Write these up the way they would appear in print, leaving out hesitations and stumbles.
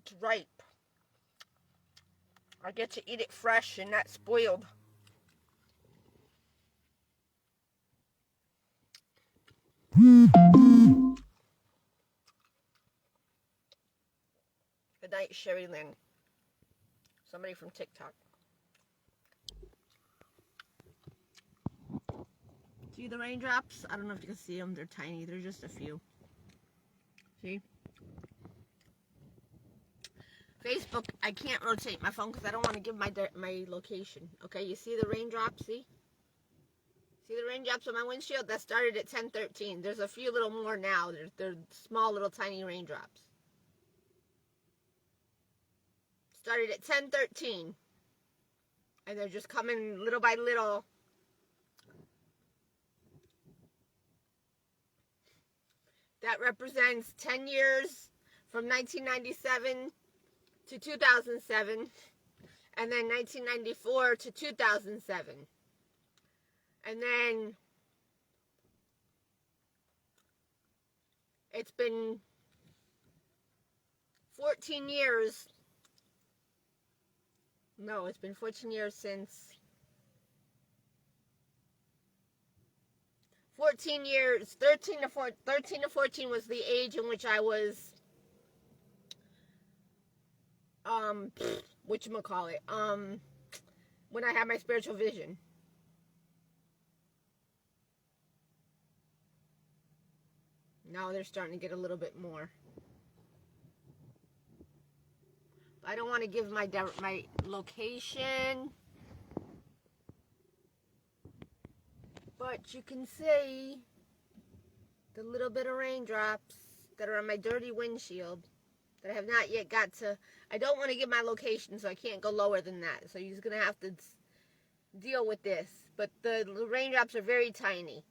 it's ripe. I get to eat it fresh and not spoiled. Good night, Sherry Lynn. Somebody from TikTok. See the raindrops? I don't know if you can see them. They're tiny. They're just a few. See? Facebook, I can't rotate my phone because I don't want to give my location. Okay, you see the raindrops? See? See the raindrops on my windshield? That started at 10:13. There's a few little more now. They're small little tiny raindrops. Started at 10:13. And they're just coming little by little. That represents 10 years from 1997 to 2007. And then 1994 to 2007. And then it's been 14 years. No, it's been 14 years since 14 years, 13 to 14 was the age in which I was, whatchamacallit, when I had my spiritual vision. Now they're starting to get a little bit more. I don't want to give my location. But you can see the little bit of raindrops that are on my dirty windshield that I have not yet got to. I don't want to give my location, so I can't go lower than that. So you're just going to have to deal with this. But the raindrops are very tiny.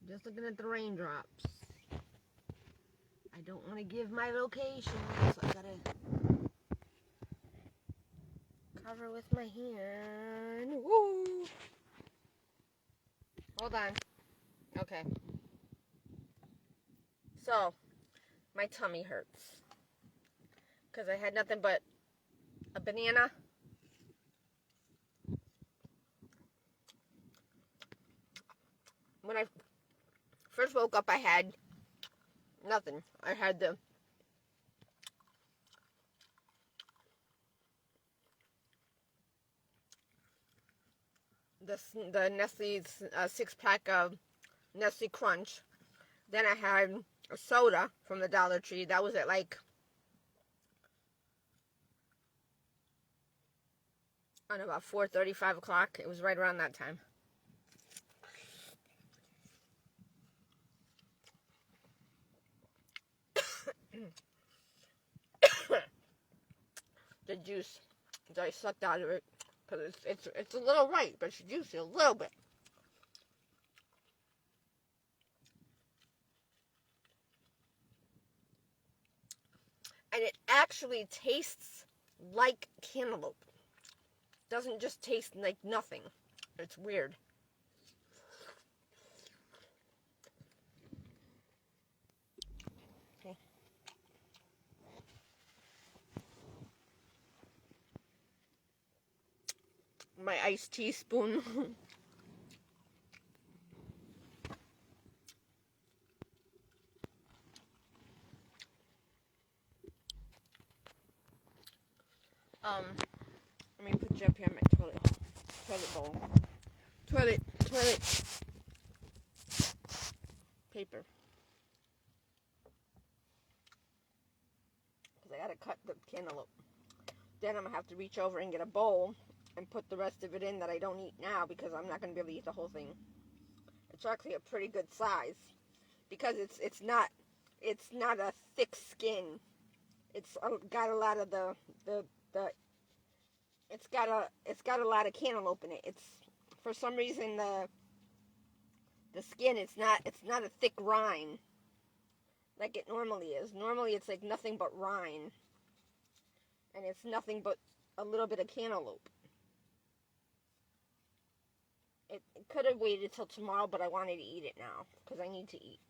Just looking at the raindrops. I don't want to give my location, so I gotta cover with my hand. Woo! Hold on. Okay. So, my tummy hurts. Because I had nothing but a banana. When I first woke up, I had nothing. I had the Nestle 6-pack of Nestle Crunch. Then I had a soda from the Dollar Tree. That was at like, I don't know, about 4:30, 5 o'clock. It was right around that time. The juice that I sucked out of it, because it's a little ripe, but it's juicy a little bit. And it actually tastes like cantaloupe. It doesn't just taste like nothing. It's weird. Okay. My iced teaspoon. Let me put you up here in my toilet bowl. Toilet paper. Because I gotta cut the cantaloupe. Then I'm gonna have to reach over and get a bowl and put the rest of it in that I don't eat now because I'm not gonna be able to eat the whole thing. It's actually a pretty good size because it's not it's not a thick skin. It's got a lot of the it's got a lot of cantaloupe in it. It's for some reason the skin it's not a thick rind like it normally is. Normally it's like nothing but rind, and it's nothing but a little bit of cantaloupe. It could have waited till tomorrow, but I wanted to eat it now because I need to eat.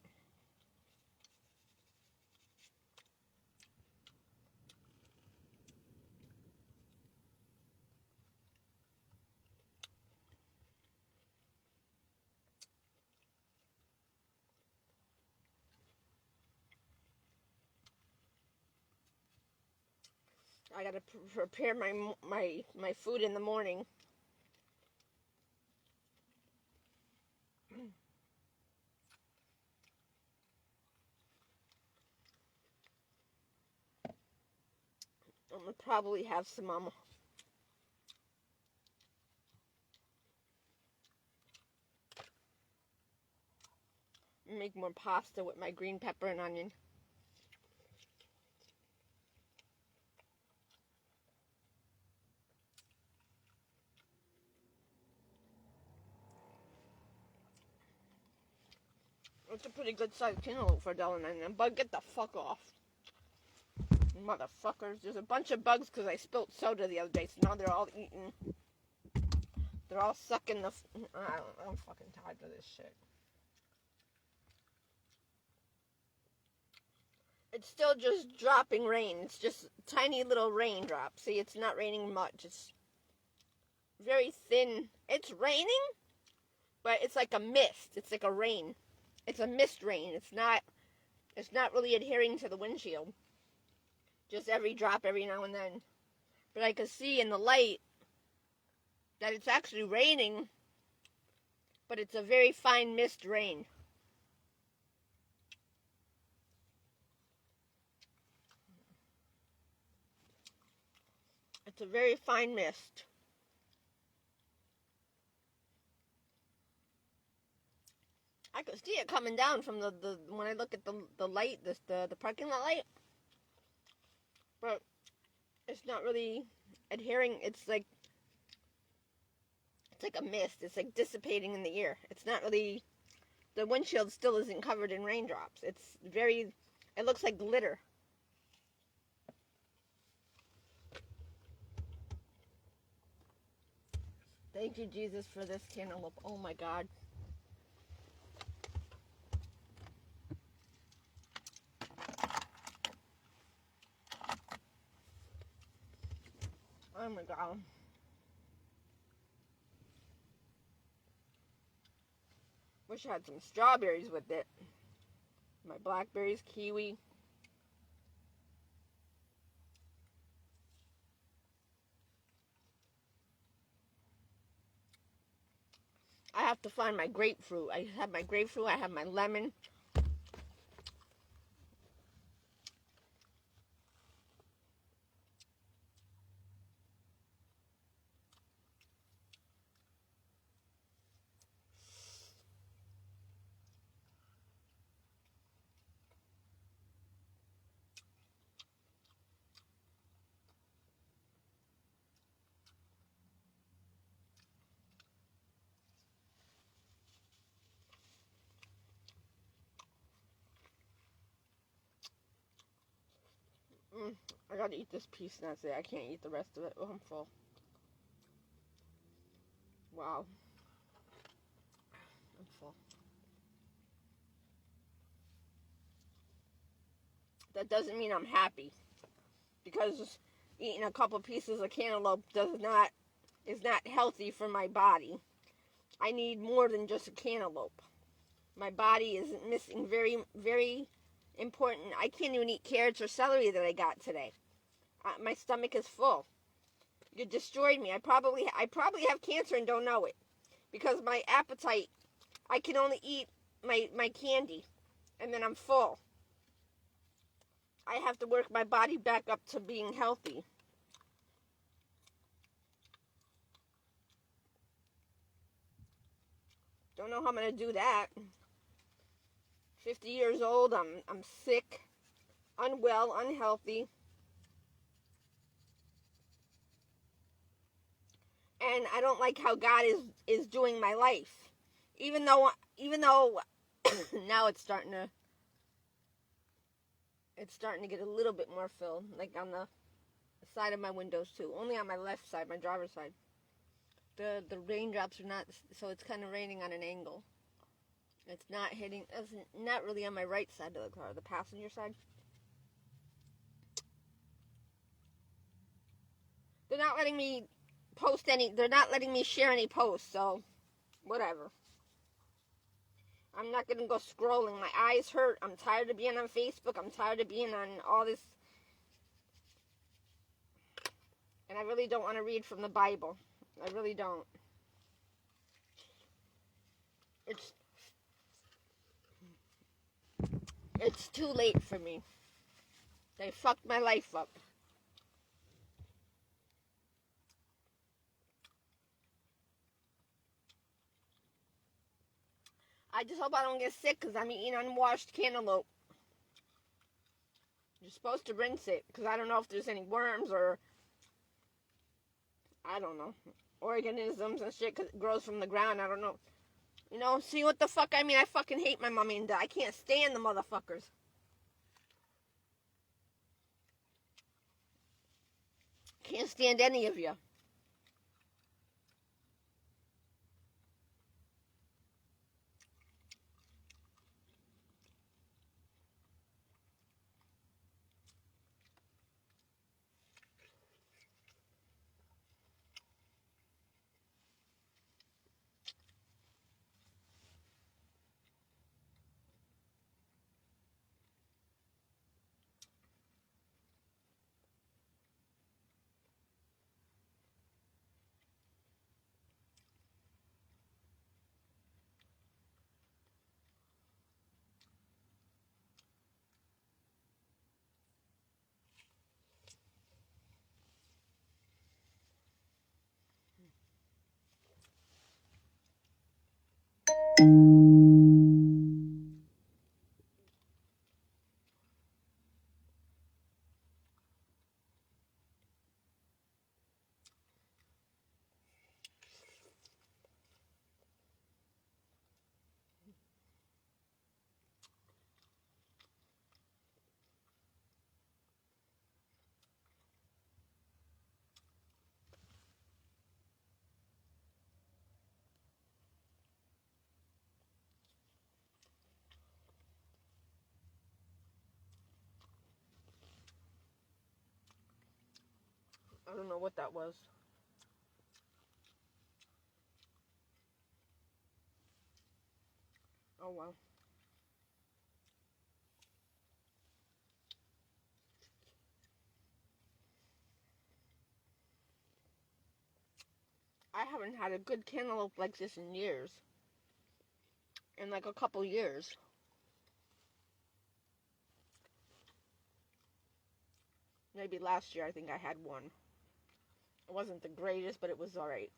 I gotta prepare my food in the morning. I'm gonna probably have some make more pasta with my green pepper and onion. It's a pretty good sized cantaloupe for $1.99, but get the fuck off. Motherfuckers. There's a bunch of bugs because I spilt soda the other day, so now they're all eating. They're all sucking the. I'm fucking tired of this shit. It's still just dropping rain. It's just tiny little raindrops. See, it's not raining much. It's very thin. It's raining, but it's like a mist. It's like a rain. It's a mist rain. It's not really adhering to the windshield. Just every drop every now and then. But I could see in the light that it's actually raining, but it's a very fine mist rain. It's a very fine mist. I could see it coming down from the when I look at the light, the parking lot light. But it's not really adhering. It's like a mist. It's like dissipating in the air. It's not really. The windshield still isn't covered in raindrops. It's very. It looks like glitter. Thank you, Jesus, for this cantaloupe. Oh my God. Oh my God. Wish I had some strawberries with it. My blackberries, kiwi. I have to find my grapefruit. I have my grapefruit. I have my lemon. I gotta eat this piece and that's it. I can't eat the rest of it. Oh, I'm full. Wow. I'm full. That doesn't mean I'm happy, because eating a couple pieces of cantaloupe is not healthy for my body. I need more than just a cantaloupe. My body is missing very, very important. I can't even eat carrots or celery that I got today. My stomach is full. You destroyed me. I probably have cancer and don't know it, because my appetite. I can only eat my candy, and then I'm full. I have to work my body back up to being healthy. Don't know how I'm gonna do that. 50 years old. I'm sick, unwell, unhealthy. And I don't like how God is doing my life. Even though now it's starting to get a little bit more filled, like on the side of my windows too. Only on my left side, my driver's side. The raindrops are not, so it's kind of raining on an angle. It's not hitting, it's not really on my right side of the car, the passenger side. They're not letting me they're not letting me share any posts, so whatever. I'm not going to go scrolling. My eyes hurt. I'm tired of being on Facebook. I'm tired of being on all this. And I really don't want to read from the Bible. I really don't. It's too late for me. They fucked my life up. I just hope I don't get sick because I'm eating unwashed cantaloupe. You're supposed to rinse it because I don't know if there's any worms or, I don't know, organisms and shit because it grows from the ground. I don't know. You know, see what the fuck I mean? I fucking hate my mommy and dad. I can't stand the motherfuckers. Can't stand any of you. I don't know what that was. Oh well. I haven't had a good cantaloupe like this in years. In like a couple years. Maybe last year I think I had one. It wasn't the greatest, but it was alright.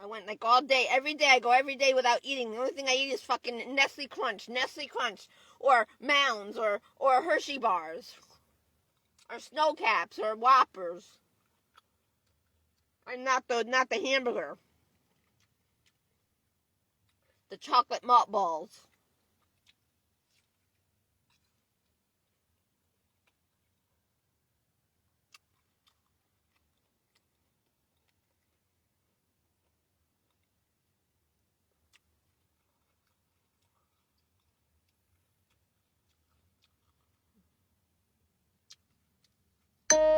I went like all day, every day. I go every day without eating. The only thing I eat is fucking Nestle Crunch, or Mounds, or Hershey bars, or Snow Caps, or Whoppers. And not the hamburger. The chocolate malt balls.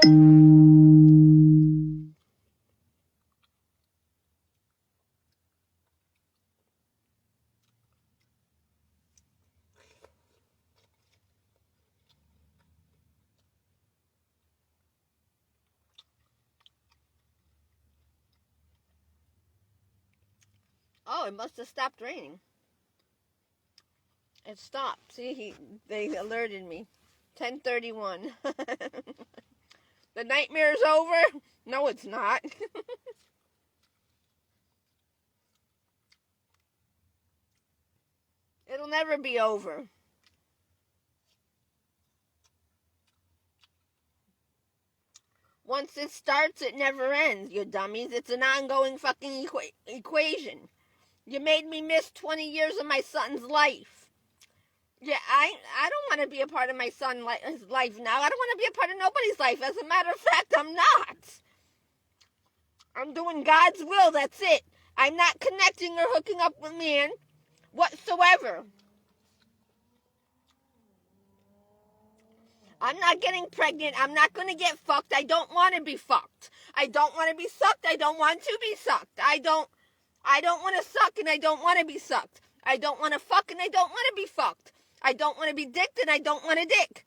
Oh, it must have stopped raining. It stopped. See, they alerted me. 10:31. The nightmare's over? No, it's not. It'll never be over. Once it starts, it never ends, you dummies. It's an ongoing fucking equation. You made me miss 20 years of my son's life. Yeah, I don't want to be a part of my son's life now. I don't want to be a part of nobody's life. As a matter of fact, I'm not. I'm doing God's will, that's it. I'm not connecting or hooking up with man whatsoever. I'm not getting pregnant. I'm not going to get fucked. I don't want to be fucked. I don't want to be sucked. I don't want to be sucked. I don't want to suck and I don't want to be sucked. I don't want to fuck and I don't want to be fucked. I don't want to be dicked and I don't want to dick.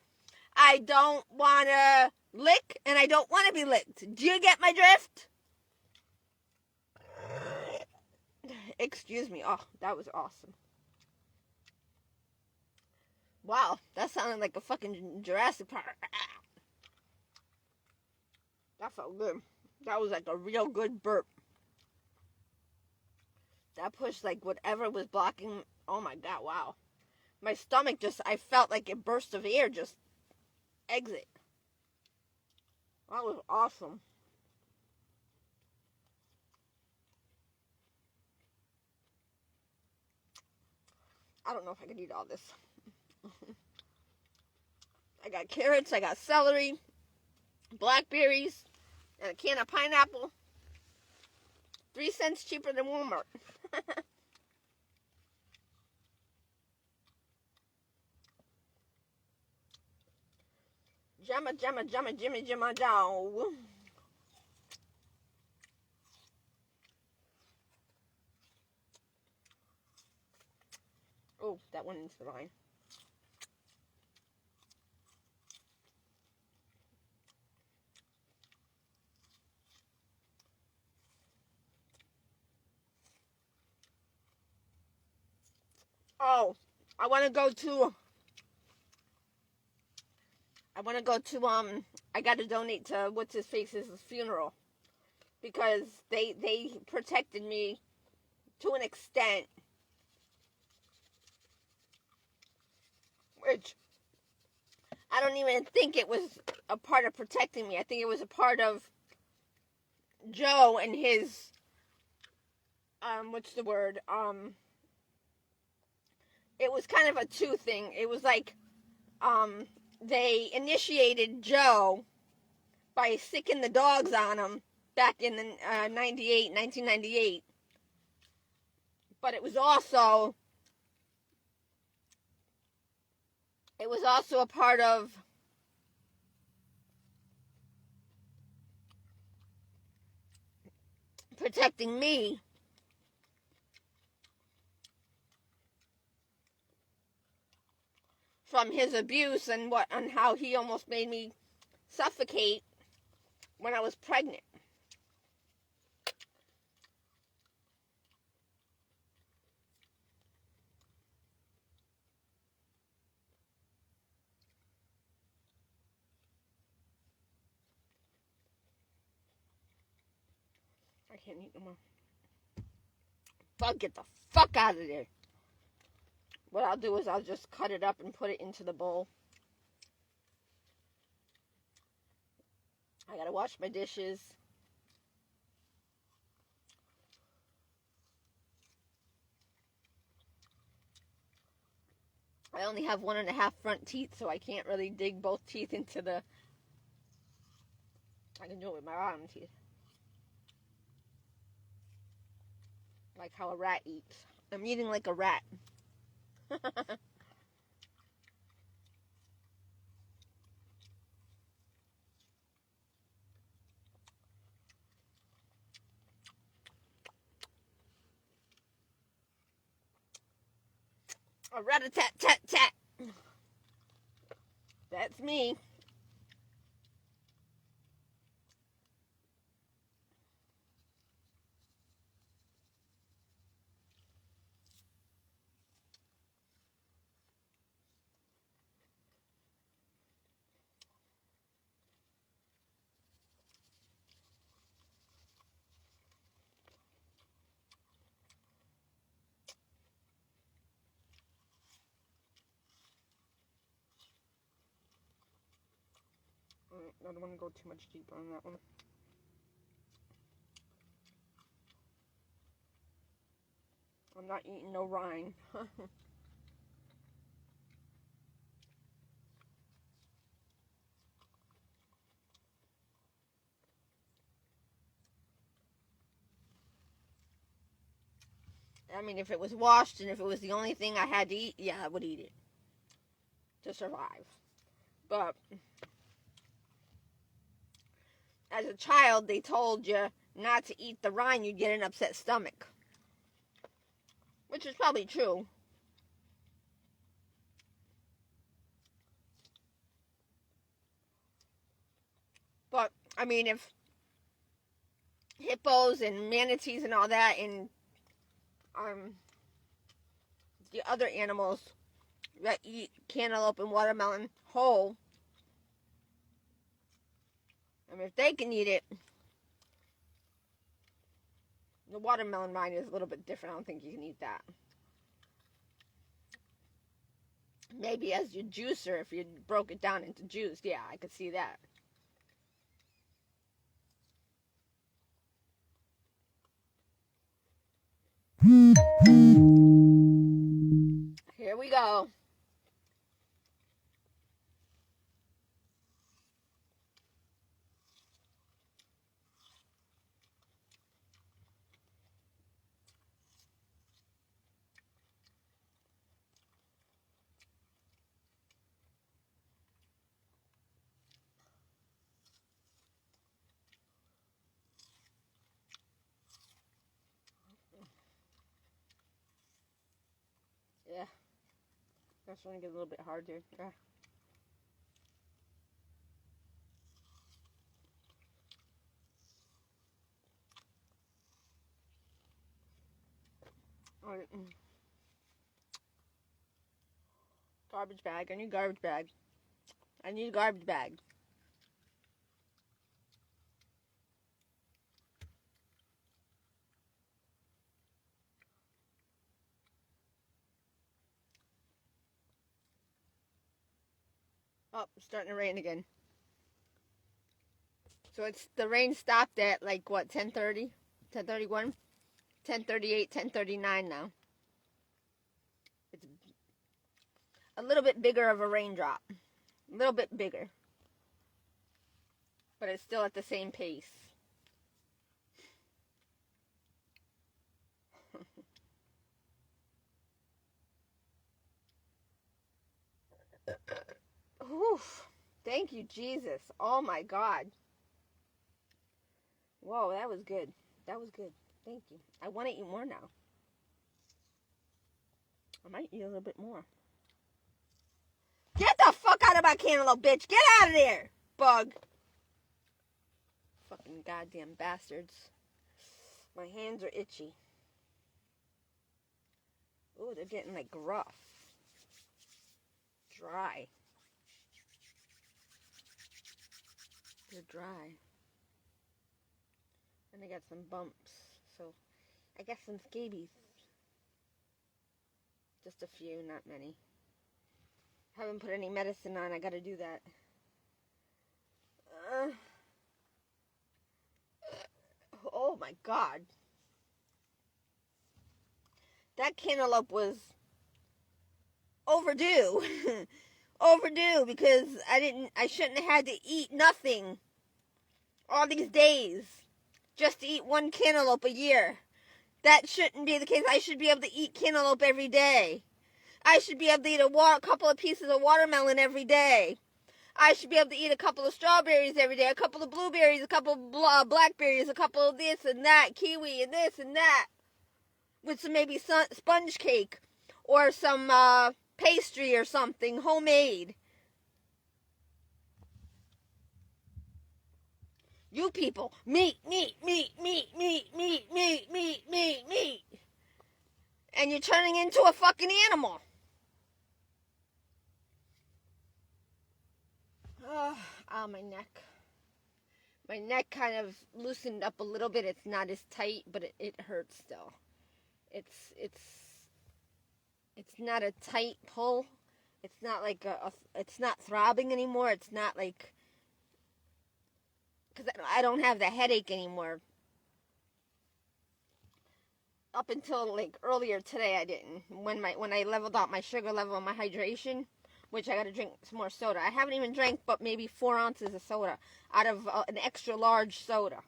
I don't want to lick and I don't want to be licked. Do you get my drift? Excuse me. Oh, that was awesome. Wow, that sounded like a fucking Jurassic Park. That felt good. That was like a real good burp. That pushed like whatever was blocking. Oh my god, wow. My stomach just, I felt like a burst of air just exit. That was awesome. I don't know if I can eat all this. I got carrots, I got celery, blackberries, and a can of pineapple. 3 cents cheaper than Walmart. Jamma, jamma, jamma, jimmy, jamma, jow. Oh, that went into the line. Oh, I want to go to, I got to donate to what's-his-face's funeral. Because they protected me to an extent. Which, I don't even think it was a part of protecting me. I think it was a part of Joe and his, what's the word? It was kind of a two thing. It was like, they initiated Joe by sicking the dogs on him back in the 1998. But it was also a part of protecting me from his abuse and how he almost made me suffocate when I was pregnant. I can't eat no more. Fuck, get the fuck out of there. What I'll do is I'll just cut it up and put it into the bowl. I gotta wash my dishes. I only have 1.5 front teeth, so I can't really dig both teeth into the... I can do it with my bottom teeth. Like how a rat eats. I'm eating like a rat. A rat-a-tat-tat-tat. That's me. I don't want to go too much deeper on that one. I'm not eating no rind. I mean, if it was washed and if it was the only thing I had to eat, yeah, I would eat it to survive. But as a child, they told you not to eat the rind, you'd get an upset stomach. Which is probably true. But, I mean, if hippos and manatees and all that and the other animals that eat cantaloupe and watermelon whole, I mean, if they can eat it, the watermelon rind is a little bit different. I don't think you can eat that. Maybe as your juicer, if you broke it down into juice, yeah, I could see that. Here we go. Yeah. That's going to get a little bit harder. Yeah. All right. Garbage bag. I need garbage bag. I need a garbage bag. Oh, it's starting to rain again. So the rain stopped at like what, 10:30, 10:31, 10:38, 10:39 now. It's a little bit bigger of a raindrop. A little bit bigger. But it's still at the same pace. Oof. Thank you, Jesus. Oh my God. Whoa, that was good. That was good. Thank you. I want to eat more now. I might eat a little bit more. Get the fuck out of my cantaloupe, bitch. Get out of there, bug. Fucking goddamn bastards. My hands are itchy. Ooh, they're getting like rough. Dry. They're dry. And I got some bumps. So, I got some scabies. Just a few, not many. Haven't put any medicine on. I gotta do that. Oh my God. That cantaloupe was overdue. Overdue because I shouldn't have had to eat nothing all these days just to eat one cantaloupe a year. That shouldn't be the case. I should be able to eat cantaloupe every day. I should be able to eat a couple of pieces of watermelon every day. I should be able to eat a couple of strawberries every day, a couple of blueberries, a couple of blackberries, a couple of this and that, kiwi and this and that, with some maybe sponge cake. or some pastry or something homemade. You people, meat, meat, meat, meat, meat, meat, meat, meat, meat, meat. And you're turning into a fucking animal. Oh, my neck. My neck kind of loosened up a little bit. It's not as tight, but it hurts still. It's not a tight pull. It's not like it's not throbbing anymore. It's not like, because I don't have the headache anymore. Up until like earlier today, I didn't. When I leveled out my sugar level and my hydration, which I got to drink some more soda. I haven't even drank but maybe 4 ounces of soda out of an extra large soda.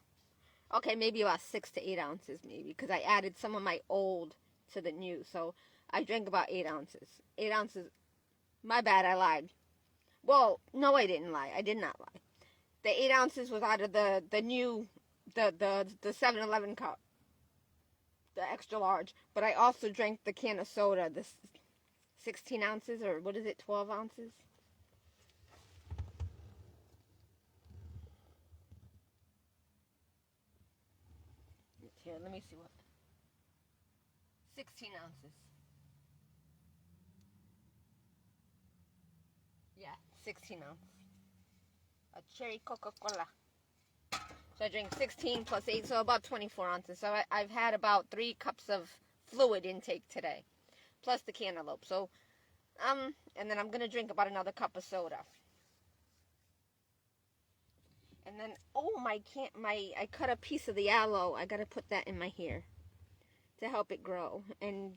Okay, maybe about 6 to 8 ounces maybe, because I added some of my old to the new. So I drank about 8 ounces. 8 ounces. My bad, I lied. Well, no, I didn't lie. I did not lie. The 8 ounces was out of the new, the 7-Eleven cup, the extra large. But I also drank the can of soda, the 16 ounces, or what is it, 12 ounces? Here, let me see what. 16 ounces. Yeah, 16 ounces. A cherry Coca-Cola. So I drink 16 plus 8, so about 24 ounces. So I've had about 3 cups of fluid intake today, plus the cantaloupe. So, and then I'm going to drink about another cup of soda. And then, I cut a piece of the aloe. I got to put that in my hair to help it grow and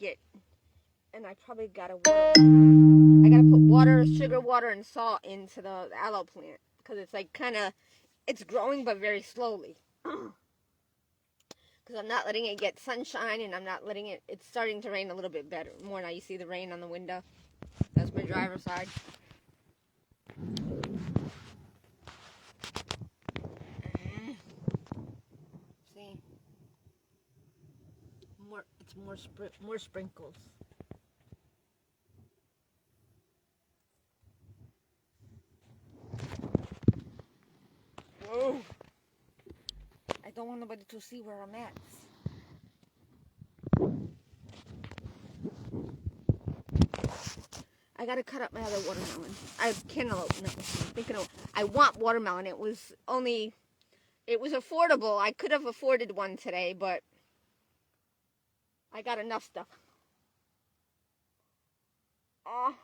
I probably got to put water, sugar water, and salt into the aloe plant, because it's like it's growing but very slowly. Because I'm not letting it get sunshine, and I'm not letting it's starting to rain a little bit better. More now, you see the rain on the window? That's my driver's side. See? It's more sprinkles. Whoa! I don't want nobody to see where I'm at. I gotta cut up my other watermelon. I have cantaloupe. No, I want watermelon. It was affordable. I could have afforded one today, but I got enough stuff. Oh.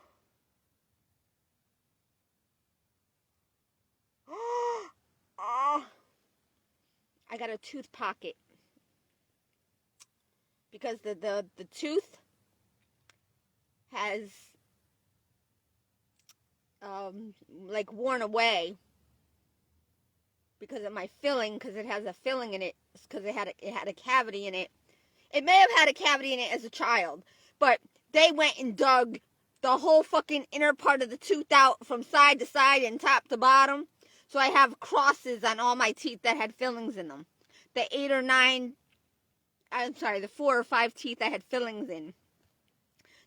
Oh. I got a tooth pocket. Because the tooth has like worn away because of my filling, because it has a filling in it, because it had a cavity in it. It may have had a cavity in it as a child, but they went and dug the whole fucking inner part of the tooth out from side to side and top to bottom. So I have crosses on all my teeth that had fillings in them. The 4 or 5 teeth I had fillings in,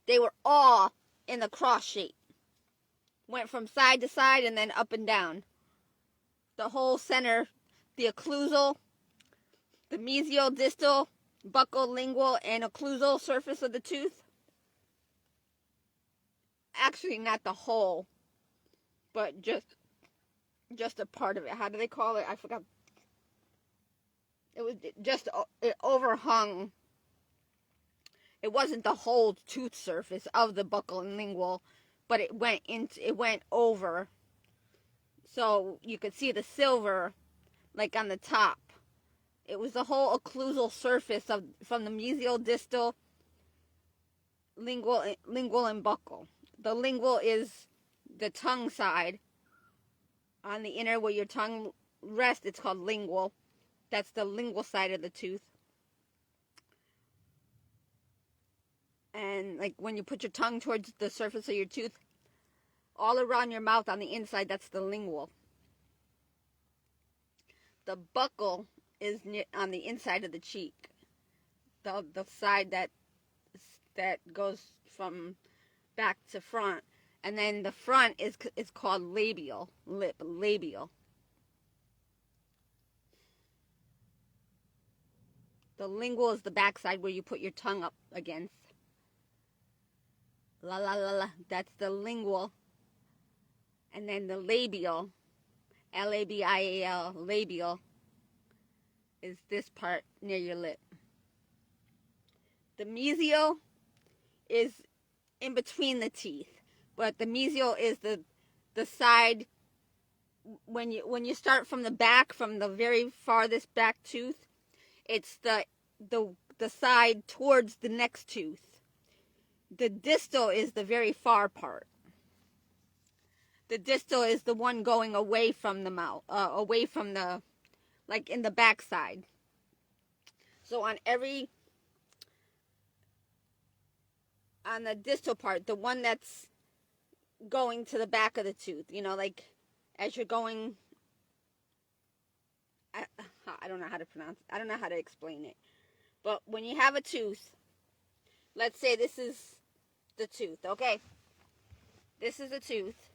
they were all in the cross shape. Went from side to side and then up and down. The whole center, the occlusal, the mesial, distal, buccal, lingual, and occlusal surface of the tooth. Actually, not the whole, but just a part of it. How do they call it? I forgot. It was just, it overhung. It wasn't the whole tooth surface of the buccal and lingual, but it went over. So you could see the silver, like on the top. It was the whole occlusal surface from the mesial, distal, lingual, and buccal. The lingual is the tongue side. On the inner where your tongue rests, it's called lingual. That's the lingual side of the tooth. And like when you put your tongue towards the surface of your tooth, all around your mouth on the inside, that's the lingual. The buccal is on the inside of the cheek. The side that that goes from back to front, and then the front is called labial, labial. The lingual is the backside where you put your tongue up against. La la la la. That's the lingual. And then the labial, Labial, labial, is this part near your lip. The mesial is in between the teeth, but the mesial is the side when you start from the back, from the very farthest back tooth. It's the side towards the next tooth. The distal is the very far part. The distal is the one going away from the mouth, away from the, like in the back side. So on the distal part, the one that's going to the back of the tooth, like as you're going, I don't know how to pronounce it. I don't know how to explain it. But when you have a tooth, let's say this is the tooth, okay? This is a tooth,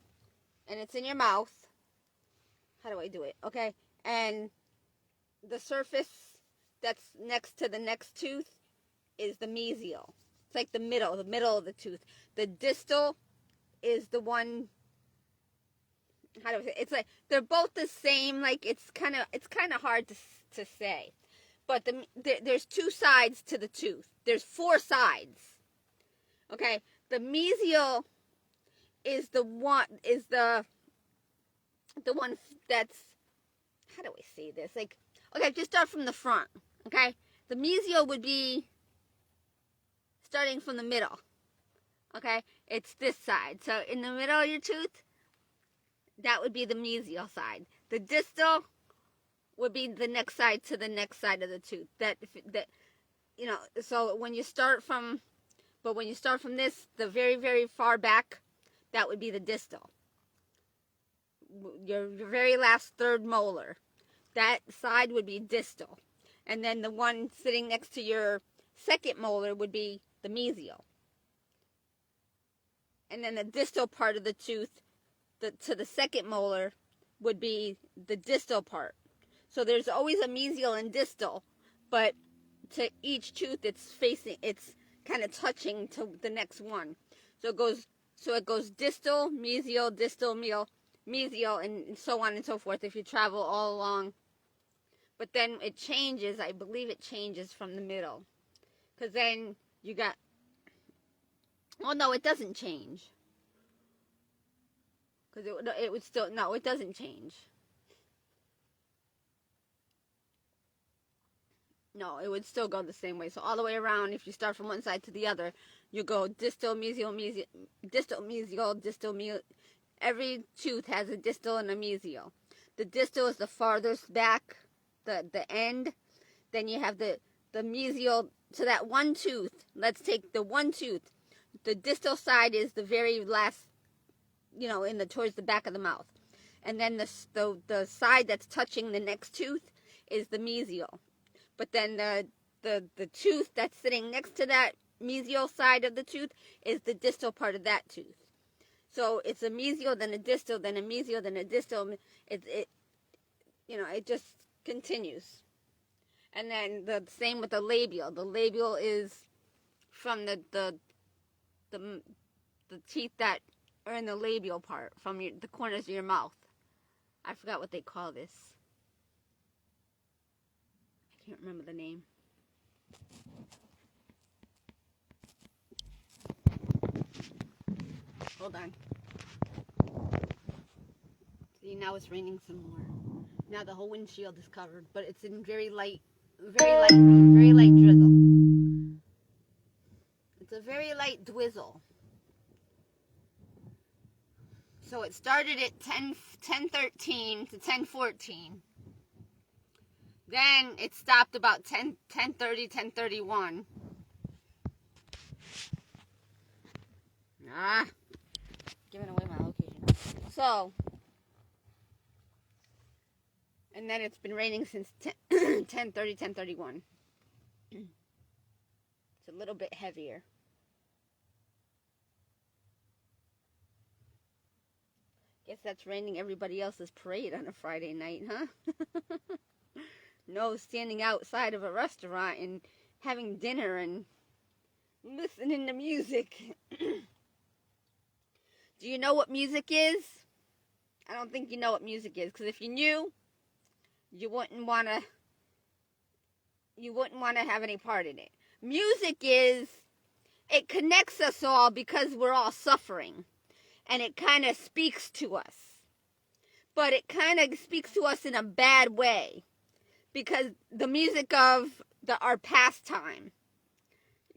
and it's in your mouth. How do I do it? Okay, and the surface that's next to the next tooth is the mesial. It's like the middle of the tooth. The distal is the one. How do I say? It's like they're both the same. Like it's kind of hard to say, but there's two sides to the tooth. There's four sides. Okay, the mesial is the one that's, how do I say this? Like, okay, just start from the front. Okay, the mesial would be starting from the middle. Okay, it's this side. So in the middle of your tooth, that would be the mesial side. The distal would be the next side to the next side of the tooth. So when you start from this, the very, very far back, that would be the distal. Your very last third molar, that side would be distal. And then the one sitting next to your second molar would be the mesial. And then the distal part of the tooth, to the second molar, would be the distal part. So there's always a mesial and distal, but to each tooth it's kind of touching to the next one. So it goes distal, mesial, distal, mesial, and so on and so forth if you travel all along. But then it changes, I believe it changes from the middle. Because then you got, oh no, it doesn't change. Because it would still, no, it doesn't change. No, it would still go the same way. So all the way around, if you start from one side to the other, you go distal, mesial, distal, mesial, distal, mesial. Every tooth has a distal and a mesial. The distal is the farthest back, the end. Then you have the mesial to that one tooth. Let's take the one tooth. The distal side is the very last, towards the back of the mouth. And then the side that's touching the next tooth is the mesial. But then the tooth that's sitting next to that mesial side of the tooth is the distal part of that tooth. So it's a mesial, then a distal, then a mesial, then a distal. It just continues. And then the same with the labial. The labial is from the teeth that are in the labial part, from the corners of your mouth. I forgot what they call this. I can't remember the name. Hold on. See, now it's raining some more. Now the whole windshield is covered, but it's in very light drizzle. It's a very light drizzle. So it started at 10:13 to 10:14. Then it stopped about 10:30, 10:31. Giving away my location. So, and then it's been raining since 10:30, 10:31. It's a little bit heavier. Guess that's raining everybody else's parade on a Friday night, huh? No standing outside of a restaurant and having dinner and listening to music. Do you know what music is? I don't think you know what music is, because if you knew, you wouldn't want to have any part in it. Music it connects us all because we're all suffering, and it kind of speaks to us. But it kind of speaks to us in a bad way, because the music of our pastime,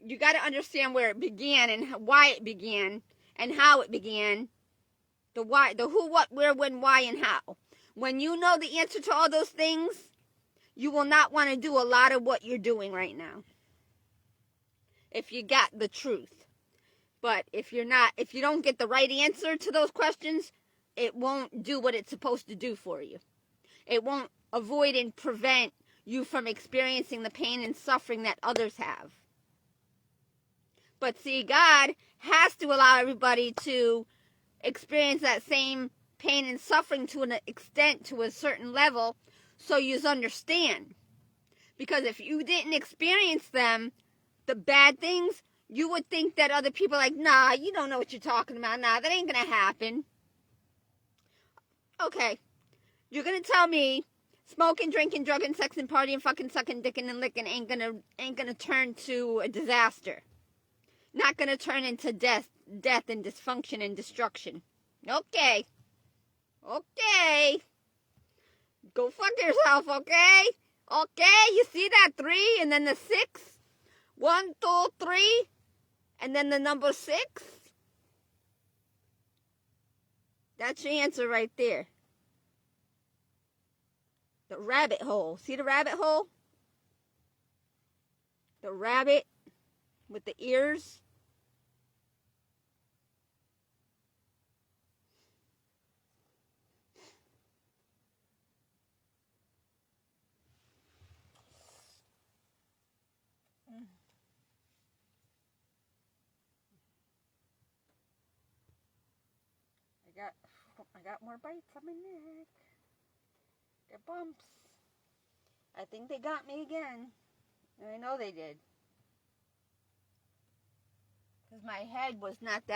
you got to understand where it began and why it began and how it began. The why, the who, what, where, when, why, and how. When you know the answer to all those things, you will not want to do a lot of what you're doing right now. If you got the truth. But if you don't get the right answer to those questions, it won't do what it's supposed to do for you. It won't avoid and prevent you from experiencing the pain and suffering that others have. But see, God has to allow everybody to experience that same pain and suffering to an extent, to a certain level, so you understand. Because if you didn't experience them, the bad things, you would think that other people are like, nah, you don't know what you're talking about. Nah, that ain't gonna happen. Okay, you're gonna tell me smoking, drinking, drugging, sexing, partying, fucking, sucking, dicking, and licking ain't gonna turn to a disaster. Not gonna turn into death and dysfunction and destruction. Okay. Go fuck yourself, okay? Okay, you see that 3 and then the 6? 1, 2, 3, and then the number 6? That's your answer right there. The rabbit hole. See the rabbit hole? The rabbit with the ears. I got more bites on my neck. They're bumps. I think they got me again. And I know they did. Because my head was not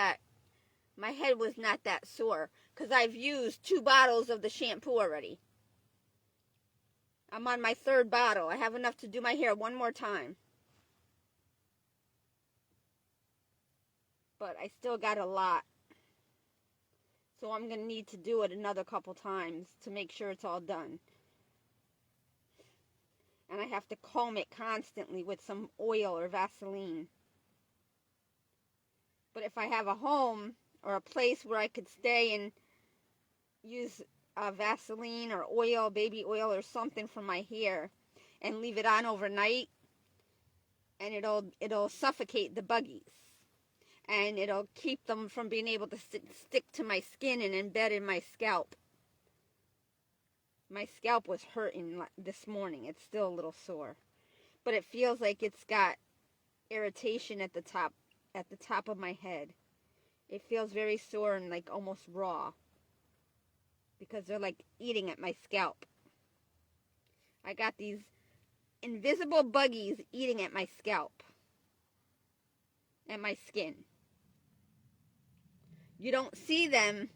that sore. Because I've used 2 bottles of the shampoo already. I'm on my 3rd bottle. I have enough to do my hair one more time. But I still got a lot. So I'm going to need to do it another couple times to make sure it's all done. And I have to comb it constantly with some oil or Vaseline. But if I have a home or a place where I could stay and use Vaseline or oil, baby oil or something for my hair and leave it on overnight, and it'll suffocate the buggies. And it'll keep them from being able to stick to my skin and embed in my scalp. My scalp was hurting this morning. It's still a little sore. But it feels like it's got irritation at the top of my head. It feels very sore and like almost raw. Because they're like eating at my scalp. I got these invisible buggies eating at my scalp. And my skin. You don't see them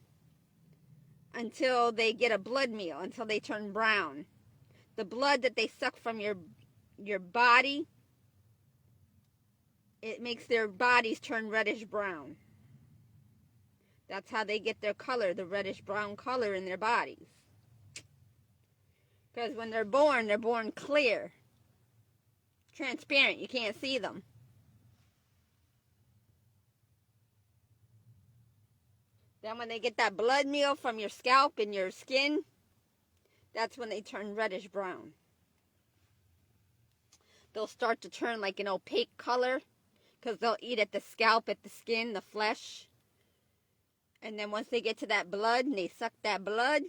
until they get a blood meal, until they turn brown. The blood that they suck from your body, it makes their bodies turn reddish brown. That's how they get their color, the reddish brown color in their bodies. Because when they're born clear, transparent, you can't see them. Then when they get that blood meal from your scalp and your skin, that's when they turn reddish brown. They'll start to turn like an opaque color because they'll eat at the scalp, at the skin, the flesh. And then once they get to that blood and they suck that blood,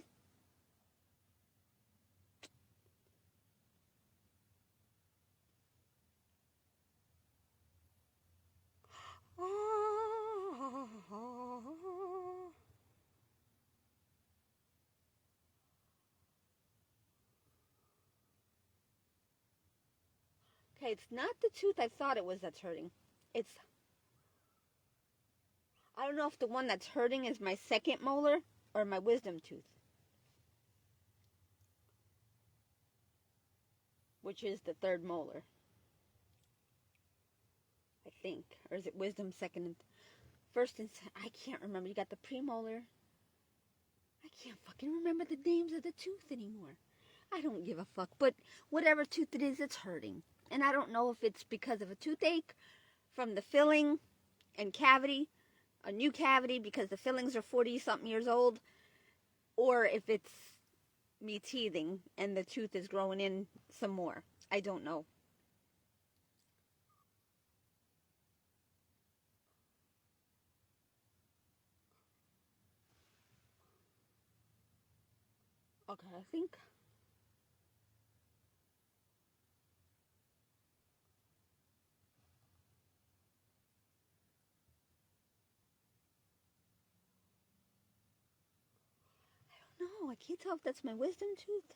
Okay, it's not the tooth I thought it was that's hurting. It's, I don't know if the one that's hurting is my second molar or my wisdom tooth, which is the third molar, I think. Or is it wisdom second and first and I can't remember. You got the premolar. I can't fucking remember the names of the tooth anymore. I don't give a fuck. But whatever tooth it is, it's hurting. And I don't know if it's because of a toothache from the filling and cavity, a new cavity because the fillings are 40-something years old, or if it's me teething and the tooth is growing in some more. I don't know. Okay, I think. No, I can't tell if that's my wisdom tooth.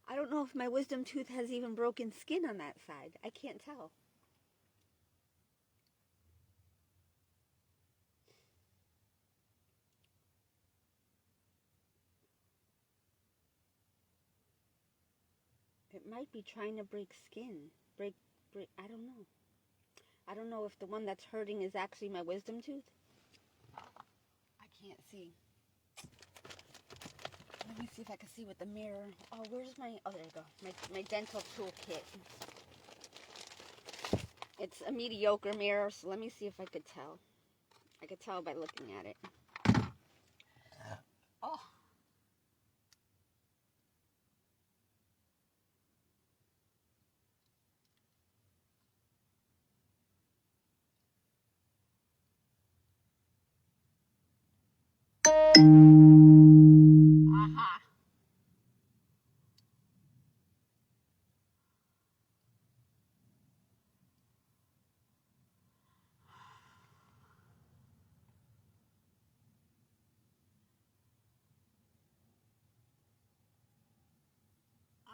I don't know if my wisdom tooth has even broken skin on that side. I can't tell. It might be trying to break skin. Break, I don't know. I don't know if the one that's hurting is actually my wisdom tooth. I can't see. Let me see if I can see with the mirror. Oh, where's my, oh, there you go. My dental toolkit. It's a mediocre mirror, so let me see if I could tell. I could tell by looking at it. Oh. Aha.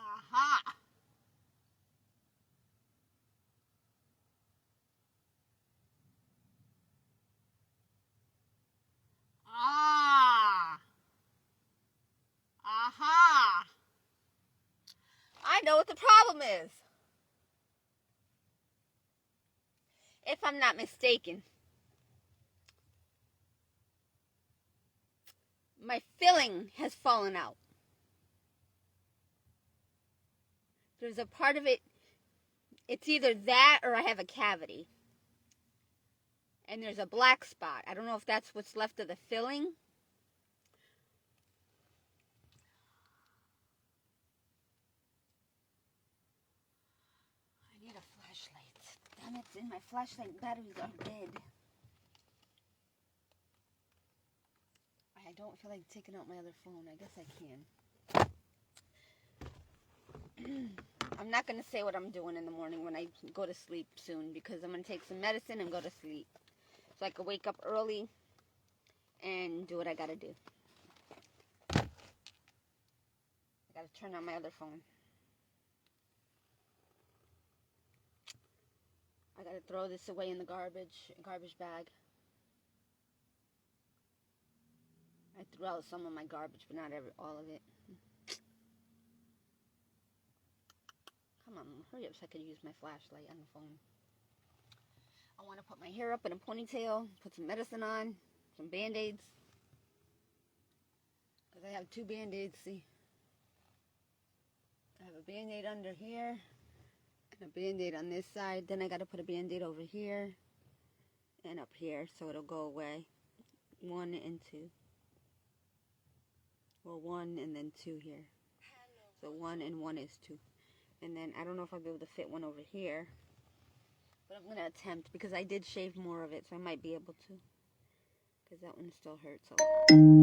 Aha. Ah. Aha. I know what the problem is. If I'm not mistaken, my filling has fallen out. There's a part of it, it's either that or I have a cavity. And there's a black spot. I don't know if that's what's left of the filling. I need a flashlight. Damn it, my flashlight batteries are dead. I don't feel like taking out my other phone. I guess I can. I'm not going to say what I'm doing in the morning when I go to sleep soon because I'm going to take some medicine and go to sleep. So I can wake up early and do what I got to do. I got to turn on my other phone. I got to throw this away in the garbage bag. I threw out some of my garbage, but not all of it. Come on, hurry up so I can use my flashlight on the phone. I want to put my hair up in a ponytail, put some medicine on, some Band-Aids. Because I have 2 Band-Aids, see? I have a Band-Aid under here, and a Band-Aid on this side. Then I got to put a Band-Aid over here, and up here, so it'll go away. 1 and 2. Well, 1 and then 2 here. So 1 and 1 is 2. And then I don't know if I'll be able to fit one over here. But I'm going to attempt because I did shave more of it. So I might be able to. Because that one still hurts a lot.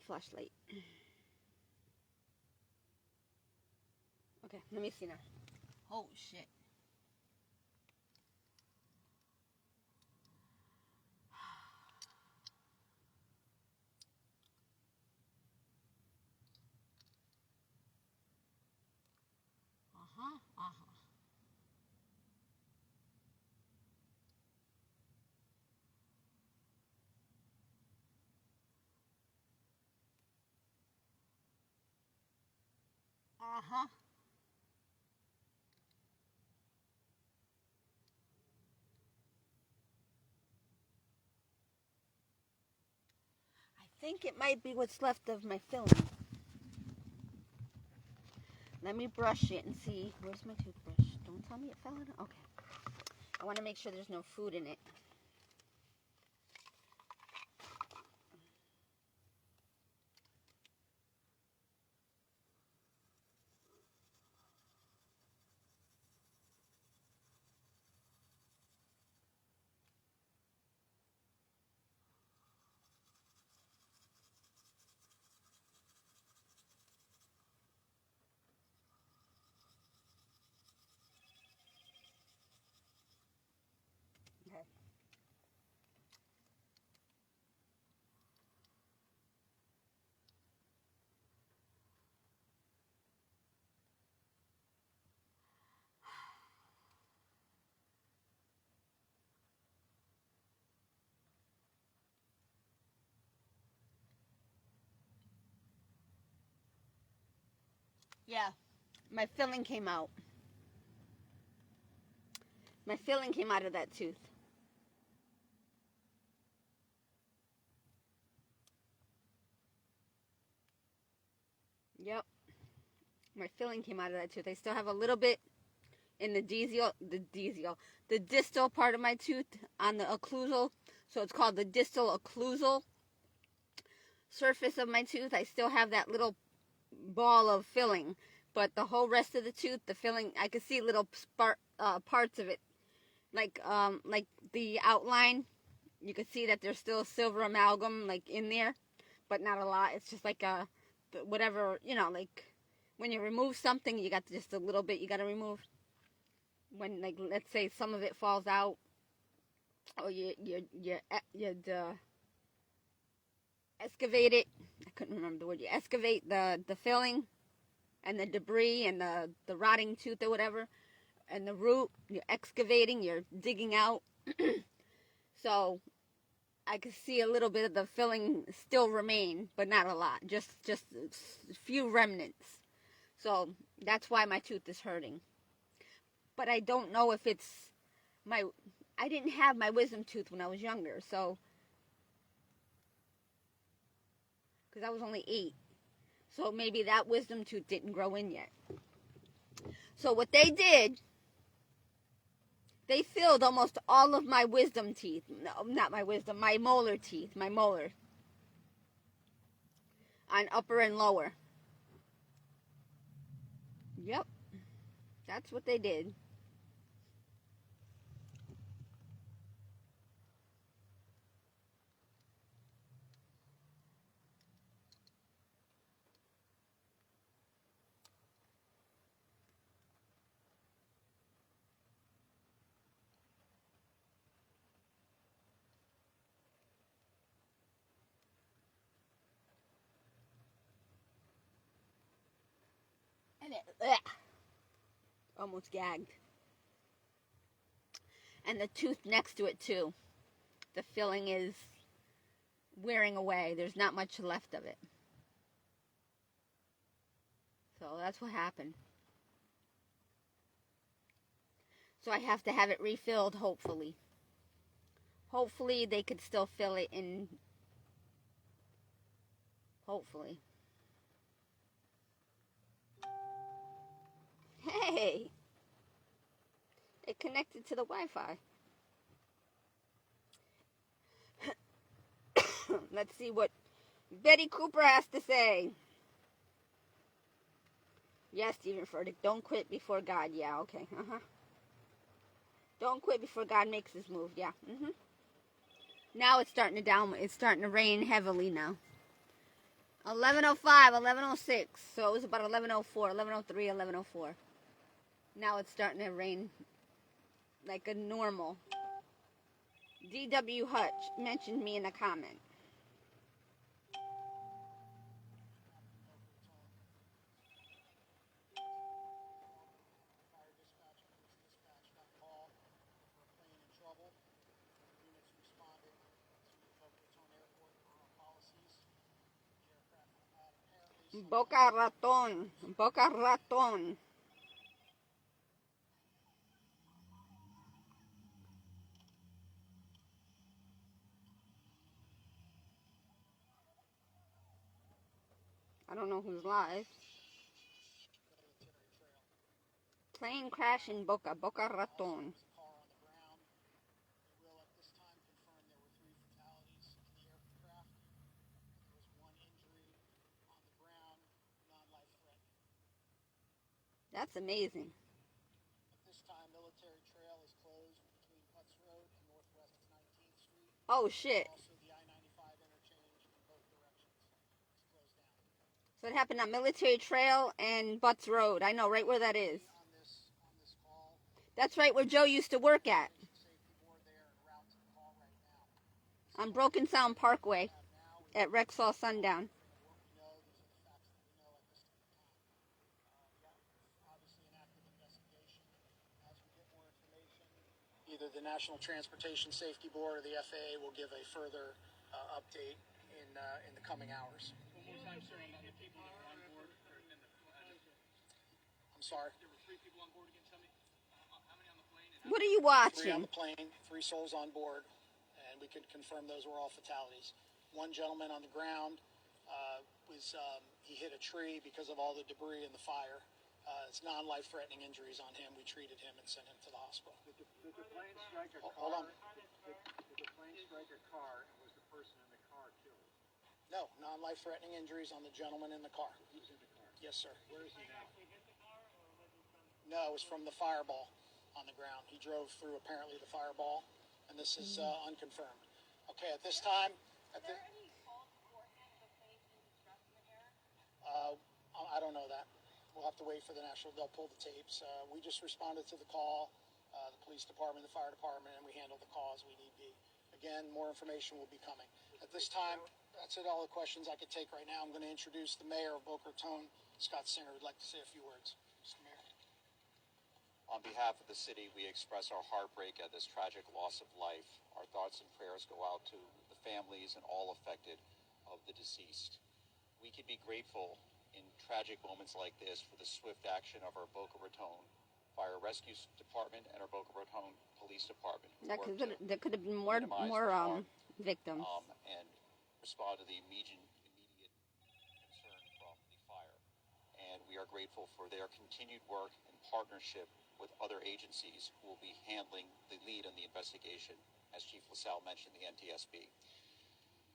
Flashlight. Okay, let me see now. Oh shit. Uh-huh. Uh-huh. Uh-huh. I think it might be what's left of my filling. Let me brush it and see. Where's my toothbrush? Don't tell me it fell in. Okay. I want to make sure there's no food in it. Okay. Yeah, my filling came out. My filling came out of that tooth. Yep, my filling came out of that tooth. I still have a little bit in the distal part of my tooth on the occlusal. So it's called the distal occlusal surface of my tooth. I still have that little ball of filling, but the whole rest of the tooth, the filling, I could see little parts of it, like the outline. You could see that there's still silver amalgam like in there, but not a lot. It's just like whatever, like when you remove something, you got just a little bit you got to remove. When, like, let's say some of it falls out, or you excavate it. I couldn't remember the word. You excavate the filling and the debris and the rotting tooth or whatever, and the root. You're excavating. You're digging out. So I could see a little bit of the filling still remain, but not a lot. Just a few remnants. So that's why my tooth is hurting. But I don't know if it's I didn't have my wisdom tooth when I was younger, so, because I was only 8. So maybe that wisdom tooth didn't grow in yet. So what they did, they filled almost all of my wisdom teeth. No, not my wisdom, my molar teeth, my molar. On upper and lower. Yep. That's what they did. And it almost gagged. And the tooth next to it too. The filling is wearing away. There's not much left of it. So that's what happened. So I have to have it refilled, hopefully. Hopefully they could still fill it in. Hopefully. Hey! It connected to the Wi-Fi. Let's see what Betty Cooper has to say. Yes, Stephen Furtick, don't quit before God. Yeah, okay. Don't quit before God makes his move. Yeah. Now it's starting to rain heavily now. 11:05, 11:06. So it was about 11:04, 11:03, 11:04. Now it's starting to rain like a normal. DW Hutch mentioned me in a comment. Boca Raton. Boca Raton. I don't know who's live. Plane crash in Boca Raton. That's amazing. Oh shit. So it happened on Military Trail and Butts Road. I know right where that is. That's right where Joe used to work at. On Broken Sound Parkway at Rexall Sundown. Either the National Transportation Safety Board or the FAA will give a further update in the coming hours. One more time, sir, on the people that were on board. I'm sorry. There were 3 people on board again. Tell me how many on the plane? What are you watching? 3 on the plane, 3 souls on board, and we could confirm those were all fatalities. One gentleman on the ground he hit a tree because of all the debris and the fire. It's non-life-threatening injuries on him. We treated him and sent him to the hospital. Did the plane strike a car? Hold on. Did the plane strike a car, and was the person in the car killed? No, non-life-threatening injuries on the gentleman in the car. He was in the car. Yes, sir. Where is he now? No, it was from the fireball on the ground. He drove through apparently the fireball, and this is unconfirmed. Okay, at this time, I don't know that. We'll have to wait for the national. They'll pull the tapes. We just responded to the call, the police department, the fire department, and we handle the call as we need be. Again, more information will be coming. At this time, that's it. All the questions I could take right now. I'm going to introduce the mayor of Boca Raton, Scott Singer, would like to say a few words. Mr. Mayor. On behalf of the city, we express our heartbreak at this tragic loss of life. Our thoughts and prayers go out to the families and all affected of the deceased. We could be grateful in tragic moments like this for the swift action of our Boca Raton Fire Rescue Department and our Boca Raton Police Department. There could have been more victims. And respond to the immediate concern from the fire. And we are grateful for their continued work in partnership with other agencies who will be handling the lead on the investigation, as Chief LaSalle mentioned, the NTSB.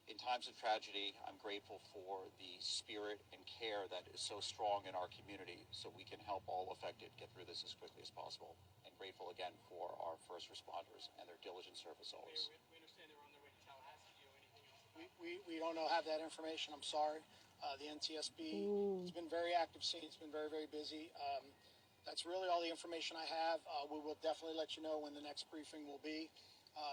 In times of tragedy, I'm grateful for the spirit and care that is so strong in our community so we can help all affected get through this as quickly as possible. And grateful again for our first responders and their diligent service always. We understand they're on their way to Tallahassee. Do you know anything else? We don't have that information. I'm sorry. The NTSB has been very active. It's been very, very busy. That's really all the information I have. We will definitely let you know when the next briefing will be.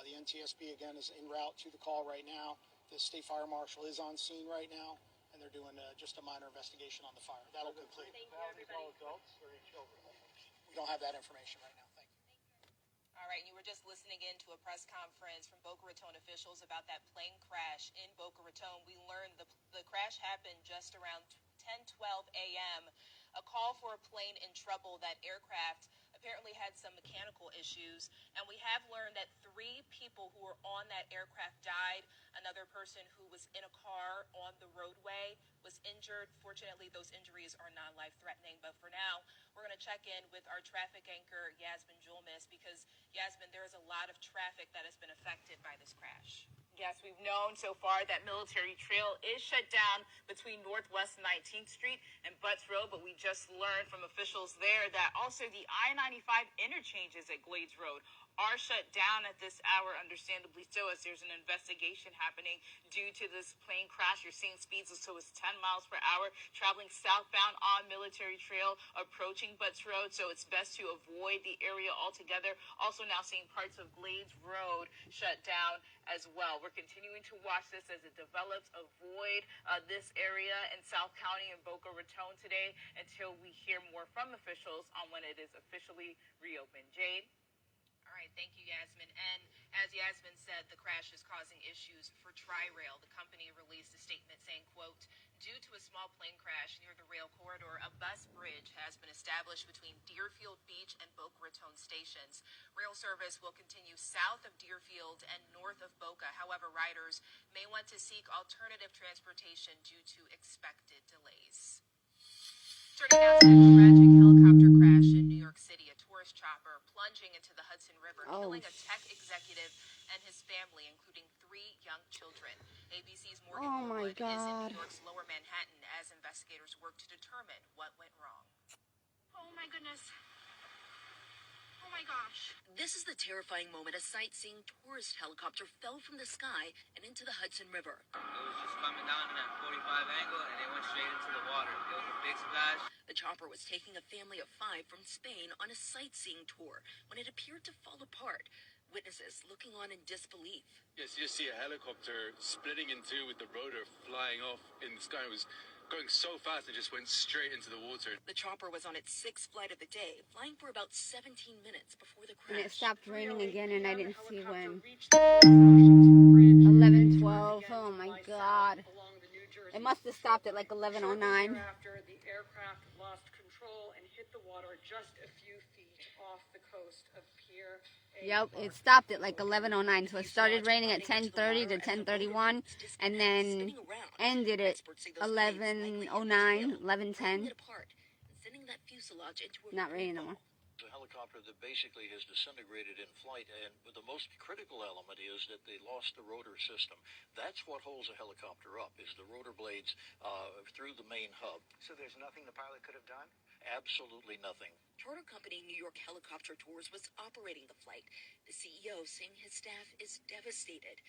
The NTSB, again, is en route to the call right now. The State Fire Marshal is on scene right now, and they're doing just a minor investigation on the fire. That'll complete. Fatalities all adults or children? We don't have that information right now. Thank you. All right, you were just listening in to a press conference from Boca Raton officials about that plane crash in Boca Raton. We learned the crash happened just around 10:12 a.m. A call for a plane in trouble. That aircraft apparently had some mechanical issues, and we have learned that 3 people who were on that aircraft died. Another person who was in a car on the roadway was injured. Fortunately, those injuries are non-life-threatening, but for now, we're going to check in with our traffic anchor, Yasmin Julmis, because, Yasmin, there is a lot of traffic that has been affected by this crash. Yes, we've known so far that Military Trail is shut down between Northwest 19th Street and Butts Road, but we just learned from officials there that also the I-95 interchanges at Glades Road are shut down at this hour, understandably so, as there's an investigation happening due to this plane crash. You're seeing speeds as low as 10 miles per hour traveling southbound on Military Trail, approaching Butts Road, so it's best to avoid the area altogether. Also now seeing parts of Glades Road shut down as well. We're continuing to watch this as it develops. Avoid this area in South County and Boca Raton today until we hear more from officials on when it is officially reopened. Jade? All right, thank you, Yasmin. And as Yasmin said, the crash is causing issues for Tri-Rail. The company released a statement saying, quote, due to a small plane crash near the rail corridor, a bus bridge has been established between Deerfield Beach and Boca Raton stations. Rail service will continue south of Deerfield and north of Boca. However, riders may want to seek alternative transportation due to expected delays. Turning now to a tragic helicopter crash in New York City, a tourist chopper plunging into the Hudson River, killing a tech executive and his family, including 3 young children. ABC's Morgan Wood is in New York's Lower Manhattan as investigators work to determine what went wrong. Oh my goodness. Oh my gosh. This is the terrifying moment a sightseeing tourist helicopter fell from the sky and into the Hudson River. It was just coming down in that 45 angle and it went straight into the water. It was a big splash. The chopper was taking a family of 5 from Spain on a sightseeing tour when it appeared to fall apart. Witnesses looking on in disbelief. Yes, you just see a helicopter splitting in two with the rotor flying off in the sky. It was going so fast it just went straight into the water. The chopper was on its 6th flight of the day, flying for about 17 minutes before the crash. And it stopped raining again, and I didn't see when. 11:12. Oh my God. It must have stopped at like 11:09. After the aircraft lost control and hit the water just a few feet off the coast of Pierre. Yep, it stopped at like 11:09. So it started raining at 10:30 to 10:31, and then ended at 11:09, 11:10. Not raining no more. A helicopter that basically has disintegrated in flight, and the most critical element is that they lost the rotor system. That's what holds a helicopter up, is the rotor blades through the main hub. So there's nothing the pilot could have done? Absolutely nothing. Charter company New York Helicopter Tours was operating the flight. The CEO saying his staff is devastated.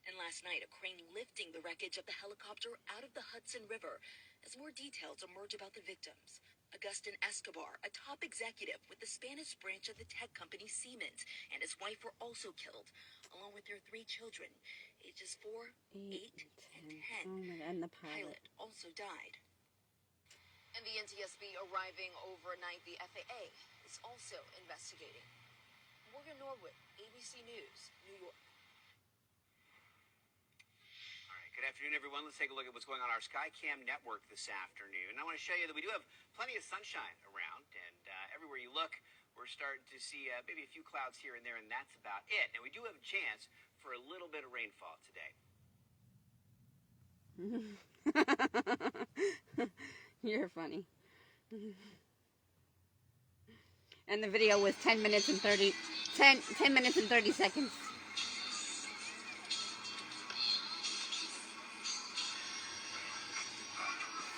And last night, a crane lifting the wreckage of the helicopter out of the Hudson River as more details emerge about the victims. Agustin Escobar, a top executive with the Spanish branch of the tech company Siemens, and his wife were also killed, along with their 3 children, ages 4, 8, and 10. Oh my God, and the pilot also died. And the NTSB arriving overnight, the FAA is also investigating. Morgan Norwood, ABC News, New York. Good afternoon, everyone. Let's take a look at what's going on our Skycam network this afternoon. I want to show you that we do have plenty of sunshine around, and everywhere you look, we're starting to see maybe a few clouds here and there, and that's about it. Now, we do have a chance for a little bit of rainfall today. You're funny. And the video was 10 minutes and 30 seconds.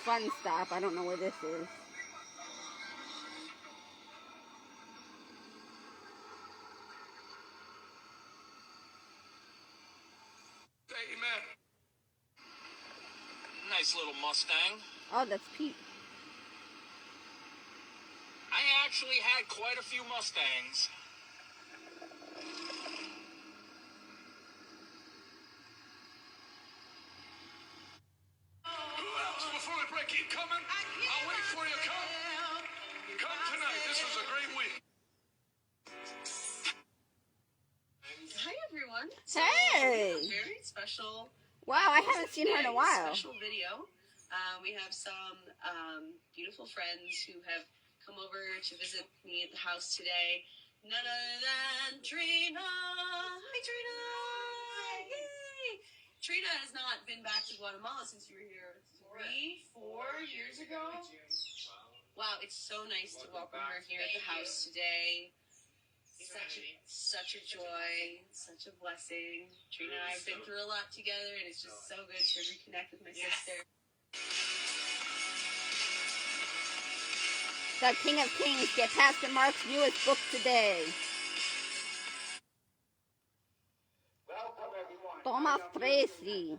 Fun stop. I don't know where this is. Hey, man. Nice little Mustang. Oh, that's Pete. I actually had quite a few Mustangs. Before we break, keep coming. I'll wait for you. Come tonight. This was a great week. Hi, everyone. Hey. Very special. Wow, I haven't seen her in a while. Special video. We have some beautiful friends who have come over to visit me at the house today. None other than Trina. Hi, Trina. Yay. Trina has not been back to Guatemala since you were here 4 years ago. Wow, it's so nice to welcome her here at the house today. Such a joy, such a blessing. Trina and I have been through a lot together, and it's just so good to reconnect with my sister. The King of Kings, get Pastor Mark's newest book today. Tracy.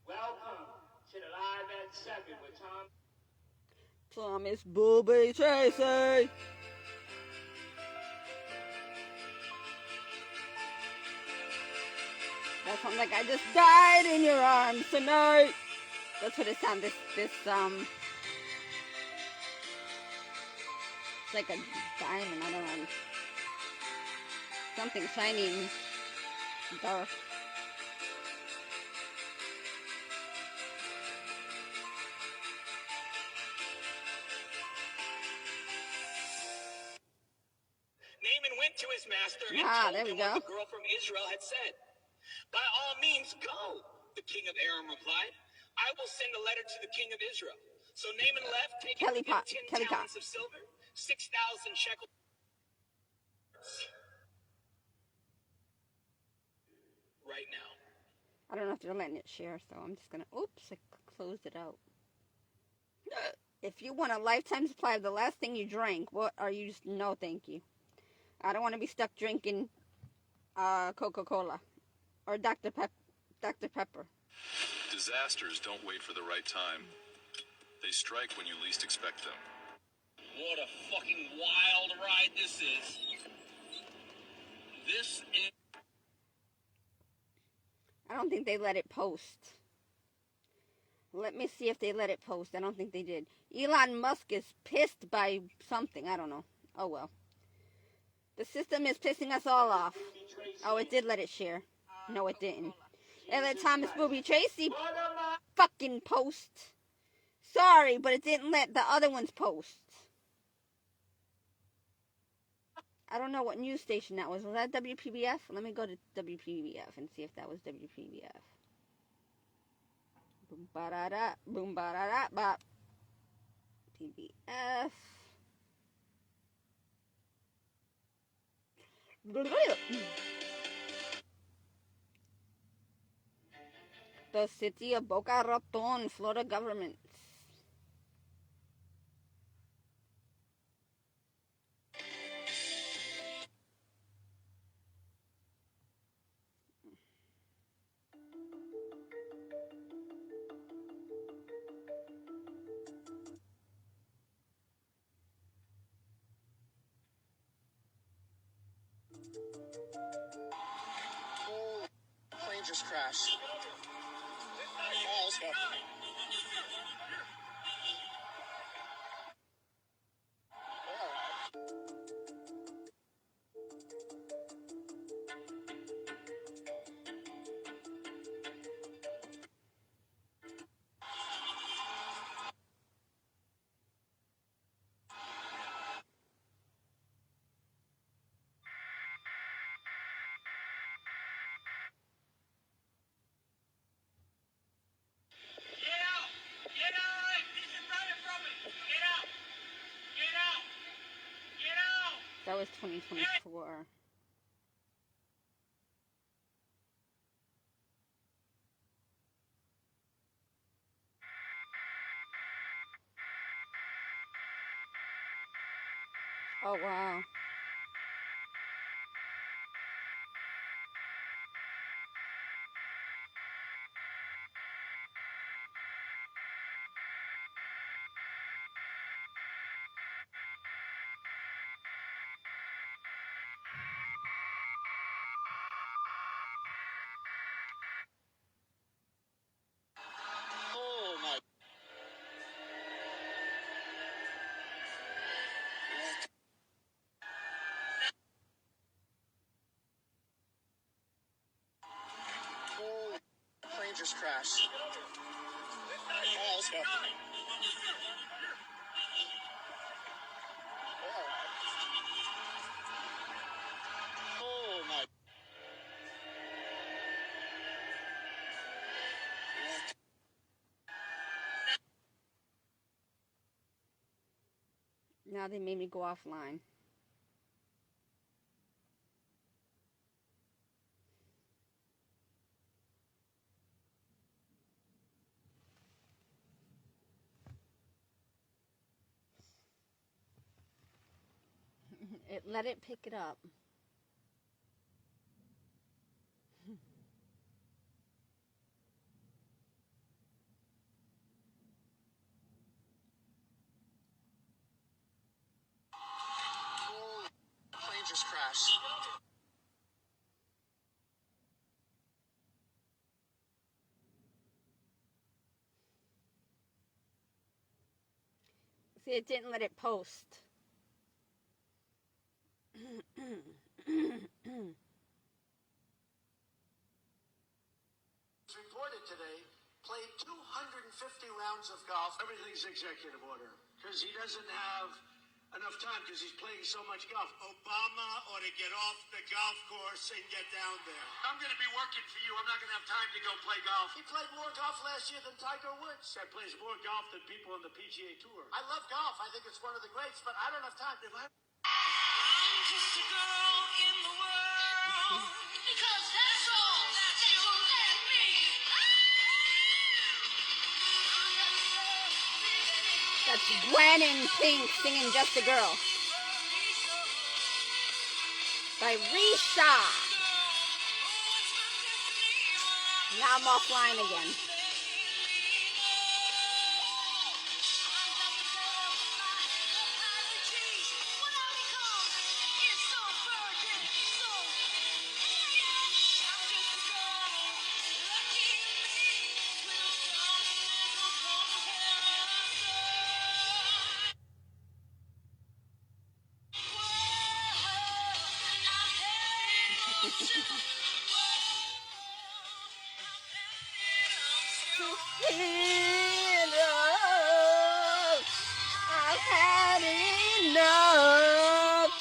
Welcome to the Live at 7 with Tom. Thomas Booby Tracy. That sounds like I just died in your arms tonight. That's what it sounds. It's like a diamond. I don't know. Something shiny and dark. Naaman went to his master and Ah, told there we him go. what the girl from Israel had said. By all means, go, the king of Aram replied. I will send a letter to the king of Israel. So Naaman left, taking with him 10 talents of silver, 6,000 shekels. Right now. I don't know if they're letting it share, so I'm just gonna. Oops, I closed it out. If you want a lifetime supply of the last thing you drank, what are you? No, thank you. I don't want to be stuck drinking Coca-Cola or Dr. Pepper. Disasters don't wait for the right time. They strike when you least expect them. What a fucking wild ride this is. This is... I don't think they let it post. Let me see if they let it post. I don't think they did. Elon Musk is pissed by something. I don't know. Oh, well. The system is pissing us all off. Oh, it did let it share. No, it didn't. It let Thomas Booby Tracy fucking post. Sorry, but it didn't let the other ones post. I don't know what news station that was. Was that WPBF? Let me go to WPBF and see if that was WPBF. Boom ba da da, boom ba da da bop. PBF. The city of Boca Raton, Florida government. Oh, plane just crashed. Oh, let's go. That was 2024. Oh, wow. Oh, my. Oh, plane just crashed. Oh, let's go. Oh, my. Now they made me go offline. It let it pick it up. just crashed. See, it didn't let it post. Reported today, played 250 rounds of golf. Everything's executive order because he doesn't have enough time because he's playing so much golf. Obama ought to get off the golf course and get down there. I'm going to be working for you. I'm not going to have time to go play golf. He played more golf last year than Tiger Woods. That plays more golf than people on the PGA Tour. I love golf. I think it's one of the greats, but I don't have time. I'm just a girl in the world because that's all that you let me. That's Gwen and Pink singing Just a Girl by Risha. Now I'm offline again. I've had enough.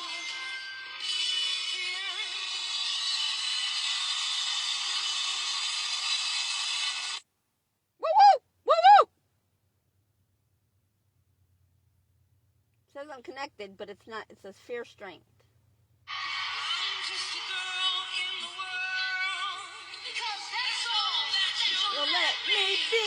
Woo woo! Woo woo! Says I'm connected, but it's not. It says fear strength. Well, let me be.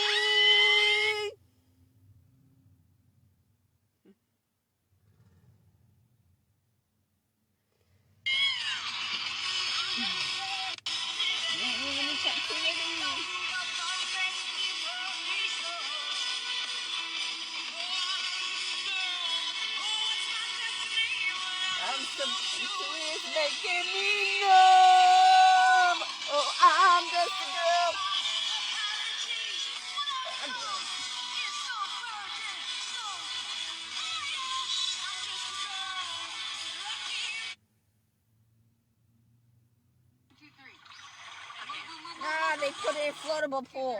It's making me numb. Oh, I'm just a girl. Ah, they put a floatable pool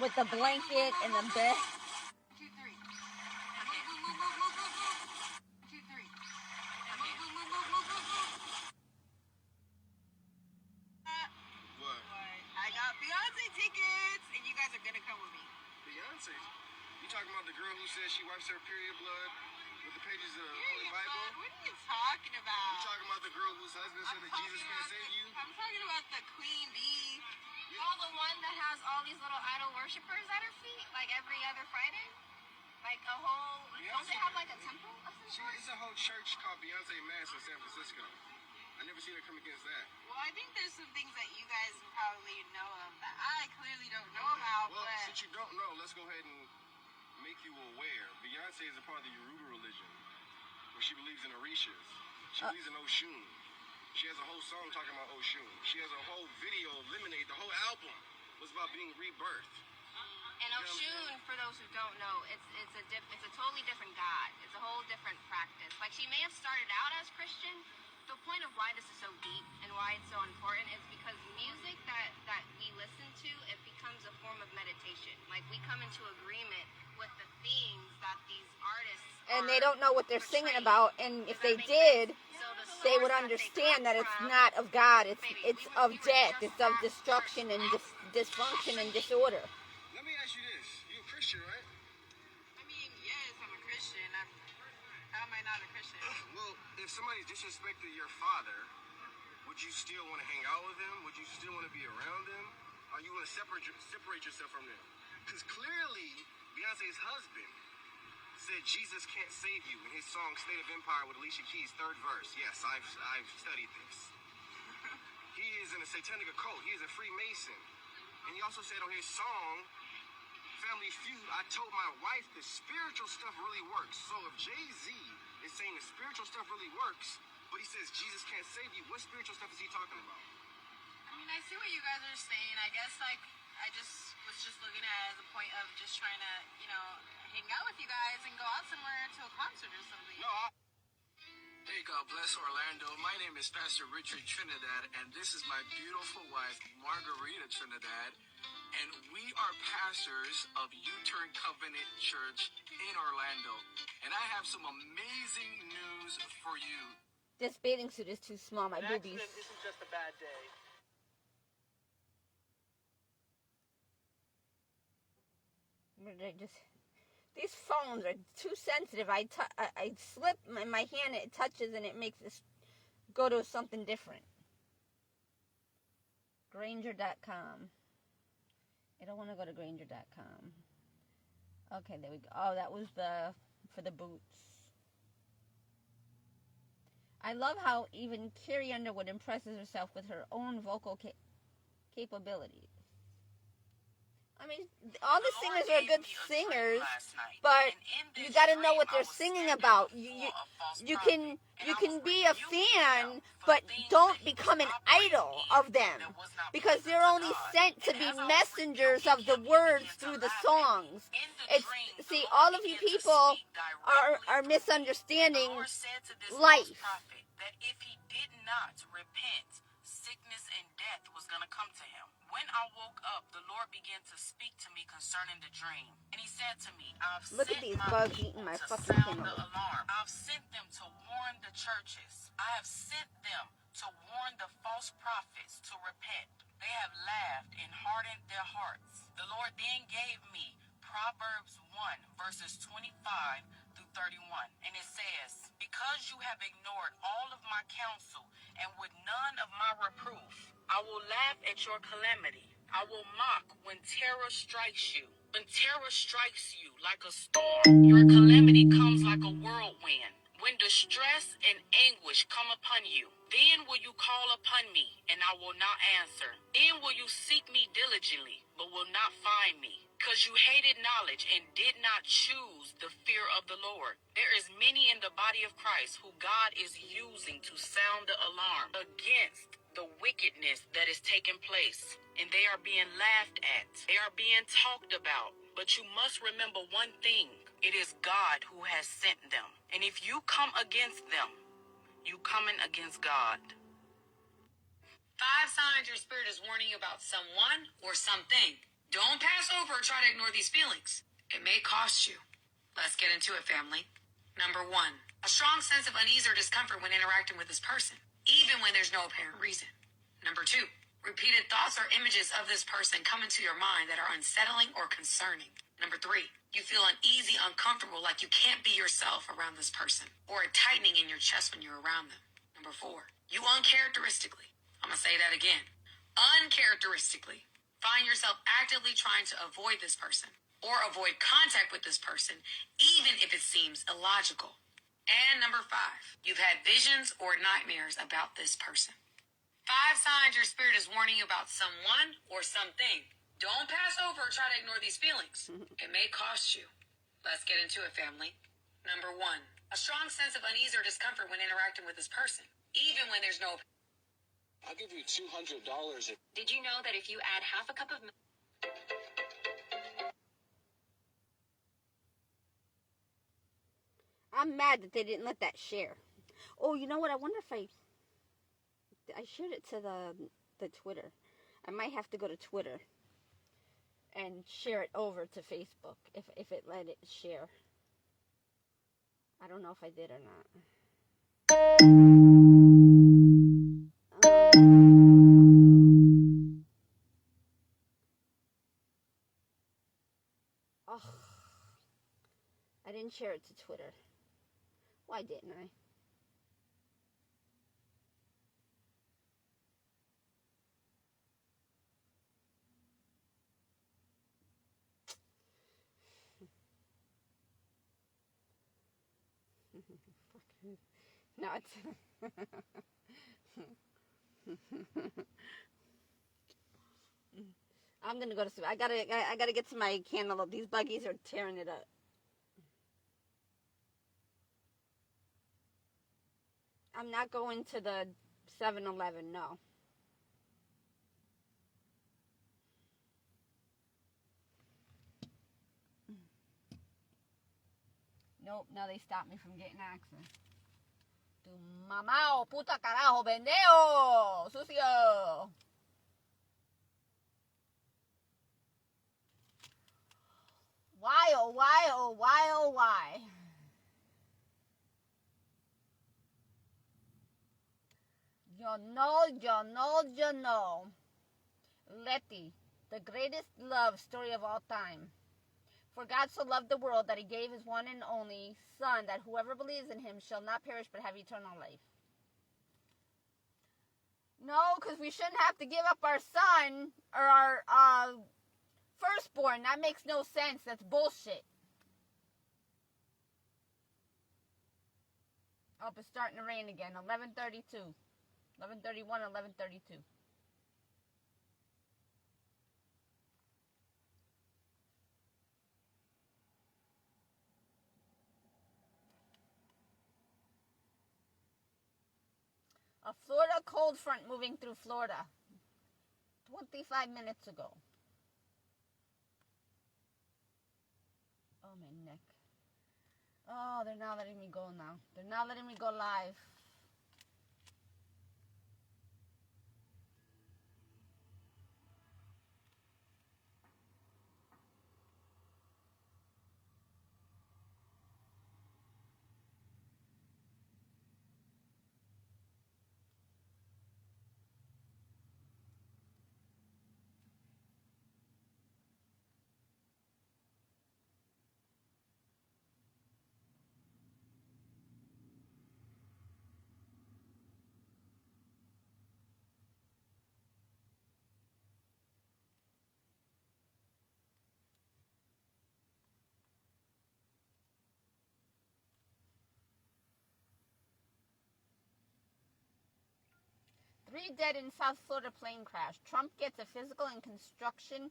with the blanket and the bed. I got Beyonce tickets, and you guys are gonna come with me. Beyonce? You talking about the girl who says she wipes her period blood with the pages of the Holy Bible? What are you talking about? You talking about the girl whose husband said that Jesus can't save you? I'm talking about the Queen Bee. Oh, the one that has all these little idol worshippers at her feet, like every other Friday? Like a whole, don't they have like a temple of some sort? It's a whole church called Beyonce Mass in San Francisco. I never seen her come against that. Well, I think there's some things that you guys probably know of that I clearly don't know about. Well, but since you don't know, let's go ahead and make you aware. Beyonce is a part of the Yoruba religion, where she believes in Orishas. She believes in Oshun. She has a whole song talking about Oshun. She has a whole video, Lemonade. The whole album was about being rebirthed. And Oshun, for those who don't know, it's a totally different god. It's a whole different practice. Like, she may have started out as Christian. The point of why this is so deep and why it's so important is because music that we listen to, it becomes a form of meditation. Like, we come into agreement with the themes that these artists And they don't know what they're singing about, and if they did, they would understand that it's not of God. It's of death. It's of destruction and dysfunction and disorder. Let me ask you this. You're a Christian, right? I mean, yes, I'm a Christian. How am I not a Christian? Well, if somebody disrespected your father, would you still want to hang out with them? Would you still want to be around them? Or you want to separate yourself from them? Because clearly, Beyonce's husband said Jesus can't save you in his song State of Empire with Alicia Keys' third verse. Yes, I've studied this. He is in a satanic occult. He is a Freemason. And he also said on his song, Family Feud, I told my wife the spiritual stuff really works. So if Jay-Z is saying the spiritual stuff really works, but he says Jesus can't save you, what spiritual stuff is he talking about? I mean, I see what you guys are saying. I guess, like, I just was just looking at it as a point of just trying to, you know, hang out with you guys and go out somewhere to a concert or something. No, Hey, God bless Orlando. My name is Pastor Richard Trinidad, and this is my beautiful wife, Margarita Trinidad. And we are pastors of U-Turn Covenant Church in Orlando. And I have some amazing news for you. This bathing suit is too small. My boobies. Accident isn't just a bad day. These phones are too sensitive. I slip my hand, it touches, and it makes this go to something different. Grainger.com. I don't want to go to Grainger.com. Okay, there we go. Oh, that was for the boots. I love how even Carrie Underwood impresses herself with her own vocal capabilities. I mean, all the singers are good singers, but you got to know what they're singing about. You can be a fan, but don't become an idol of them, because they're only sent to be messengers of the words through the songs. See, all of you people are misunderstanding life. That if he did not repent, sickness and death was going to come to him. When I woke up, the Lord began to speak to me concerning the dream. And he said to me, I've Look at sent these my bugs people eating my to fucking sound thing the over. alarm. I've sent them to warn the churches. I have sent them to warn the false prophets to repent. They have laughed and hardened their hearts. The Lord then gave me Proverbs 1, verses 25 through 31. And it says, because you have ignored all of my counsel and with none of my reproof, I will laugh at your calamity. I will mock when terror strikes you. When terror strikes you like a storm, your calamity comes like a whirlwind. When distress and anguish come upon you, then will you call upon me, and I will not answer. Then will you seek me diligently, but will not find me. Because you hated knowledge and did not choose the fear of the Lord. There is many in the body of Christ who God is using to sound the alarm against the wickedness that is taking place. And they are being laughed at. They are being talked about. But you must remember one thing. It is God who has sent them. And if you come against them, you coming against God. 5 signs your spirit is warning you about someone or something. Don't pass over or try to ignore these feelings. It may cost you. Let's get into it, family. Number 1, a strong sense of unease or discomfort when interacting with this person, even when there's no apparent reason. Number 2, repeated thoughts or images of this person come into your mind that are unsettling or concerning. Number 3, you feel uneasy, uncomfortable, like you can't be yourself around this person, or a tightening in your chest when you're around them. Number 4, you uncharacteristically, I'm going to say that again, uncharacteristically, find yourself actively trying to avoid this person, or avoid contact with this person, even if it seems illogical. And number 5, you've had visions or nightmares about this person. 5 signs your spirit is warning you about someone or something. Don't pass over or try to ignore these feelings. It may cost you. Let's get into it, family. Number 1, a strong sense of unease or discomfort when interacting with this person, even when there's no... I'll give you $200 if... Did you know that if you add half a cup of milk... I'm mad that they didn't let that share. Oh, you know what? I wonder if I shared it to the Twitter. I might have to go to Twitter and share it over to Facebook if it let it share. I don't know if I did or not. Oh, I didn't share it to Twitter. Why didn't I? No, it's... I'm gonna go to sleep. I gotta get to my cantaloupe. These buggies are tearing it up. I'm not going to the 7-Eleven, no. Nope, now they stopped me from getting access. Tu mamá, puta carajo, pendejo, sucio. Why, oh, why, oh, why, oh, why? Yo know. Letty, the greatest love story of all time. For God so loved the world that he gave his one and only Son, that whoever believes in him shall not perish but have eternal life. No, because we shouldn't have to give up our son or our firstborn. That makes no sense. That's bullshit. Oh, it's starting to rain again. 11:32. 11:31, 11:32. A Florida cold front moving through Florida 25 minutes ago. Oh, my neck. Oh, they're not letting me go now. They're not letting me go live. Three dead in South Florida plane crash. Trump gets a physical and construction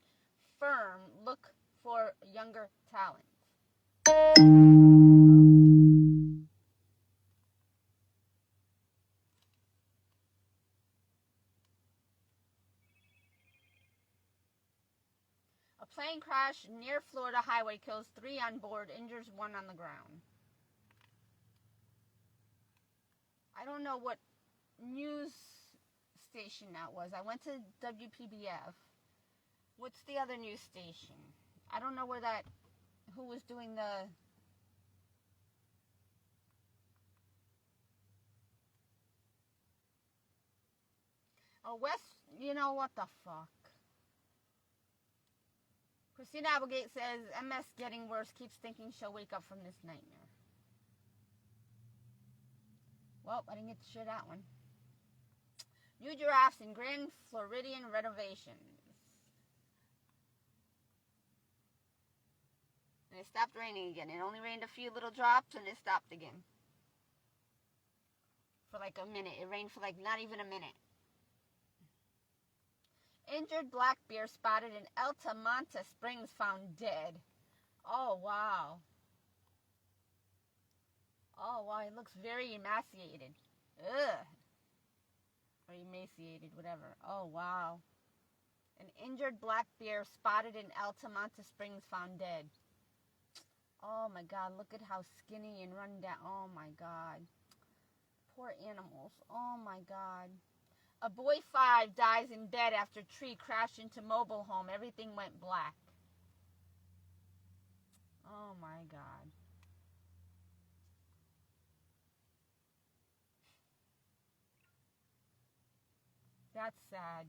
firm look for younger talent. A plane crash near Florida highway kills 3 on board, injures 1 on the ground. I don't know what news station that was. I went to WPBF. What's the other news station? I don't know where that, who was doing the, West, you know what the fuck. Christina Applegate says, MS getting worse, keeps thinking she'll wake up from this nightmare. Well, I didn't get to share that one. New giraffes in Grand Floridian renovations. And it stopped raining again. It only rained a few little drops and it stopped again. For like a minute. It rained for like not even a minute. Injured black bear spotted in Altamonte Springs found dead. Oh, wow. Oh, wow. It looks very emaciated. Ugh. Or emaciated, whatever. Oh, wow. An injured black bear spotted in Altamonte Springs found dead. Oh, my God. Look at how skinny and run down. Oh, my God. Poor animals. Oh, my God. A boy 5 dies in bed after tree crashed into mobile home. Everything went black. Oh, my God. That's sad.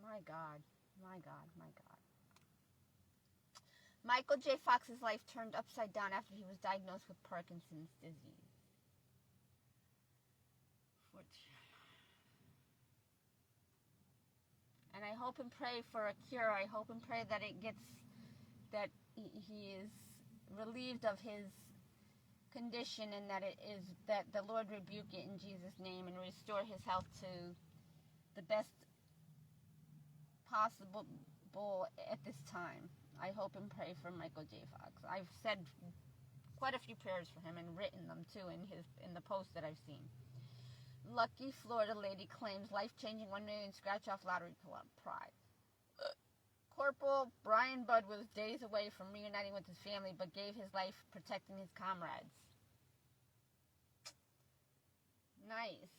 My God. My God. My God. Michael J. Fox's life turned upside down after he was diagnosed with Parkinson's disease. And I hope and pray for a cure. I hope and pray that it gets, that he is relieved of his condition, and that the Lord rebuke it in Jesus' name and restore his health to the best possible at this time. I hope and pray for Michael J. Fox. I've said quite a few prayers for him and written them too in the posts that I've seen. Lucky Florida lady claims life-changing $1 million scratch-off lottery prize. Corporal Brian Budd was days away from reuniting with his family, but gave his life protecting his comrades. Nice.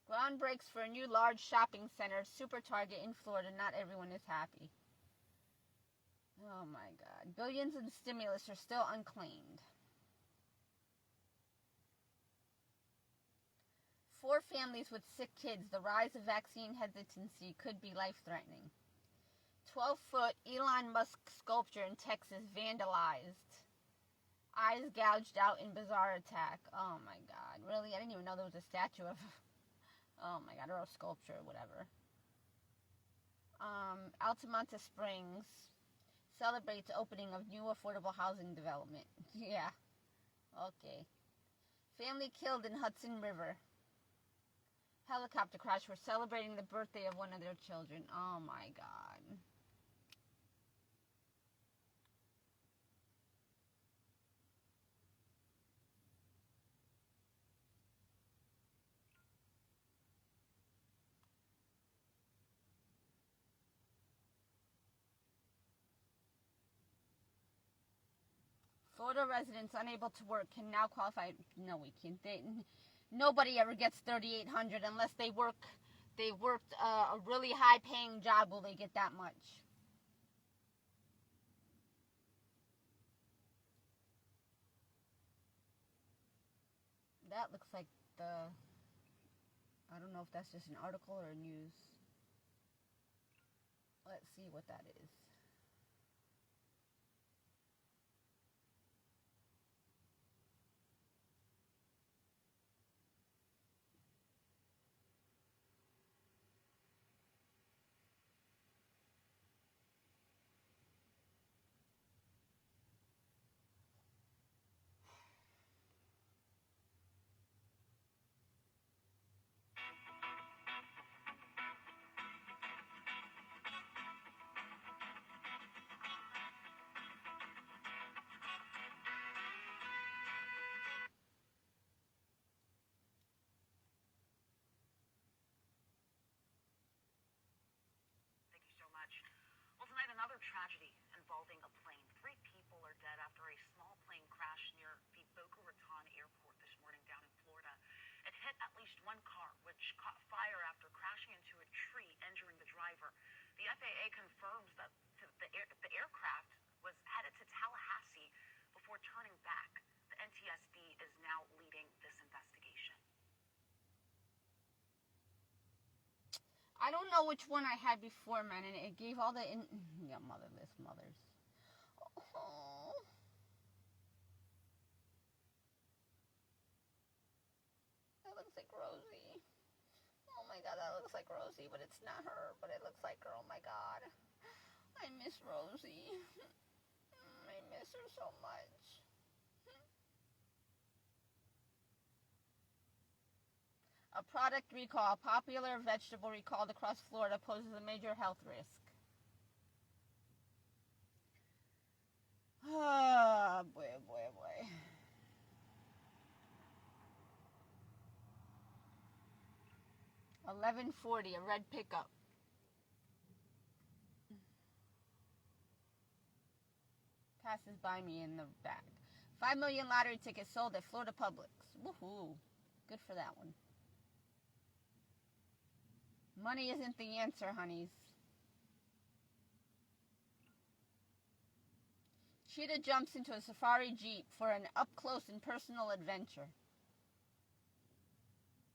Ground breaks for a new large shopping center, Super Target in Florida. Not everyone is happy. Oh my God. Billions in stimulus are still unclaimed. 4 families with sick kids. The rise of vaccine hesitancy could be life-threatening. 12-foot Elon Musk sculpture in Texas vandalized. Eyes gouged out in bizarre attack. Oh my God. Really? I didn't even know there was a statue of... Oh my God, or a sculpture or whatever. Altamonte Springs celebrates opening of new affordable housing development. Yeah. Okay. Family killed in Hudson River. Helicopter crash. We're celebrating the birthday of one of their children. Oh my God. Florida residents unable to work can now qualify. No, we can't. Nobody ever gets $3,800 unless they worked a really high-paying job. Will they get that much? That looks like I don't know if that's just an article or a news. Let's see what that is. Well, tonight another tragedy involving a plane. 3 people are dead after a small plane crashed near the Boca Raton airport this morning down in Florida. It hit at least one car, which caught fire after crashing into a tree, injuring the driver. The FAA confirms that the aircraft was headed to Tallahassee before turning back. The NTSB is now leading this investigation. I don't know which one I had before, man, and it gave all the yeah, motherless mothers. Oh. That looks like Rosie. Oh my God, that looks like Rosie, but it's not her, but it looks like her. Oh my God. I miss Rosie. I miss her so much. A product recall. Popular vegetable recalled across Florida poses a major health risk. Oh, boy, boy, boy. $11.40, a red pickup. Passes by me in the back. 5 million lottery tickets sold at Florida Publix. Woohoo. Good for that one. Money isn't the answer, honeys. Cheetah jumps into a safari jeep for an up-close and personal adventure.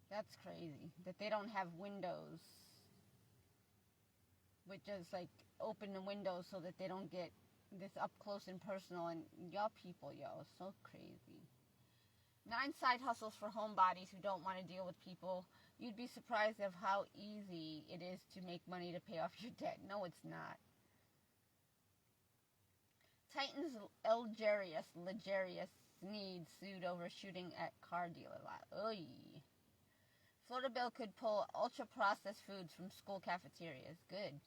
That's crazy. That they don't have windows. Which is like open the windows so that they don't get this up-close and personal. And y'all people, yo, so crazy. 9 side hustles for homebodies who don't want to deal with people You'd be surprised of how easy it is to make money to pay off your debt. No, it's not. Titans Ligerius Sneed sued over shooting at car dealer lot. Oy. Florida bill could pull ultra-processed foods from school cafeterias. Good.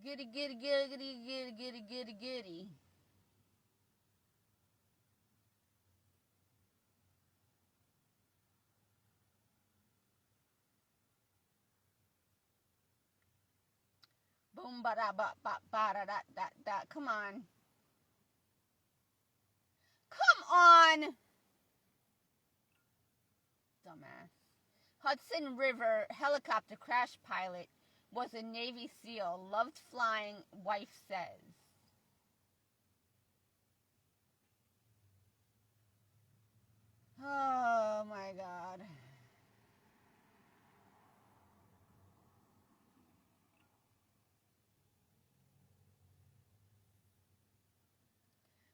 Goody, goody, goody, goody, goody, goody, goody. Boom, ba da ba ba ba da da da da. Come on. Come on! Dumbass. Hudson River helicopter crash pilot was a Navy SEAL. Loved flying, wife says. Oh my God.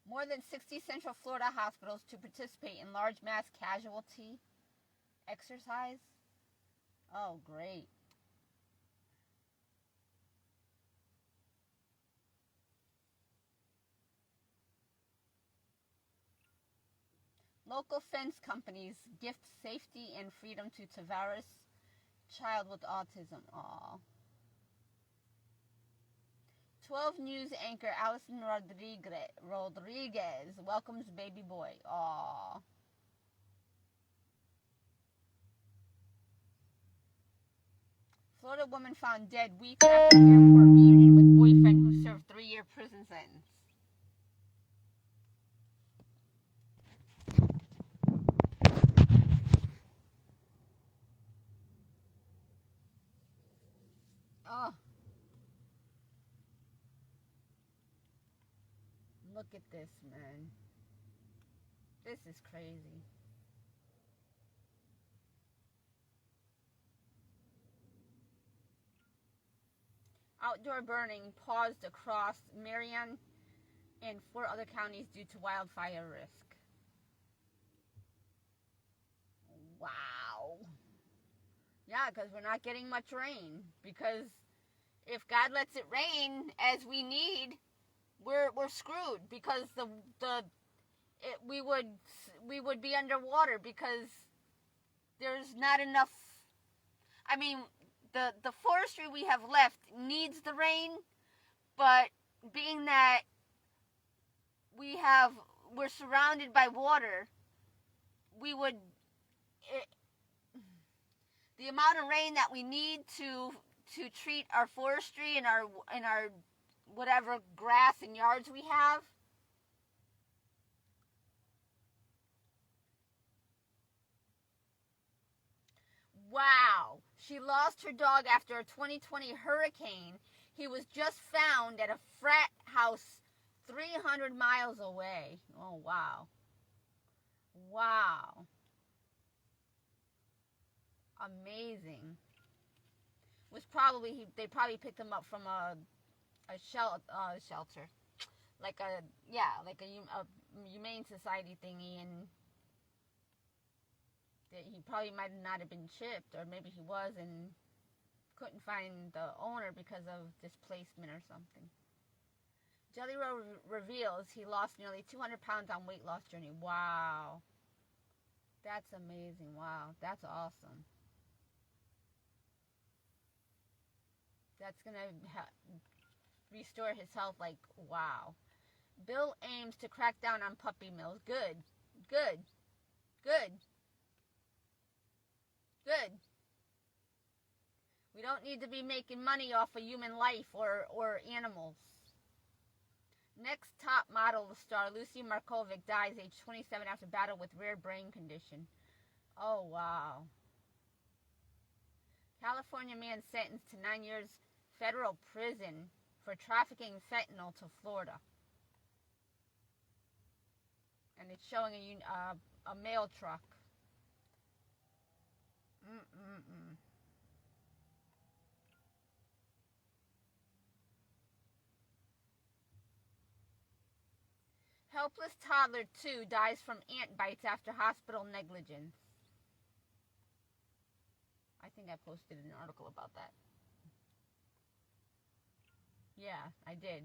More than 60 Central Florida hospitals to participate in large mass casualty exercise. Oh, great. Local fence companies gift safety and freedom to Tavares child with autism. Aww. 12 News anchor Allison Rodriguez welcomes baby boy. Aww. Florida woman found dead week after airport reunion with boyfriend who served 3-year prison sentence. Oh. Look at this, man. This is crazy. Outdoor burning paused across Marion and 4 other counties due to wildfire risk. Wow. Yeah, because we're not getting much rain. Because if God lets it rain as we need, we're screwed. Because we would be underwater because there's not enough. I mean, the forestry we have left needs the rain, but being that we're surrounded by water, the amount of rain that we need to treat our forestry and our whatever grass and yards we have. Wow. She lost her dog after a 2020 hurricane. He was just found at a frat house 300 miles away. Oh, wow. Wow. Amazing. They probably picked him up from a shelter. Like a humane society thingy, and he probably might not have been chipped, or maybe he was and couldn't find the owner because of displacement or something. Jelly Roll reveals he lost nearly 200 pounds on weight loss journey. Wow. That's amazing. Wow. That's awesome. That's going to restore his health. Like, wow. Bill aims to crack down on puppy mills. Good. Good. Good. Good. We don't need to be making money off of human life or animals. Next top model star Lucy Markovic dies age 27 after battle with rare brain condition. Oh, wow. California man sentenced to 9 years federal prison for trafficking fentanyl to Florida. And it's showing a mail truck. Helpless toddler 2 dies from ant bites after hospital negligence. I think I posted an article about that. Yeah, I did.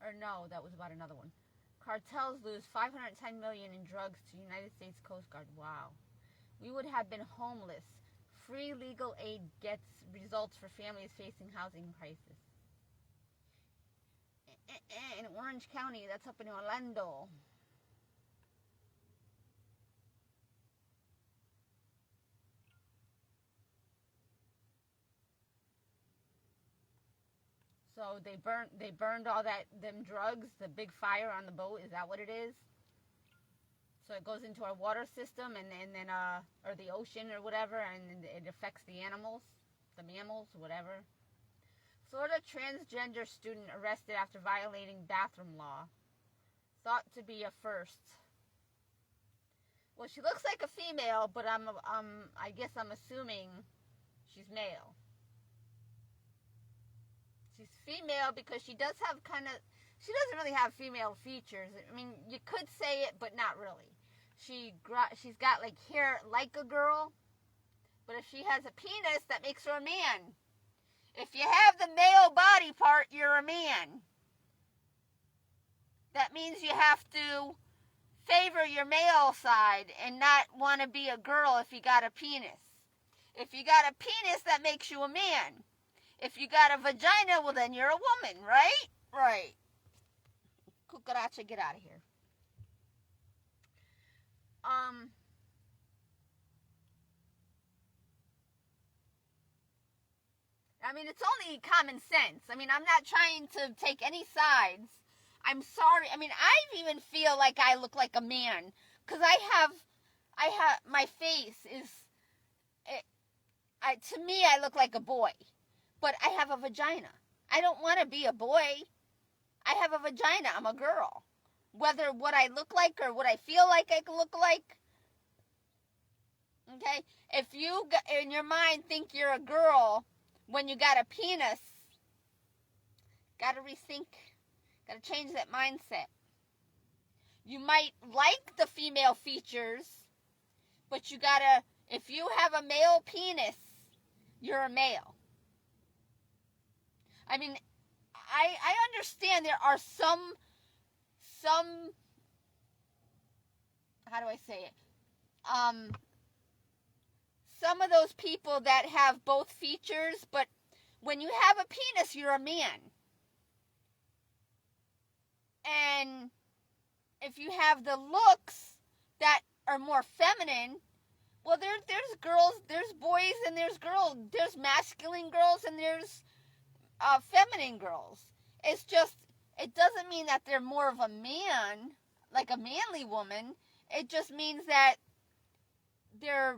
Or no, that was about another one. Cartels lose $510 million in drugs to United States Coast Guard. Wow. We would have been homeless. Free legal aid gets results for families facing housing crisis. In Orange County, that's up in Orlando. So they burned all them drugs, the big fire on the boat. Is that what it is? So it goes into our water system and then or the ocean or whatever, and it affects the animals, the mammals, whatever. Florida transgender student arrested after violating bathroom law. Thought to be a first. Well, she looks like a female, but I guess I'm assuming she's male. She's female because she does have she doesn't really have female features. I mean, you could say it, but not really. She's got like hair like a girl, but if she has a penis, that makes her a man. If you have the male body part, you're a man. That means you have to favor your male side and not want to be a girl if you got a penis. If you got a penis, that makes you a man. If you got a vagina, well, then you're a woman, right? Right. Cucaracha, get out of here. I mean, it's only common sense. I mean, I'm not trying to take any sides. I'm sorry. I mean, I even feel like I look like a man because I have my face is. To me, I look like a boy. But I have a vagina. I don't want to be a boy. I have a vagina. I'm a girl. Whether what I look like or what I feel like I look like. Okay? If you, in your mind, think you're a girl when you got a penis, got to rethink. Got to change that mindset. You might like the female features, but you got to, if you have a male penis, you're a male. I mean, I understand there are some, how do I say it? Some of those people that have both features, but when you have a penis, you're a man. And if you have the looks that are more feminine, well, there's girls, there's boys, and there's girls. There's masculine girls, and there's feminine girls. It's just, it doesn't mean that they're more of a man, like a manly woman. It just means that they're,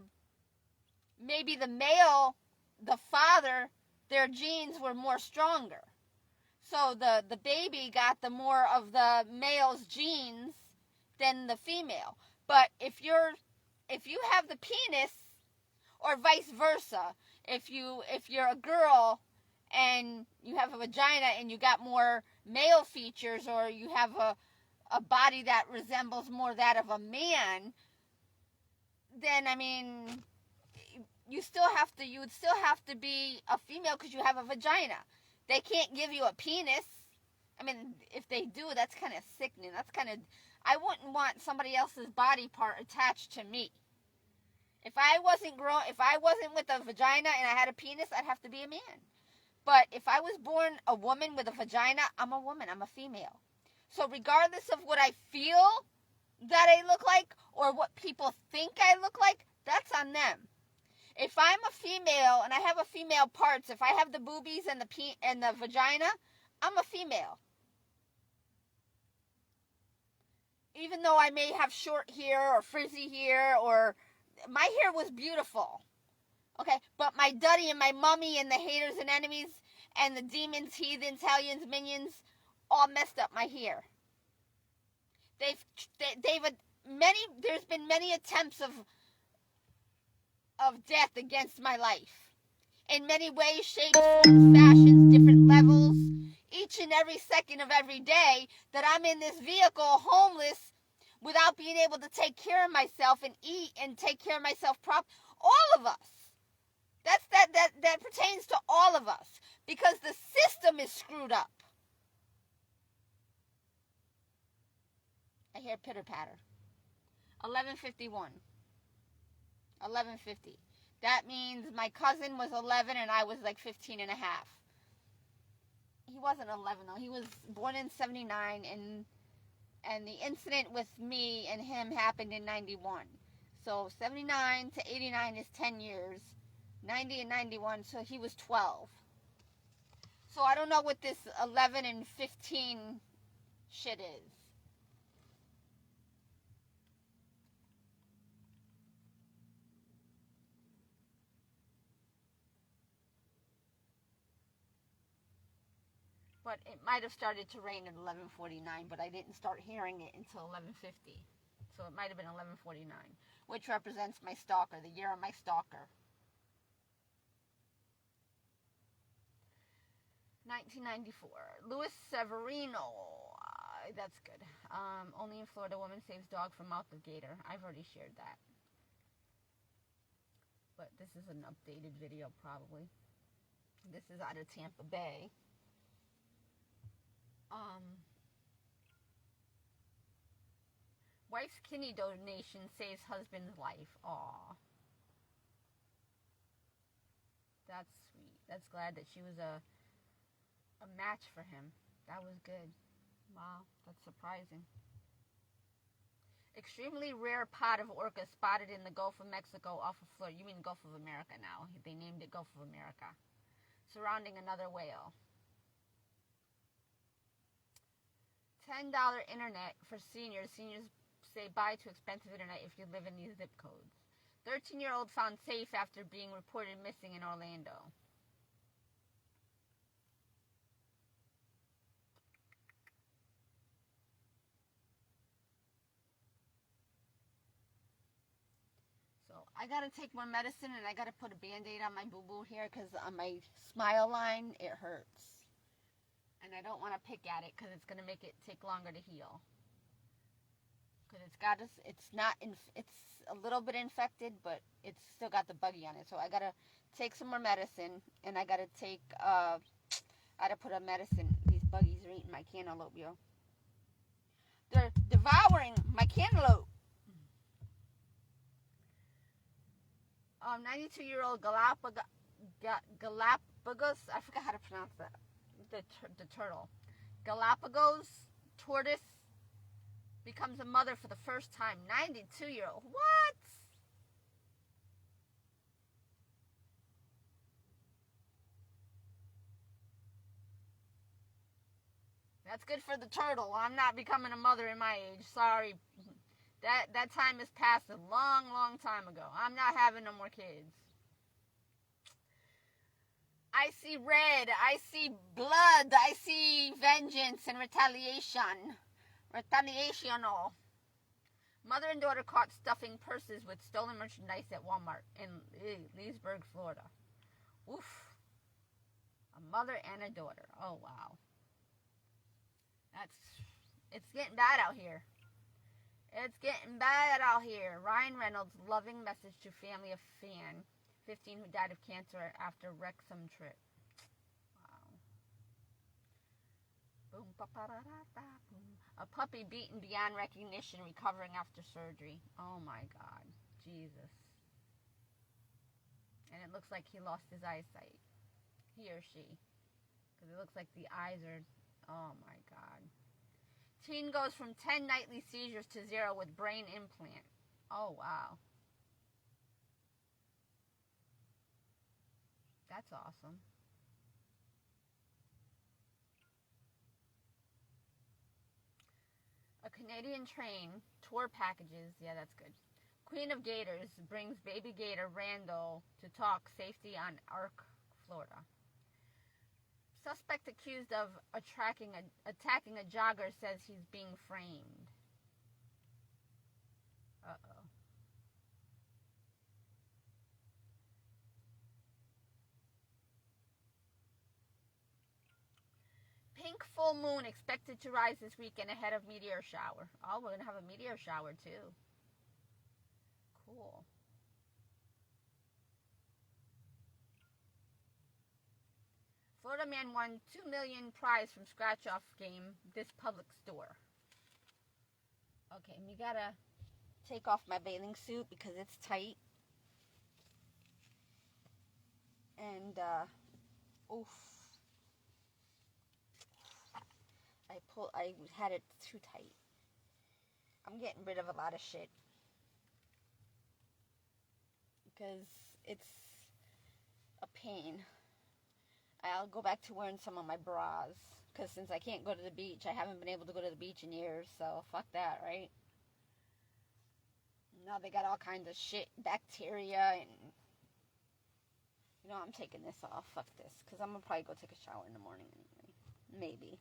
maybe the male, the father, their genes were more stronger. So the baby got the more of the male's genes than the female. But if you have the penis, or vice versa, if you're a girl and you have a vagina and you got more male features, or you have a body that resembles more that of a man, then I mean, you would still have to be a female because you have a vagina. They can't give you a penis. I mean, if they do, that's kind of sickening. I wouldn't want somebody else's body part attached to me. If I wasn't with a vagina and I had a penis, I'd have to be a man. But if I was born a woman with a vagina, I'm a woman. I'm a female. So regardless of what I feel that I look like or what people think I look like, that's on them. If I'm a female and I have a female parts, if I have the boobies and the vagina, I'm a female. Even though I may have short hair or frizzy hair, or my hair was beautiful. Okay, but my duddy and my mummy and the haters and enemies and the demons, heathens, hellions, minions all messed up my hair. There's been many attempts of death against my life. In many ways, shapes, forms, fashions, different levels. Each and every second of every day that I'm in this vehicle, homeless, without being able to take care of myself and eat and take care of myself properly. All of us. That pertains to all of us because the system is screwed up. I hear pitter patter. 11:51. 11:50. That means my cousin was 11 and I was like 15 and a half. He wasn't 11 though. He was born in 79 and the incident with me and him happened in 91. So 79 to 89 is 10 years. 90 and 91, so he was 12. So I don't know what this 11 and 15 shit is. But it might have started to rain at 11:49, but I didn't start hearing it until 11:50. So it might have been 11:49, which represents my stalker, the year of my stalker. 1994. Louis Severino. That's good. Only in Florida, woman saves dog from mouth of gator. I've already shared that. But this is an updated video, probably. This is out of Tampa Bay. Wife's kidney donation saves husband's life. Aw. That's sweet. That's glad that she was a match for him. That was good. Wow, that's surprising. Extremely rare pod of orca spotted in the Gulf of Mexico off of Florida. You mean Gulf of America now. They named it Gulf of America. Surrounding another whale. $10 internet for seniors. Seniors say bye to expensive internet if you live in these zip codes. 13-year-old found safe after being reported missing in Orlando. I gotta take more medicine and I gotta put a band-aid on my boo-boo here because on my smile line it hurts. And I don't want to pick at it because it's gonna make it take longer to heal. Because it's a little bit infected, but it's still got the buggy on it. So I gotta take some more medicine and I gotta put a medicine. These buggies are eating my cantaloupe, yo. They're devouring my cantaloupe. 92-year-old Galapagos, I forgot how to pronounce that, the turtle. Galapagos tortoise becomes a mother for the first time. 92-year-old. What? That's good for the turtle. I'm not becoming a mother in my age. Sorry. That time has passed a long, long time ago. I'm not having no more kids. I see red. I see blood. I see vengeance and retaliation. Retaliational. Mother and daughter caught stuffing purses with stolen merchandise at Walmart in Leesburg, Florida. Oof. A mother and a daughter. Oh, wow. It's getting bad out here. It's getting bad out here. Ryan Reynolds' loving message to family of fan 15 who died of cancer after Wrexham trip. Wow. Boom, boom. A puppy beaten beyond recognition, recovering after surgery. Oh my God, Jesus. And it looks like he lost his eyesight. He or she. Because it looks like the eyes are, oh my God. Teen goes from 10 nightly seizures to 0 with brain implant. Oh, wow. That's awesome. A Canadian train, tour packages, yeah, that's good. Queen of Gators brings baby gator Randall to talk safety on Ark, Florida. Suspect accused of attacking a jogger says he's being framed. Uh-oh. Pink full moon expected to rise this weekend ahead of meteor shower. Oh, we're going to have a meteor shower too. Cool. Florida man won $2 million prize from scratch-off game, this public store. Okay, we gotta take off my bathing suit because it's tight. And, oof. I had it too tight. I'm getting rid of a lot of shit. Because it's a pain. I'll go back to wearing some of my bras. Because since I can't go to the beach, I haven't been able to go to the beach in years. So, fuck that, right? Now they got all kinds of shit, bacteria, and... You know, I'm taking this off. Fuck this. Because I'm going to probably go take a shower in the morning anyway. Maybe.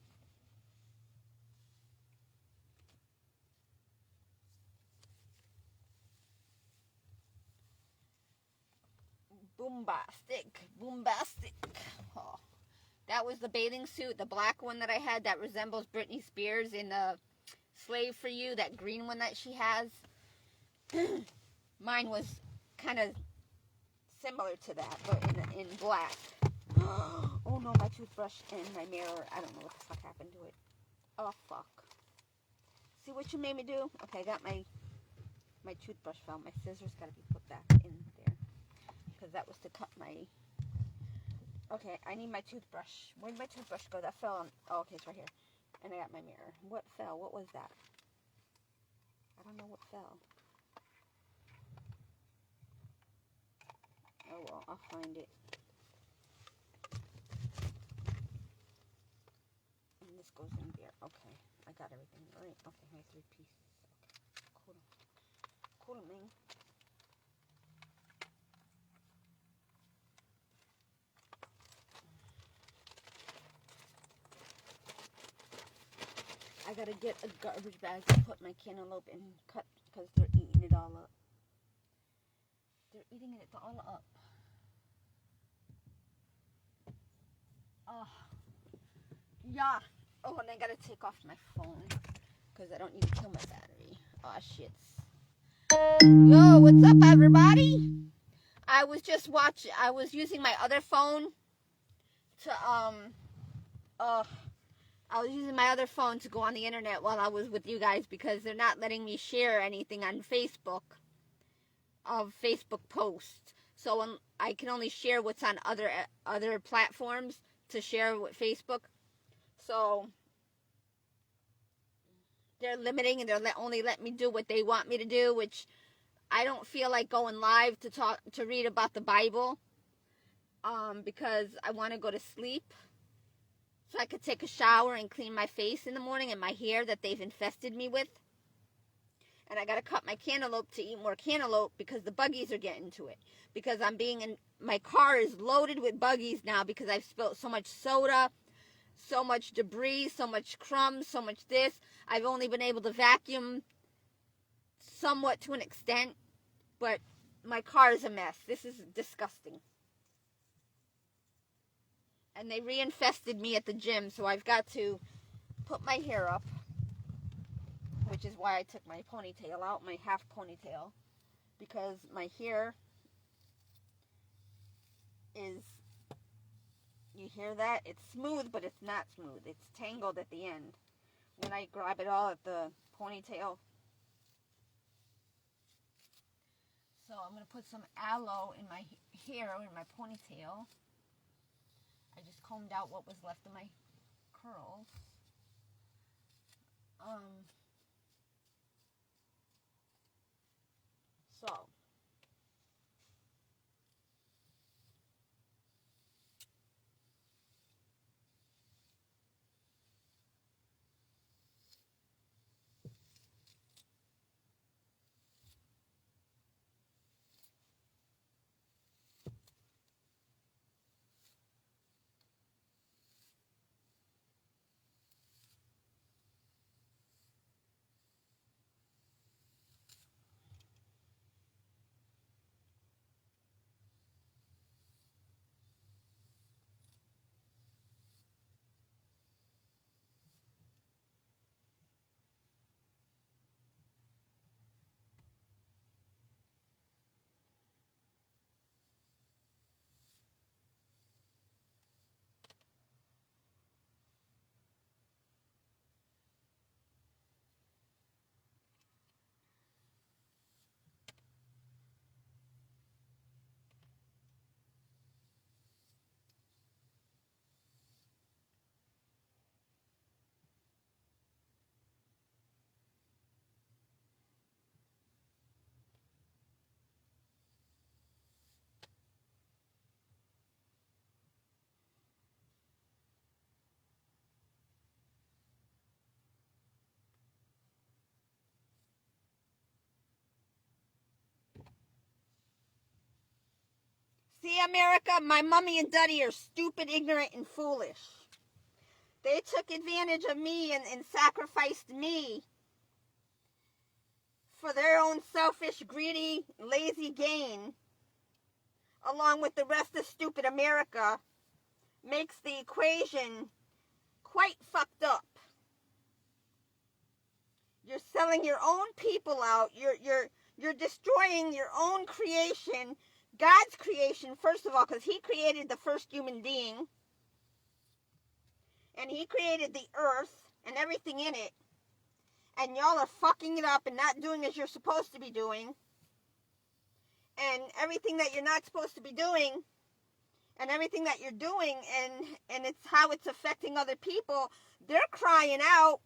Boombastic. Oh. That was the bathing suit, the black one that I had that resembles Britney Spears in the Slave for You, that green one that she has. Mine was kind of similar to that, but in black. Oh no, my toothbrush and my mirror. I don't know what the fuck happened to it. Oh fuck. See what you made me do? Okay, I got my toothbrush fell. My scissors gotta be put back in there. Because that was to cut my... Okay, I need my toothbrush. Where did my toothbrush go? That fell on... Oh, okay, it's right here. And I got my mirror. What fell? What was that? I don't know what fell. Oh well, I'll find it. And this goes in there. Okay, I got everything. Alright, okay, my 3 pieces. Okay, cool. Cool, man. I gotta get a garbage bag to put my cantaloupe and cut because they're eating it all up. They're eating it all up. Oh, yeah. Oh, and I gotta take off my phone because I don't need to kill my battery. Oh, shits. Yo, what's up, everybody? I was using my other phone to, I was using my other phone to go on the internet while I was with you guys because they're not letting me share anything on Facebook of Facebook posts. So I can only share what's on other platforms to share with Facebook. So they're limiting and they're only letting me do what they want me to do, which I don't feel like going live to read about the Bible because I want to go to sleep. So I could take a shower and clean my face in the morning and my hair that they've infested me with. And I got to cut my cantaloupe to eat more cantaloupe because the buggies are getting to it. Because my car is loaded with buggies now because I've spilled so much soda, so much debris, so much crumbs, so much this. I've only been able to vacuum somewhat to an extent, but my car is a mess. This is disgusting. And they reinfested me at the gym, so I've got to put my hair up, which is why I took my ponytail out, my half ponytail, because my hair is, you hear that? It's smooth, but it's not smooth. It's tangled at the end. When I grab it all at the ponytail. So I'm going to put some aloe in my hair, in my ponytail. I just combed out what was left of my curls. So. See, America, my mommy and daddy are stupid, ignorant, and foolish. They took advantage of me and sacrificed me for their own selfish, greedy, lazy gain, along with the rest of stupid America, makes the equation quite fucked up. You're selling your own people out. You're destroying your own creation, God's creation, first of all, because He created the first human being. And He created the earth and everything in it. And y'all are fucking it up and not doing as you're supposed to be doing. And everything that you're not supposed to be doing, and everything that you're doing, and it's how it's affecting other people, they're crying out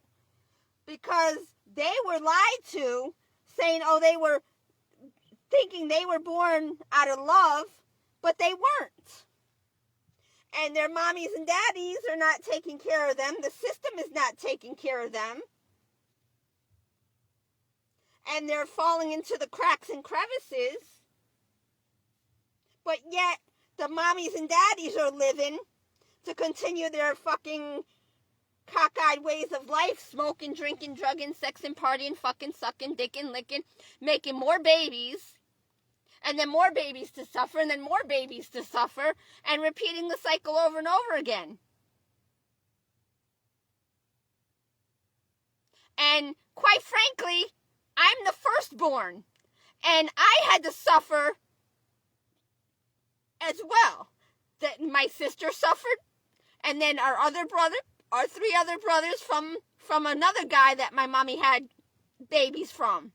because they were lied to, saying, oh, they were thinking they were born out of love, but they weren't. And their mommies and daddies are not taking care of them. The system is not taking care of them. And they're falling into the cracks and crevices. But yet, the mommies and daddies are living to continue their fucking cockeyed ways of life, smoking, drinking, drugging, sexing, partying, fucking, sucking, dicking, licking, making more babies, and then more babies to suffer, and then more babies to suffer, and repeating the cycle over and over again. And quite frankly, I'm the firstborn, and I had to suffer as well. That my sister suffered, and then our three other brothers from another guy that my mommy had babies from.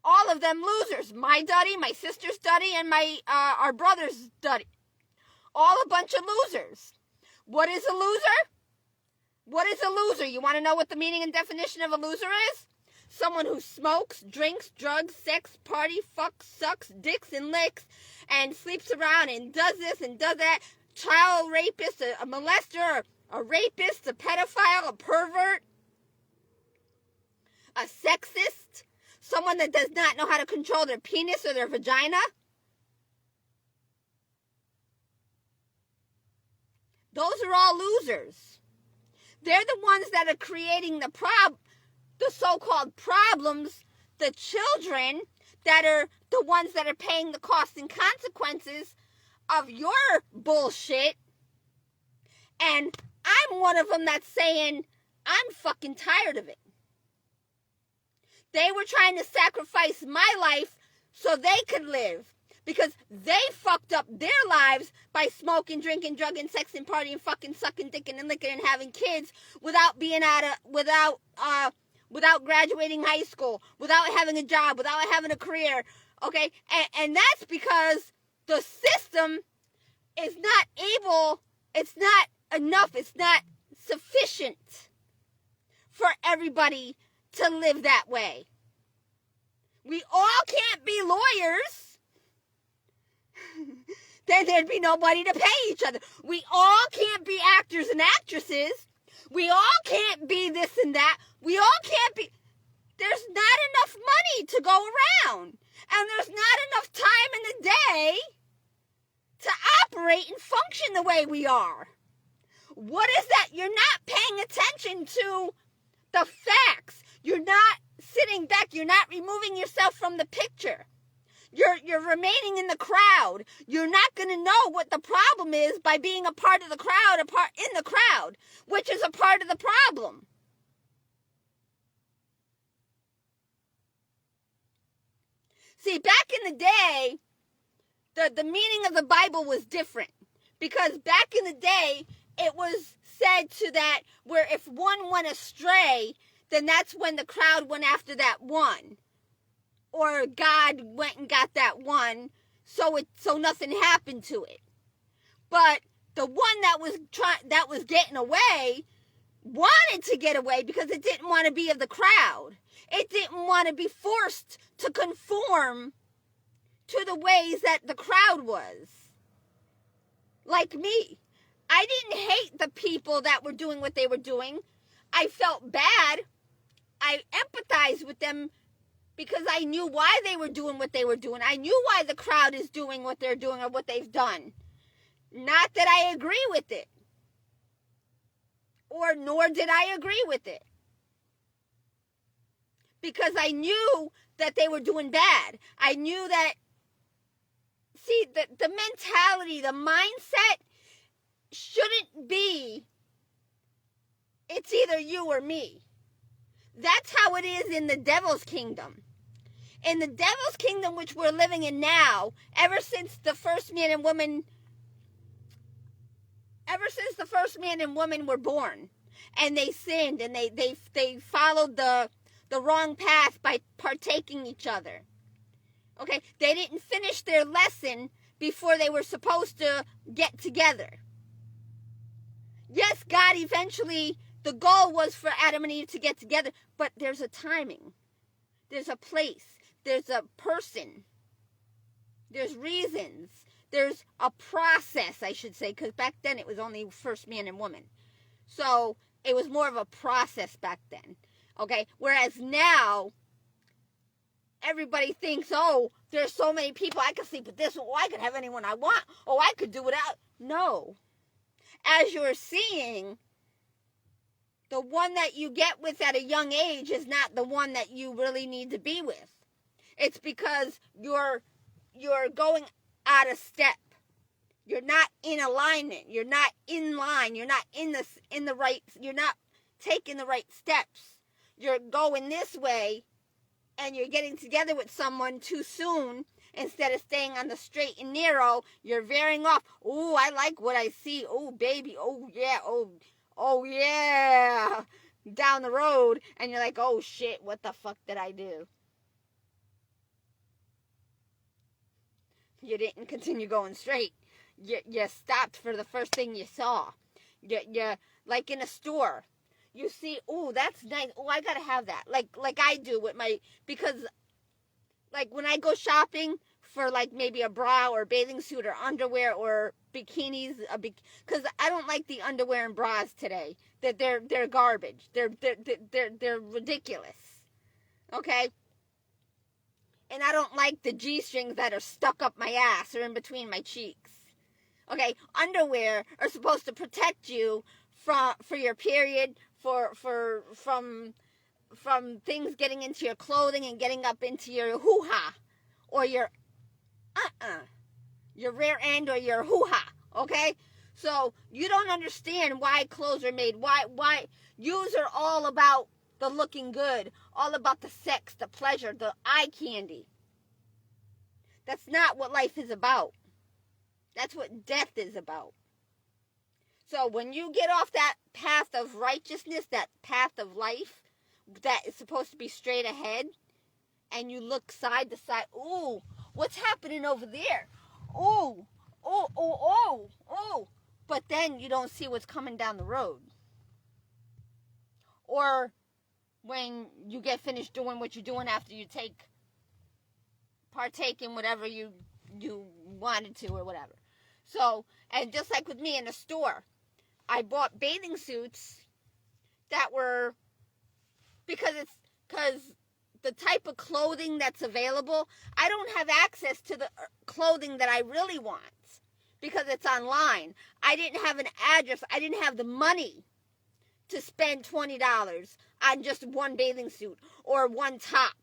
All of them losers. My daddy, my sister's daddy, and our brother's daddy. All a bunch of losers. What is a loser? What is a loser? You want to know what the meaning and definition of a loser is? Someone who smokes, drinks, drugs, sex, party, fucks, sucks, dicks, and licks, and sleeps around and does this and does that. Child rapist, a molester, a rapist, a pedophile, a pervert, a sexist, someone that does not know how to control their penis or their vagina. Those are all losers. They're the ones that are creating the so-called problems, the children that are the ones that are paying the costs and consequences of your bullshit. And I'm one of them that's saying, I'm fucking tired of it. They were trying to sacrifice my life so they could live. Because they fucked up their lives by smoking, drinking, drugging, sexing, partying, fucking, sucking, dicking, and licking, and having kids without graduating high school, without having a job, without having a career. Okay? And that's because the system is not able, it's not enough, it's not sufficient for everybody to live that way. We all can't be lawyers. Then there'd be nobody to pay each other. We all can't be actors and actresses. We all can't be this and that. We all can't be. There's not enough money to go around. And there's not enough time in the day to operate and function the way we are. What is that? You're not paying attention to the facts. You're not sitting back. You're not removing yourself from the picture. You're remaining in the crowd. You're not going to know what the problem is by being a part of the crowd, in the crowd, which is a part of the problem. See, back in the day, the meaning of the Bible was different. Because back in the day, it was said to that where if one went astray, then that's when the crowd went after that one. Or God went and got that one, so nothing happened to it. But the one that was getting away wanted to get away because it didn't want to be of the crowd. It didn't want to be forced to conform to the ways that the crowd was. Like me. I didn't hate the people that were doing what they were doing. I felt bad. I empathized with them because I knew why they were doing what they were doing. I knew why the crowd is doing what they're doing or what they've done. Not that I agree with it. Or nor did I agree with it. Because I knew that they were doing bad. I knew that, see, the mentality, the mindset shouldn't be, it's either you or me. That's how it is in the devil's kingdom. In the devil's kingdom, which we're living in now, ever since the first man and woman were born, and they sinned, and they followed the wrong path by partaking each other. Okay, they didn't finish their lesson before they were supposed to get together. Yes, God eventually, the goal was for Adam and Eve to get together, but there's a timing. There's a place. There's a person. There's reasons. There's a process, I should say, because back then it was only first man and woman. So it was more of a process back then. Okay, whereas now, everybody thinks, oh, there's so many people, I can sleep with this one, oh, I can have anyone I want, oh, I could do without. No. As you're seeing, the one that you get with at a young age is not the one that you really need to be with. It's because you're going out of step. You're not in alignment. You're not in line. You're not in the right, you're not taking the right steps. You're going this way, and you're getting together with someone too soon. Instead of staying on the straight and narrow, you're veering off. Oh, I like what I see. Oh, baby. Oh, yeah. Oh, yeah. Down the road. And you're like, oh, shit. What the fuck did I do? You didn't continue going straight. You stopped for the first thing you saw. You like in a store. You see, oh, that's nice. Oh, I gotta have that. Like I do with my, because like when I go shopping for like maybe a bra or a bathing suit or underwear or bikinis, because I don't like the underwear and bras today. That they're garbage. They're ridiculous. Okay. And I don't like the G-strings that are stuck up my ass or in between my cheeks. Okay, underwear are supposed to protect you for your period, from things getting into your clothing and getting up into your hoo-ha or your rear end or your hoo-ha, okay? So you don't understand why clothes are made. Why yous are all about the looking good, all about the sex, the pleasure, the eye candy. That's not what life is about. That's what death is about. So when you get off that path of righteousness, that path of life that is supposed to be straight ahead, and you look side to side, ooh, what's happening over there? Ooh, but then you don't see what's coming down the road. Or when you get finished doing what you're doing after you partake in whatever you wanted to or whatever. So, and just like with me in the store, I bought bathing suits that were, because the type of clothing that's available, I don't have access to the clothing that I really want because it's online. I didn't have an address. I didn't have the money to spend $20 on just one bathing suit or one top.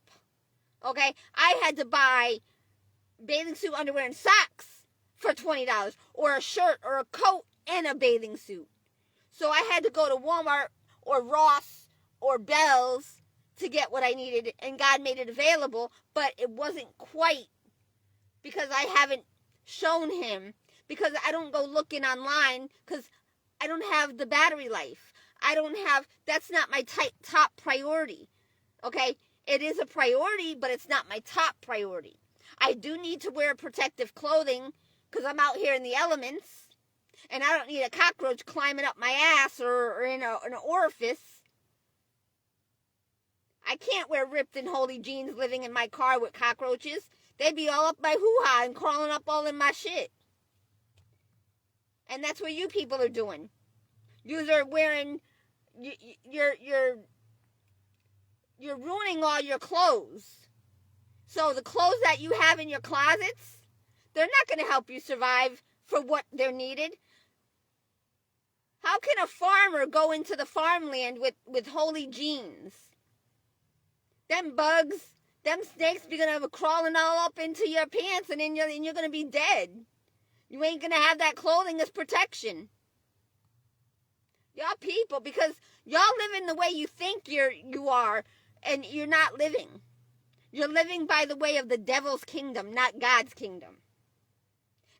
Okay? I had to buy bathing suit underwear and socks for $20 or a shirt or a coat and a bathing suit. So I had to go to Walmart or Ross or Bell's to get what I needed, and God made it available, but it wasn't quite because I haven't shown him, because I don't go looking online because I don't have the battery life. That's not my top priority. Okay? It is a priority, but it's not my top priority. I do need to wear protective clothing because I'm out here in the elements, and I don't need a cockroach climbing up my ass or in an orifice. I can't wear ripped and holy jeans living in my car with cockroaches. They'd be all up my hoo-ha and crawling up all in my shit. And that's what you people are doing. You are wearing, you're ruining all your clothes So the clothes that you have in your closets, they're not going to help you survive for what they're needed. How can a farmer go into the farmland with holy jeans? Them bugs, them snakes be going to be crawling all up into your pants, and then you're going to be dead. You ain't going to have that clothing as protection. Y'all people, because y'all living the way you think you are, and you're not living. You're living by the way of the devil's kingdom, not God's kingdom.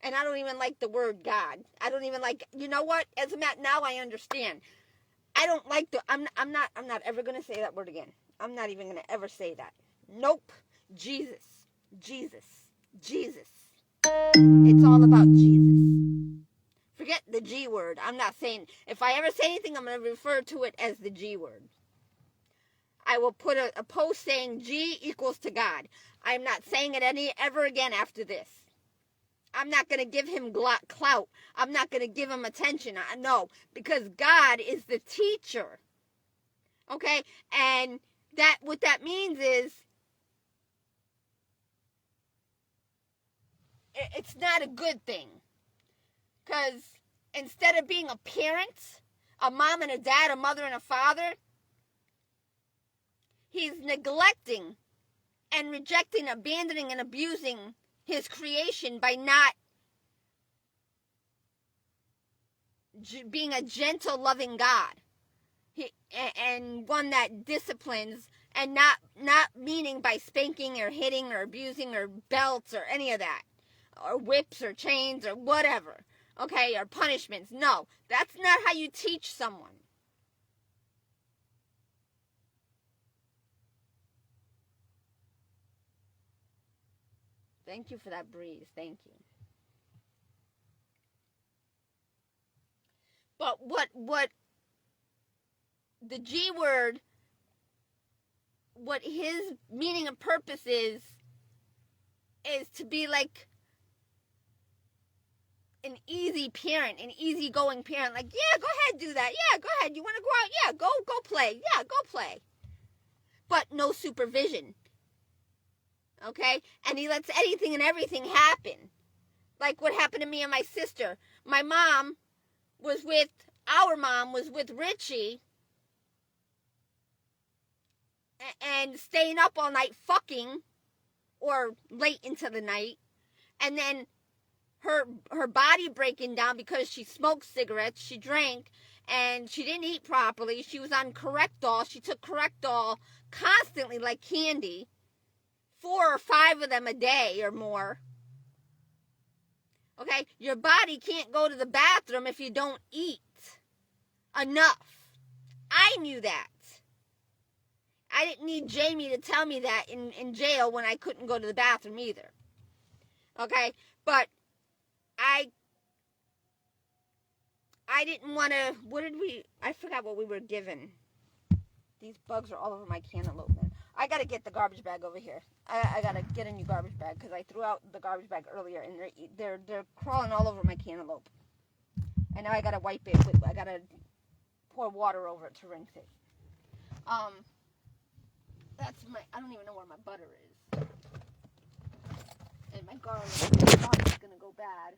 And I don't even like the word God. I don't even like, you know what? As a matter, now I understand. I don't like I'm not ever going to say that word again. I'm not even going to ever say that. Nope. Jesus. Jesus. Jesus. It's all about Jesus. Forget the G word. I'm not saying, if I ever say anything, I'm going to refer to it as the G word. I will put a post saying G equals to God. I'm not saying it ever again after this. I'm not going to give him clout. I'm not going to give him attention. No, because God is the teacher. Okay? And what that means is it's not a good thing. Because instead of being a parent, a mom and a dad, a mother and a father, he's neglecting and rejecting, abandoning, and abusing his creation by not being a gentle, loving God. And one that disciplines, and not meaning by spanking or hitting or abusing or belts or any of that, or whips or chains or whatever, okay, or punishments. No, that's not how you teach someone. Thank you for that breeze. Thank you. But what the G word, what his meaning and purpose is to be like an easy parent, an easygoing parent. Like, yeah, go ahead, do that. Yeah, go ahead. You want to go out? Yeah, go play. Yeah, go play. But no supervision. Okay? And he lets anything and everything happen. Like what happened to me and my sister. Our mom was with Richie and staying up all night fucking, or late into the night, and then her body breaking down because she smoked cigarettes, she drank, and she didn't eat properly. She was on Correctol. She took Correctol constantly like candy, 4 or 5 of them a day or more. Okay? Your body can't go to the bathroom if you don't eat enough. I knew that. I didn't need Jamie to tell me that in jail when I couldn't go to the bathroom either. Okay? But I didn't want to, I forgot what we were given. These bugs are all over my cantaloupe, man. I got to get the garbage bag over here. I got to get a new garbage bag because I threw out the garbage bag earlier and they're crawling all over my cantaloupe. And now I got to wipe it I got to pour water over it to rinse it. I don't even know where my butter is. And my garlic's going to go bad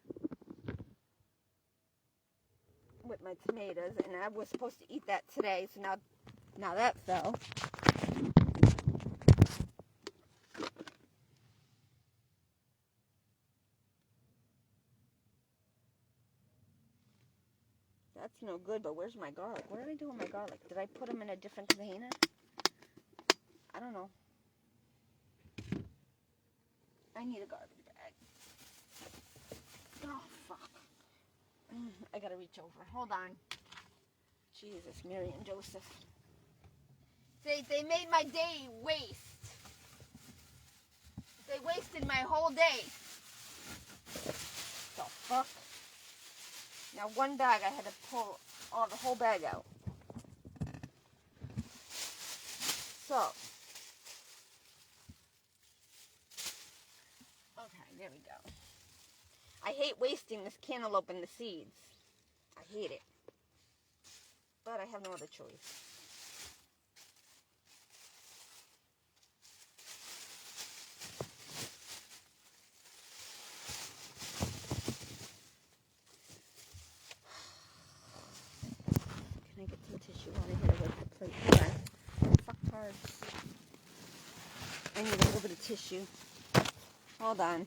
with my tomatoes. And I was supposed to eat that today, so now that fell. That's no good, but where's my garlic? What did I do with my garlic? Did I put them in a different container? I don't know. I need a garbage bag. Oh, fuck. I gotta reach over. Hold on. Jesus, Mary and Joseph. They made my day waste. They wasted my whole day. The fuck? Now one bag, I had to pull the whole bag out. So. Okay, there we go. I hate wasting this cantaloupe and the seeds. I hate it. But I have no other choice. cards. I need a little bit of tissue. Hold on.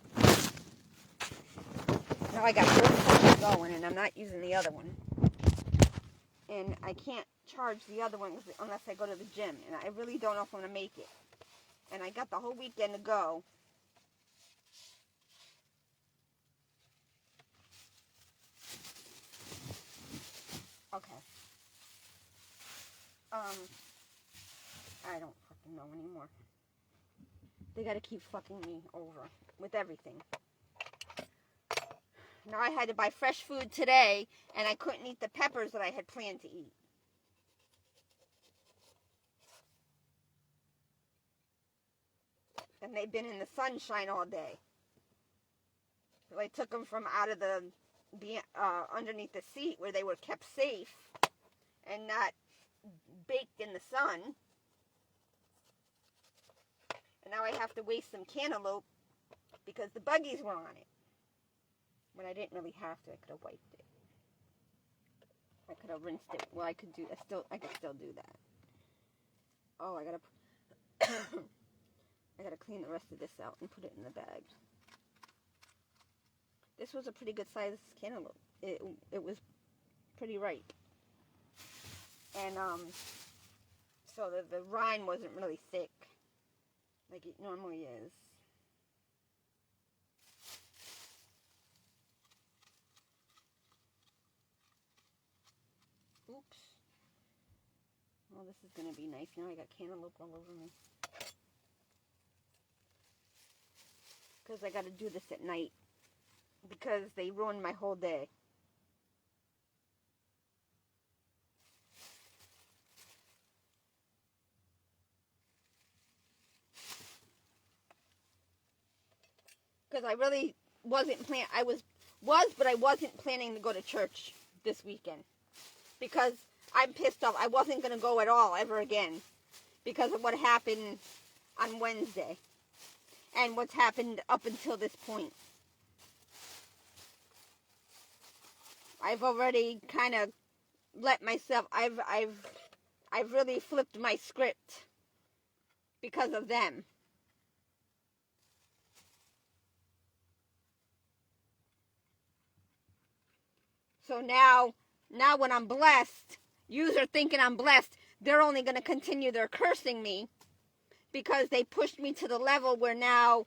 Now I got both phones going and I'm not using the other one. And I can't charge the other one unless I go to the gym. And I really don't know if I'm going to make it. And I got the whole weekend to go. Okay. I don't fucking know anymore. They gotta keep fucking me over with everything. Now I had to buy fresh food today, and I couldn't eat the peppers that I had planned to eat. And they've been in the sunshine all day. So I took them from out of the underneath the seat where they were kept safe and not baked in the sun. And now I have to waste some cantaloupe because the buggies were on it. When I didn't really have to, I could have wiped it. I could have rinsed it. Well, I could still do that. Oh, I gotta clean the rest of this out and put it in the bag. This was a pretty good size cantaloupe. It was pretty ripe. And so the rind wasn't really thick like it normally is. Oops. Well, this is gonna be nice. Now I got cantaloupe all over me. Because I got to do this at night. Because they ruined my whole day. Because I really wasn't but I wasn't planning to go to church this weekend. Because I'm pissed off. I wasn't going to go at all ever again. Because of what happened on Wednesday. And what's happened up until this point. I've already kind of let myself, I've really flipped my script because of them. So now when I'm blessed, yous are thinking I'm blessed, they're only going to continue their cursing me because they pushed me to the level where now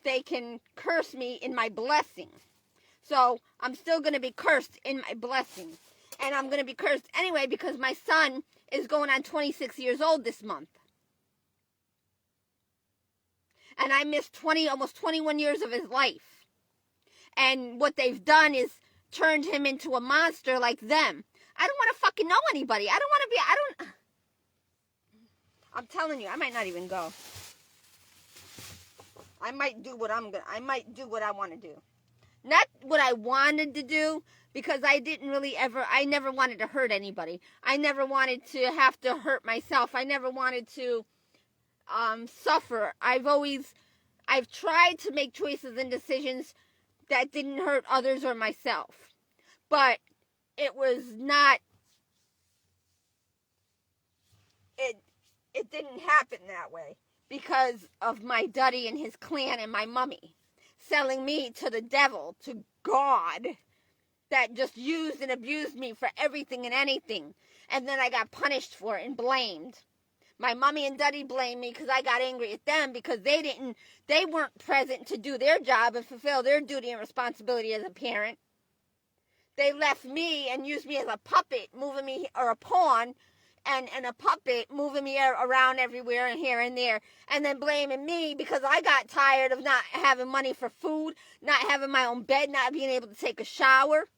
they can curse me in my blessing. So I'm still going to be cursed in my blessing. And I'm going to be cursed anyway because my son is going on 26 years old this month. And I missed almost 21 years of his life. And what they've done is turned him into a monster like them. I don't want to fucking know anybody. I'm telling you, I might not even go. I might do what I want to do. Not what I wanted to do, because I never wanted to hurt anybody. I never wanted to have to hurt myself. I never wanted to suffer. I've tried to make choices and decisions that didn't hurt others or myself. But it was not, it didn't happen that way because of my daddy and his clan and my mummy selling me to the devil, to God, that just used and abused me for everything and anything. And then I got punished for it and blamed. My mommy and daddy blamed me because I got angry at them because they weren't present to do their job and fulfill their duty and responsibility as a parent. They left me and used me as a puppet, moving me, or a pawn, and a puppet moving me around everywhere and here and there, and then blaming me because I got tired of not having money for food, not having my own bed, not being able to take a shower,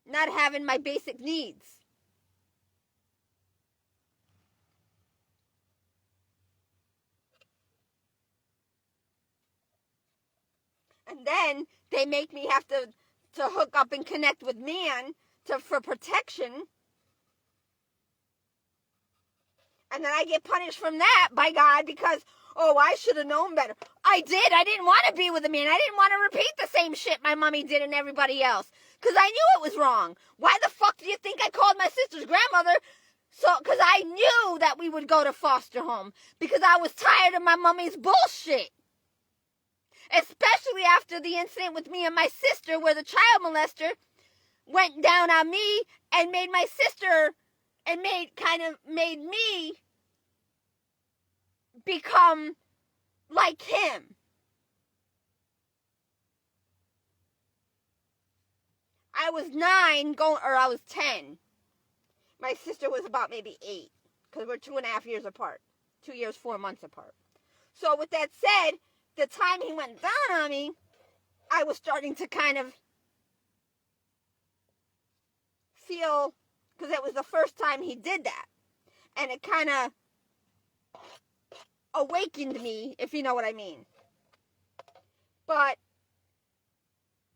not having my basic needs. And then they make me have to hook up and connect with man for protection. And then I get punished from that by God because, I should have known better. I did. I didn't want to be with a man. I didn't want to repeat the same shit my mommy did and everybody else. Because I knew it was wrong. Why the fuck do you think I called my sister's grandmother? Because I knew that we would go to foster home because I was tired of my mommy's bullshit. Especially after the incident with me and my sister where the child molester went down on me and made my sister and made me become like him. I was 9 I was 10. My sister was about maybe 8 because we're 2.5 years apart. 2 years, 4 months apart. So with that said, the time he went down on me, I was starting to kind of feel, because it was the first time he did that. And it kind of awakened me, if you know what I mean. But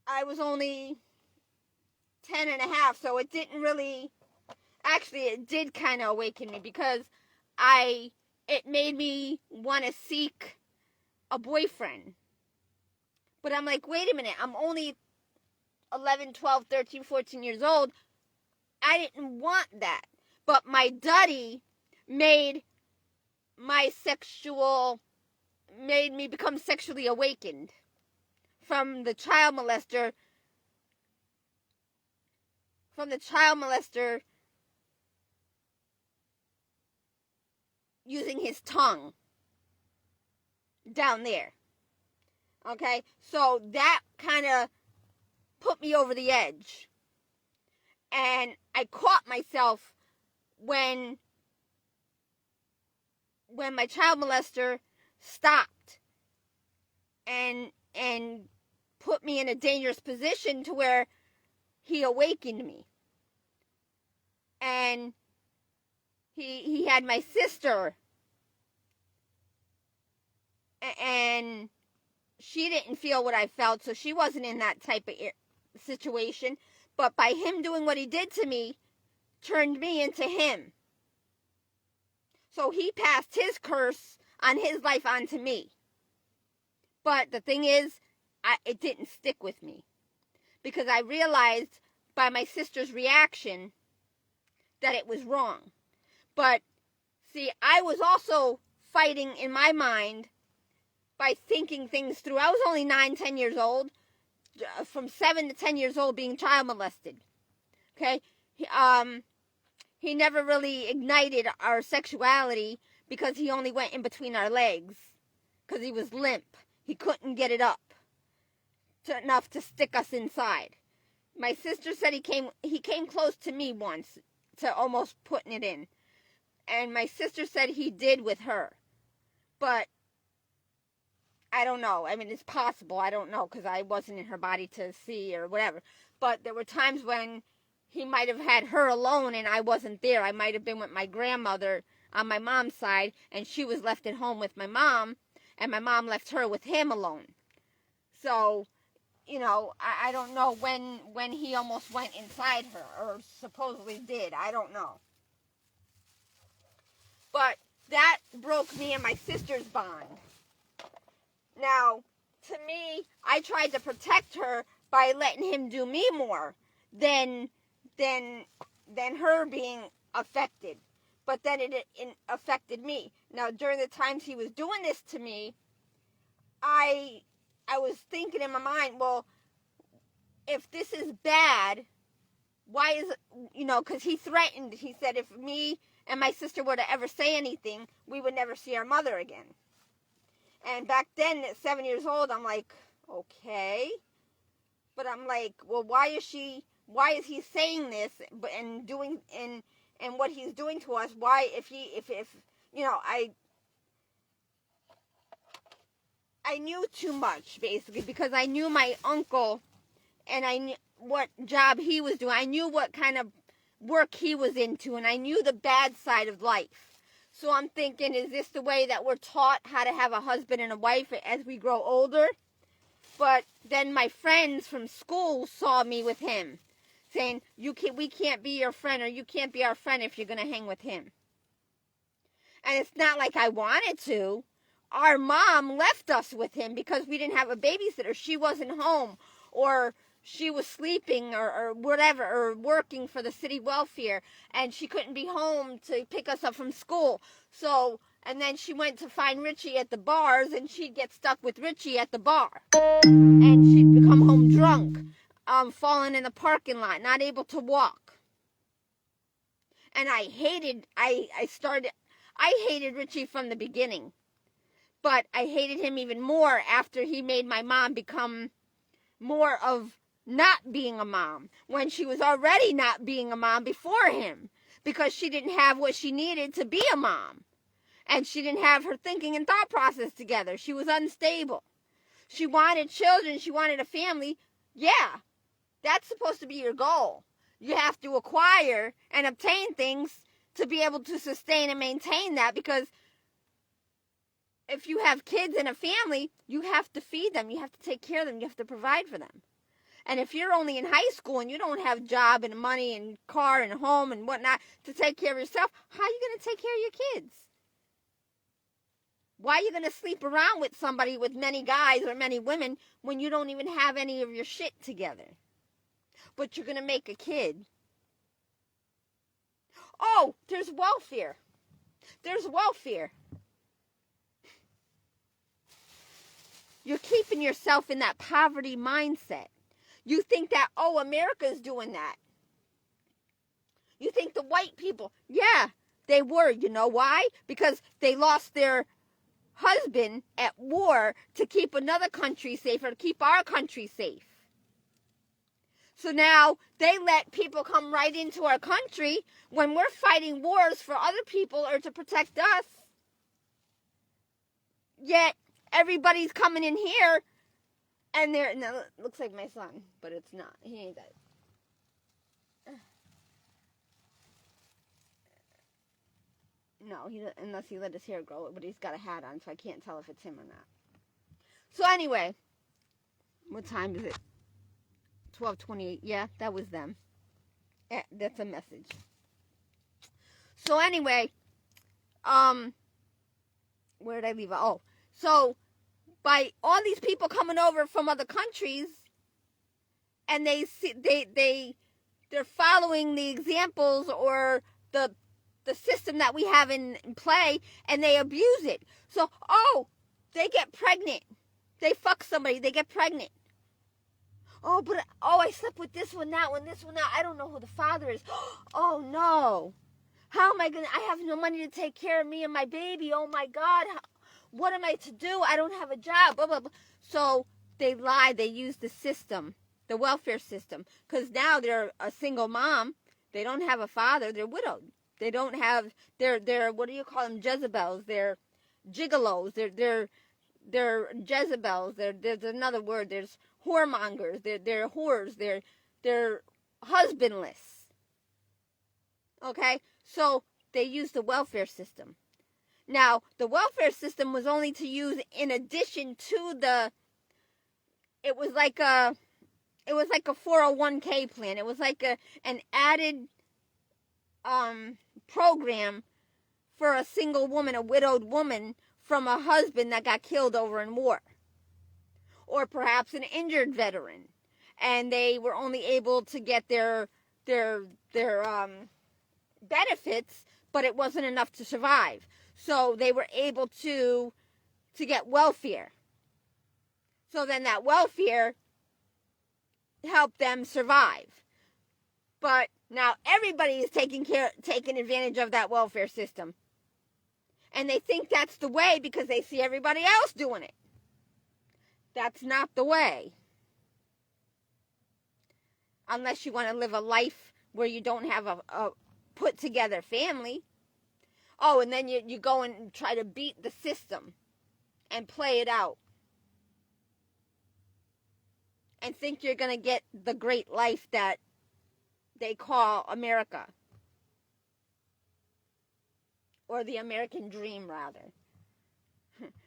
I was only 10 and a half, so it didn't really, actually it did kind of awaken me because it made me want to seek a boyfriend. But I'm like, wait a minute, I'm only 11, 12, 13, 14 years old. I didn't want that. But my daddy made me become sexually awakened from the child molester using his tongue down there. Okay? So that kind of put me over the edge. And I caught myself when my child molester stopped and put me in a dangerous position to where he awakened me. And he had my sister, and she didn't feel what I felt, so she wasn't in that type of situation. But by him doing what he did to me, turned me into him. So he passed his curse on his life onto me. But the thing is, it didn't stick with me. Because I realized by my sister's reaction that it was wrong. But, see, I was also fighting in my mind by thinking things through. I was only 9, 10 years old. From 7 to 10 years old being child molested. Okay? He never really ignited our sexuality because he only went in between our legs. Because he was limp. He couldn't get it up enough to stick us inside. My sister said he came close to me once to almost putting it in. And my sister said he did with her. But I don't know. I mean, it's possible. I don't know because I wasn't in her body to see or whatever. But there were times when he might have had her alone and I wasn't there. I might have been with my grandmother on my mom's side and she was left at home with my mom and my mom left her with him alone. So, you know, I don't know when he almost went inside her or supposedly did. I don't know. But that broke me and my sister's bond. Now, to me, I tried to protect her by letting him do me more than her being affected. But then it affected me. Now, during the times he was doing this to me, I was thinking in my mind, well, if this is bad, why is it, you know, because he threatened, he said if me and my sister were to ever say anything, we would never see our mother again. And back then, at 7 years old, I'm like, okay. But I'm like, well, why is he saying this and doing, and what he's doing to us? Why, if you know, I knew too much, basically, because I knew my uncle, and I knew what job he was doing. I knew what kind of work he was into, and I knew the bad side of life. So I'm thinking, is this the way that we're taught how to have a husband and a wife as we grow older? But then my friends from school saw me with him, saying, we can't be your friend, or you can't be our friend if you're going to hang with him. And it's not like I wanted to. Our mom left us with him because we didn't have a babysitter. She wasn't home, or she was sleeping or whatever, or working for the city welfare, and she couldn't be home to pick us up from school. So, and then she went to find Richie at the bars, and she'd get stuck with Richie at the bar. And she'd come home drunk, falling in the parking lot, not able to walk. And I hated Richie from the beginning. But I hated him even more after he made my mom become more of not being a mom, when she was already not being a mom before him, because she didn't have what she needed to be a mom. And she didn't have her thinking and thought process together. She was unstable. She wanted children. She wanted a family. Yeah, that's supposed to be your goal. You have to acquire and obtain things to be able to sustain and maintain that, because if you have kids and a family, you have to feed them. You have to take care of them. You have to provide for them. And if you're only in high school and you don't have job and money and car and home and whatnot to take care of yourself, how are you going to take care of your kids? Why are you going to sleep around with somebody, with many guys or many women, when you don't even have any of your shit together? But you're going to make a kid. Oh, there's welfare. There's welfare. You're keeping yourself in that poverty mindset. You think that, oh, America's doing that. You think the white people, yeah, they were. You know why? Because they lost their husband at war to keep another country safe, or to keep our country safe. So now they let people come right into our country when we're fighting wars for other people or to protect us. Yet everybody's coming in here, and they're, no, it looks like my son, but it's not. He ain't that. No, unless he let his hair grow, but he's got a hat on, so I can't tell if it's him or not. So anyway, what time is it? 12:28. Yeah, that was them. That's a message. So anyway, where did I leave it? Oh, so by all these people coming over from other countries, and they're following the examples or the system that we have in play, and they abuse it. So, they get pregnant. They fuck somebody, they get pregnant. I slept with this one, that one, this one, that. I don't know who the father is. Oh, no. How am I going to, I have no money to take care of me and my baby. Oh, my God. What am I to do? I don't have a job. Blah, blah, blah. So they lie. They use the system, the welfare system, because now they're a single mom. They don't have a father. They're widowed. They don't have, they're what do you call them? Jezebels. They're gigolos. They're Jezebels. There's another word. There's whoremongers. They're whores. They're husbandless. Okay? So they use the welfare system. Now, the welfare system was only to use in addition to it was like a 401k plan. It was like an added program for a single woman, a widowed woman from a husband that got killed over in war. Or perhaps an injured veteran, and they were only able to get their benefits, but it wasn't enough to survive. So they were able to get welfare. So then that welfare helped them survive. But now everybody is taking advantage of that welfare system. And they think that's the way because they see everybody else doing it. That's not the way. Unless you want to live a life where you don't have a put together family. Oh, and then you go and try to beat the system and play it out. And think you're going to get the great life that they call America. Or the American dream, rather.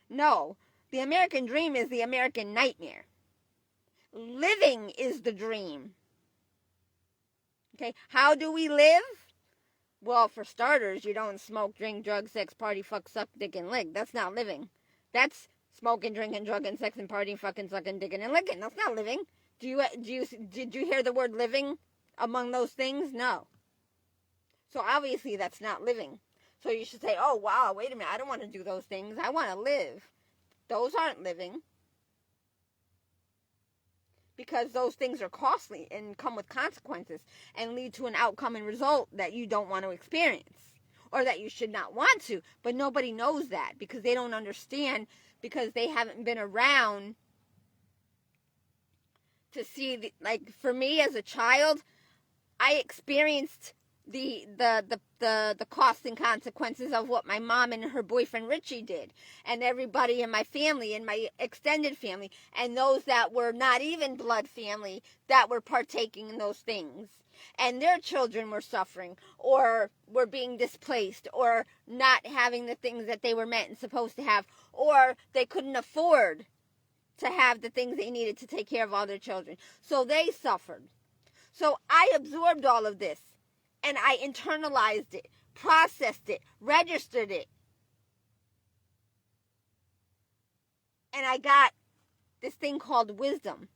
No, the American dream is the American nightmare. Living is the dream. Okay, how do we live? Well, for starters, you don't smoke, drink, drug, sex, party, fuck, suck, dick, and lick. That's not living. That's smoking, drinking, drugging, sex, and partying, fucking, sucking, dicking, and licking. That's not living. Did you hear the word living among those things? No. So obviously that's not living. So you should say, oh wow, wait a minute, I don't want to do those things. I want to live. Those aren't living. Because those things are costly and come with consequences and lead to an outcome and result that you don't want to experience or that you should not want to. But nobody knows that because they don't understand, because they haven't been around to see, like for me as a child, I experienced the costs and consequences of what my mom and her boyfriend Richie did, and everybody in my family and my extended family, and those that were not even blood family that were partaking in those things, and their children were suffering or were being displaced or not having the things that they were meant and supposed to have, or they couldn't afford to have the things they needed to take care of all their children, so they suffered. So I absorbed all of this, and I internalized it, processed it, registered it. And I got this thing called wisdom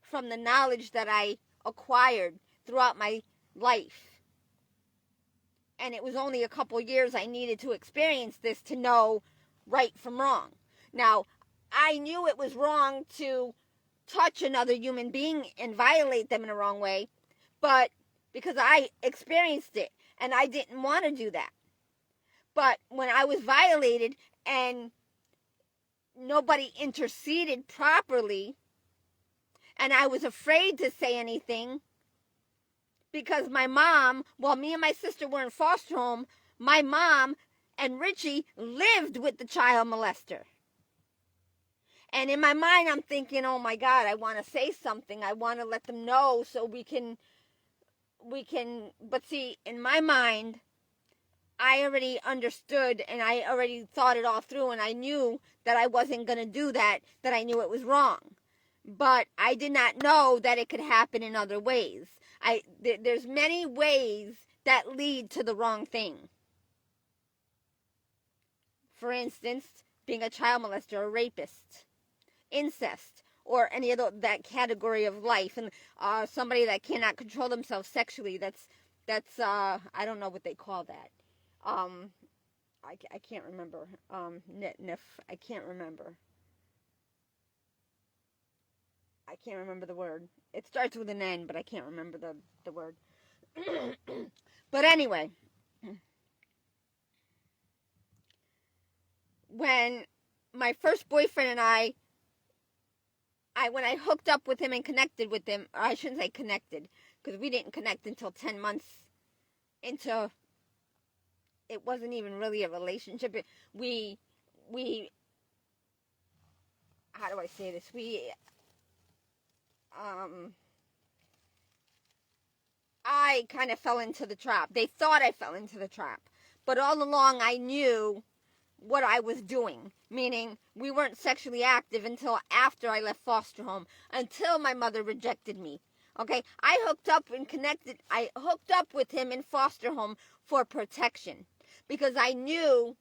from the knowledge that I acquired throughout my life. And it was only a couple years I needed to experience this to know right from wrong. Now, I knew it was wrong to touch another human being and violate them in a wrong way, but because I experienced it and I didn't want to do that. But when I was violated and nobody interceded properly, and I was afraid to say anything because my mom, while me and my sister were in foster home, my mom and Richie lived with the child molester. And in my mind, I'm thinking, oh my God, I want to say something. I want to let them know so we can, but see, in my mind, I already understood and I already thought it all through, and I knew that I wasn't going to do that, that I knew it was wrong. But I did not know that it could happen in other ways. There's many ways that lead to the wrong thing. For instance, being a child molester, a rapist, incest, or any of that category of life, and somebody that cannot control themselves sexually. That's I don't know what they call that. I can't remember. I can't remember. I can't remember the word. It starts with an N, but I can't remember the word. But anyway, when my first boyfriend and I when I hooked up with him and connected with him, or I shouldn't say connected, because we didn't connect until 10 months into, it wasn't even really a relationship. We how do I say this? I kind of fell into the trap. They thought I fell into the trap. But all along I knew what I was doing, meaning we weren't sexually active until after I left foster home, until my mother rejected me. Okay, I hooked up with him in foster home for protection, because I knew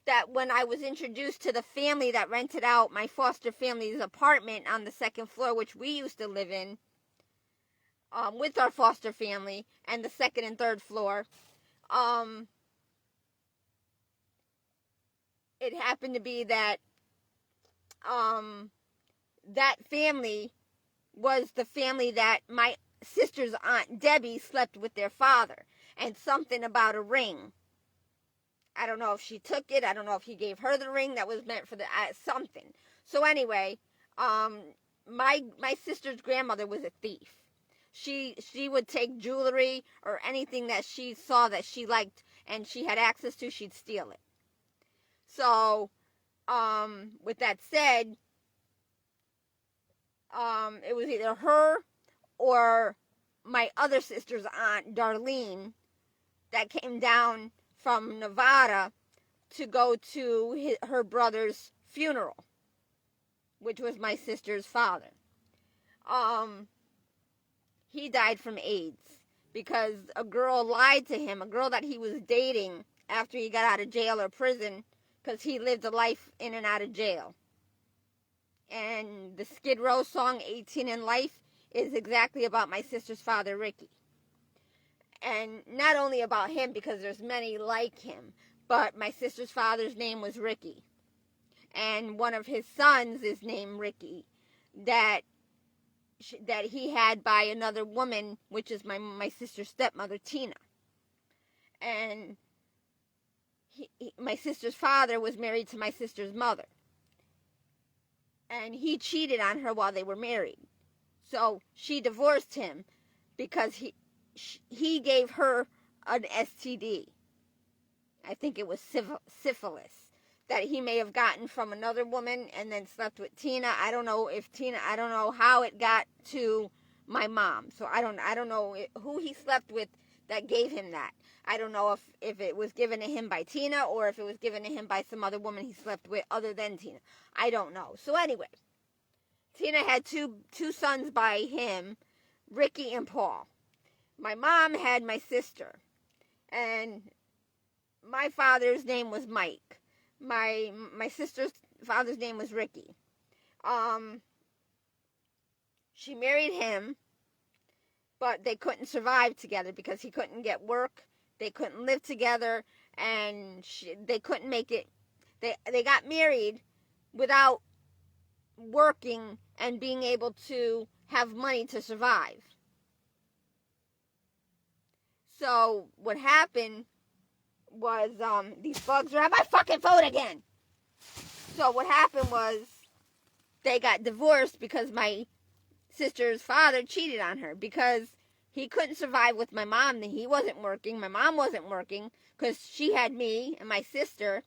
that when I was introduced to the family that rented out my foster family's apartment on the second floor, which we used to live in with our foster family, and the second and third floor, it happened to be that that family was the family that my sister's Aunt Debbie slept with their father, and something about a ring. I don't know if she took it. I don't know if he gave her the ring that was meant for the something. So anyway, my sister's grandmother was a thief. She would take jewelry or anything that she saw that she liked and she had access to, she'd steal it. So, with that said, it was either her or my other sister's aunt, Darlene, that came down from Nevada to go to her brother's funeral, which was my sister's father. He died from AIDS because a girl lied to him, a girl that he was dating after he got out of jail or prison, because he lived a life in and out of jail. And the Skid Row song, 18 in Life, is exactly about my sister's father, Ricky. And not only about him, because there's many like him, but my sister's father's name was Ricky. And one of his sons is named Ricky, that he had by another woman, which is my sister's stepmother, Tina. And my sister's father was married to my sister's mother. And he cheated on her while they were married. So she divorced him because he gave her an STD. I think it was syphilis that he may have gotten from another woman and then slept with Tina. I don't know how it got to my mom. So I don't know who he slept with that gave him that. I don't know if it was given to him by Tina or if it was given to him by some other woman he slept with other than Tina. I don't know. So anyway, Tina had two sons by him, Ricky and Paul. My mom had my sister, and my father's name was Mike. My sister's father's name was Ricky. She married him, but they couldn't survive together because he couldn't get work. They couldn't live together, and they couldn't make it. They got married without working and being able to have money to survive. So what happened was, these bugs are on my fucking phone again. So what happened was they got divorced because my sister's father cheated on her because he couldn't survive with my mom. He wasn't working. My mom wasn't working because she had me and my sister,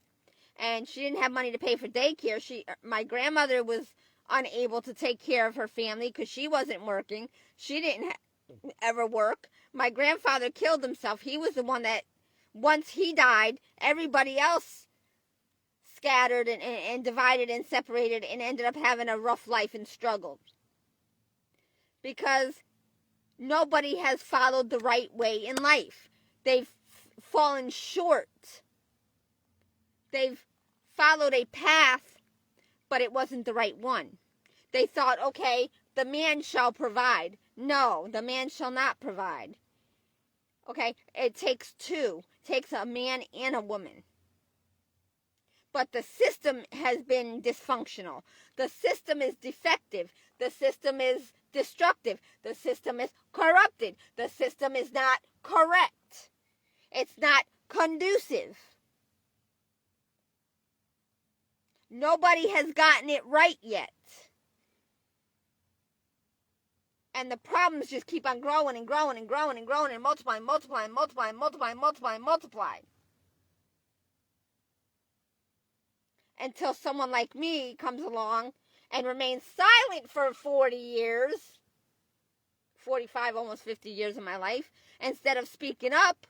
and she didn't have money to pay for daycare. My grandmother was unable to take care of her family because she wasn't working. She didn't ever work. My grandfather killed himself. He was the one that, once he died, everybody else scattered and divided and separated and ended up having a rough life and struggled. Because nobody has followed the right way in life. They've fallen short. They've followed a path, but it wasn't the right one. They thought, okay, the man shall provide. No, the man shall not provide. Okay, it takes two. It takes a man and a woman. But the system has been dysfunctional. The system is defective. The system is destructive. The system is corrupted. The system is not correct. It's not conducive. Nobody has gotten it right yet. And the problems just keep on growing and growing and growing and growing and multiplying, multiplying, multiplying, multiplying, multiplying, multiplying. Until someone like me comes along and remains silent for 40 years, 45, almost 50 years of my life, instead of speaking up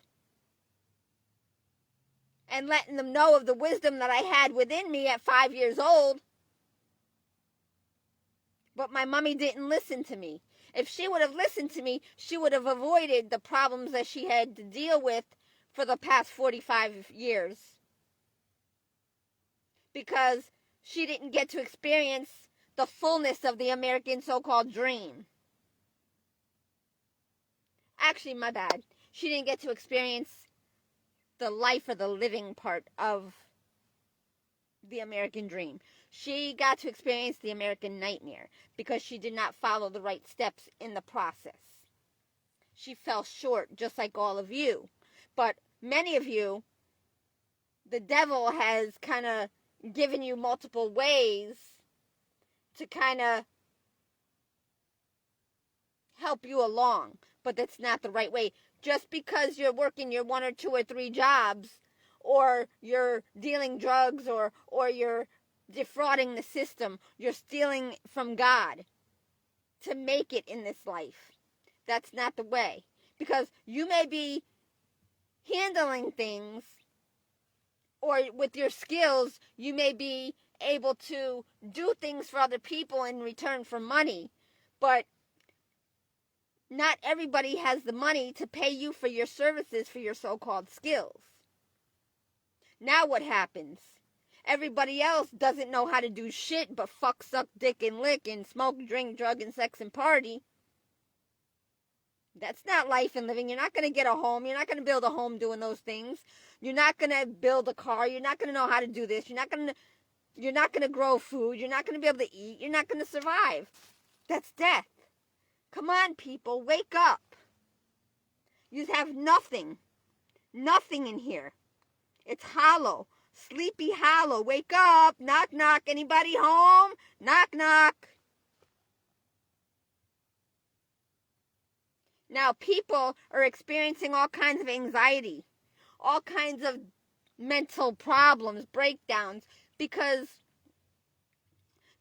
and letting them know of the wisdom that I had within me at 5 years old. But my mommy didn't listen to me. If she would have listened to me, she would have avoided the problems that she had to deal with for the past 45 years. Because she didn't get to experience the fullness of the American so-called dream. Actually, my bad. She didn't get to experience the life or the living part of the American dream. She got to experience the American nightmare because she did not follow the right steps in the process. She fell short, just like all of you. But many of you, the devil has kind of given you multiple ways to kind of help you along. But that's not the right way. Just because you're working your 1 or 2 or 3 jobs, or you're dealing drugs, or you're defrauding the system, you're stealing from God to make it in this life. That's not the way. Because you may be handling things, or with your skills, you may be able to do things for other people in return for money, but not everybody has the money to pay you for your services for your so-called skills. Now what happens? Everybody else doesn't know how to do shit but fuck, suck, dick, and lick, and smoke, drink, drug, and sex, and party. That's not life and living. You're not going to get a home. You're not going to build a home doing those things. You're not going to build a car. You're not going to know how to do this. You're not going to grow food. You're not going to be able to eat. You're not going to survive. That's death. Come on, people. Wake up. You have nothing. Nothing in here. It's hollow. Sleepy Hollow. Wake up. Knock, knock. Anybody home? Knock, knock. Now, people are experiencing all kinds of anxiety, all kinds of mental problems, breakdowns, because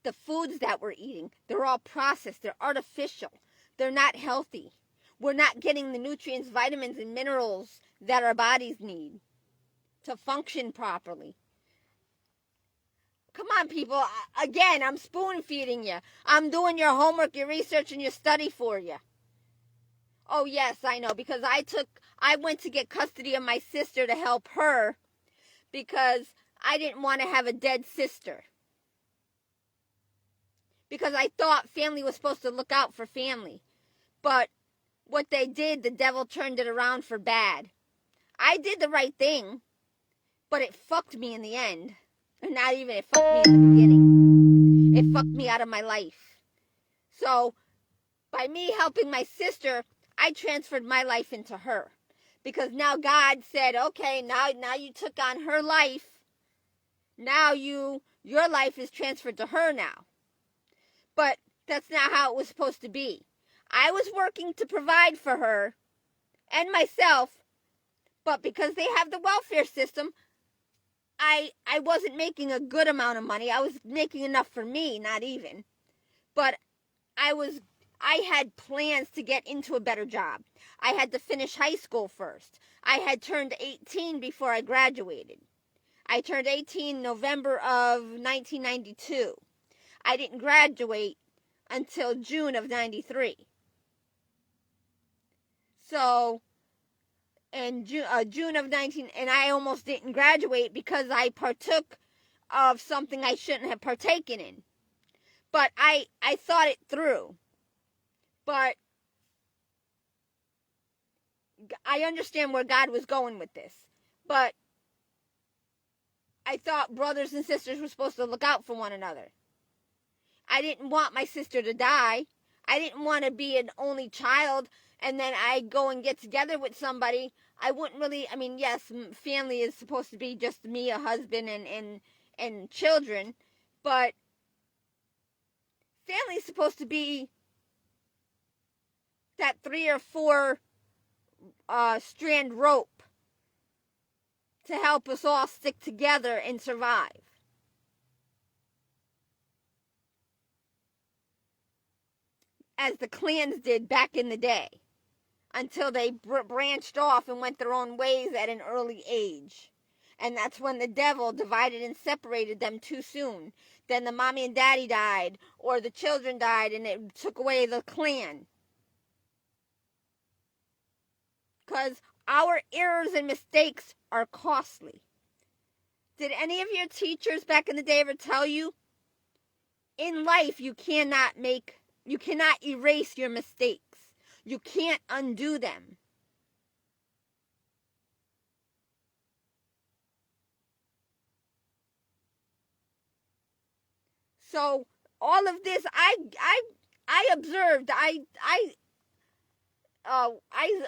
the foods that we're eating, they're all processed. They're artificial. They're not healthy. We're not getting the nutrients, vitamins, and minerals that our bodies need to function properly. Come on, people. Again, I'm spoon feeding you. I'm doing your homework, your research, and your study for you. Oh, yes, I know, because I went to get custody of my sister to help her because I didn't want to have a dead sister. Because I thought family was supposed to look out for family. But what they did, the devil turned it around for bad. I did the right thing, but it fucked me in the end. Or not even, it fucked me in the beginning. It fucked me out of my life. So, by me helping my sister, I transferred my life into her. Because now God said, okay, now you took on her life. Now your life is transferred to her now. But that's not how it was supposed to be. I was working to provide for her and myself, but because they have the welfare system, I wasn't making a good amount of money. I was making enough for me, not even. But I had plans to get into a better job. I had to finish high school first. I had turned 18 before I graduated. I turned 18 November of 1992. I didn't graduate until June of 93. So, in June of 19, and I almost didn't graduate because I partook of something I shouldn't have partaken in. But I thought it through. But I understand where God was going with this. But I thought brothers and sisters were supposed to look out for one another. I didn't want my sister to die. I didn't want to be an only child and then I go and get together with somebody. I wouldn't really, I mean, yes, family is supposed to be just me, a husband, and children. But family is supposed to be that 3 or 4 strand rope to help us all stick together and survive. As the clans did back in the day, until they branched off and went their own ways at an early age. And that's when the devil divided and separated them too soon. Then the mommy and daddy died, or the children died, and it took away the clan. Because our errors and mistakes are costly. Did any of your teachers back in the day ever tell you, in life you cannot erase your mistakes. You can't undo them. So all of this, I observed. I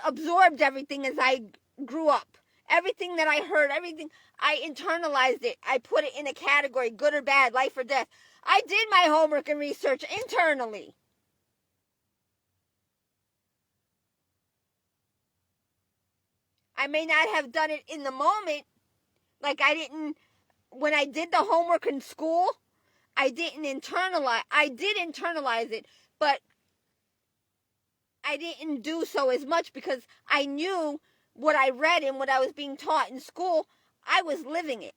absorbed everything as I grew up. Everything that I heard, everything, I internalized it. I put it in a category, good or bad, life or death. I did my homework and research internally. I may not have done it in the moment. Like when I did the homework in school, I did internalize it, but I didn't do so as much because I knew what I read and what I was being taught in school, I was living it.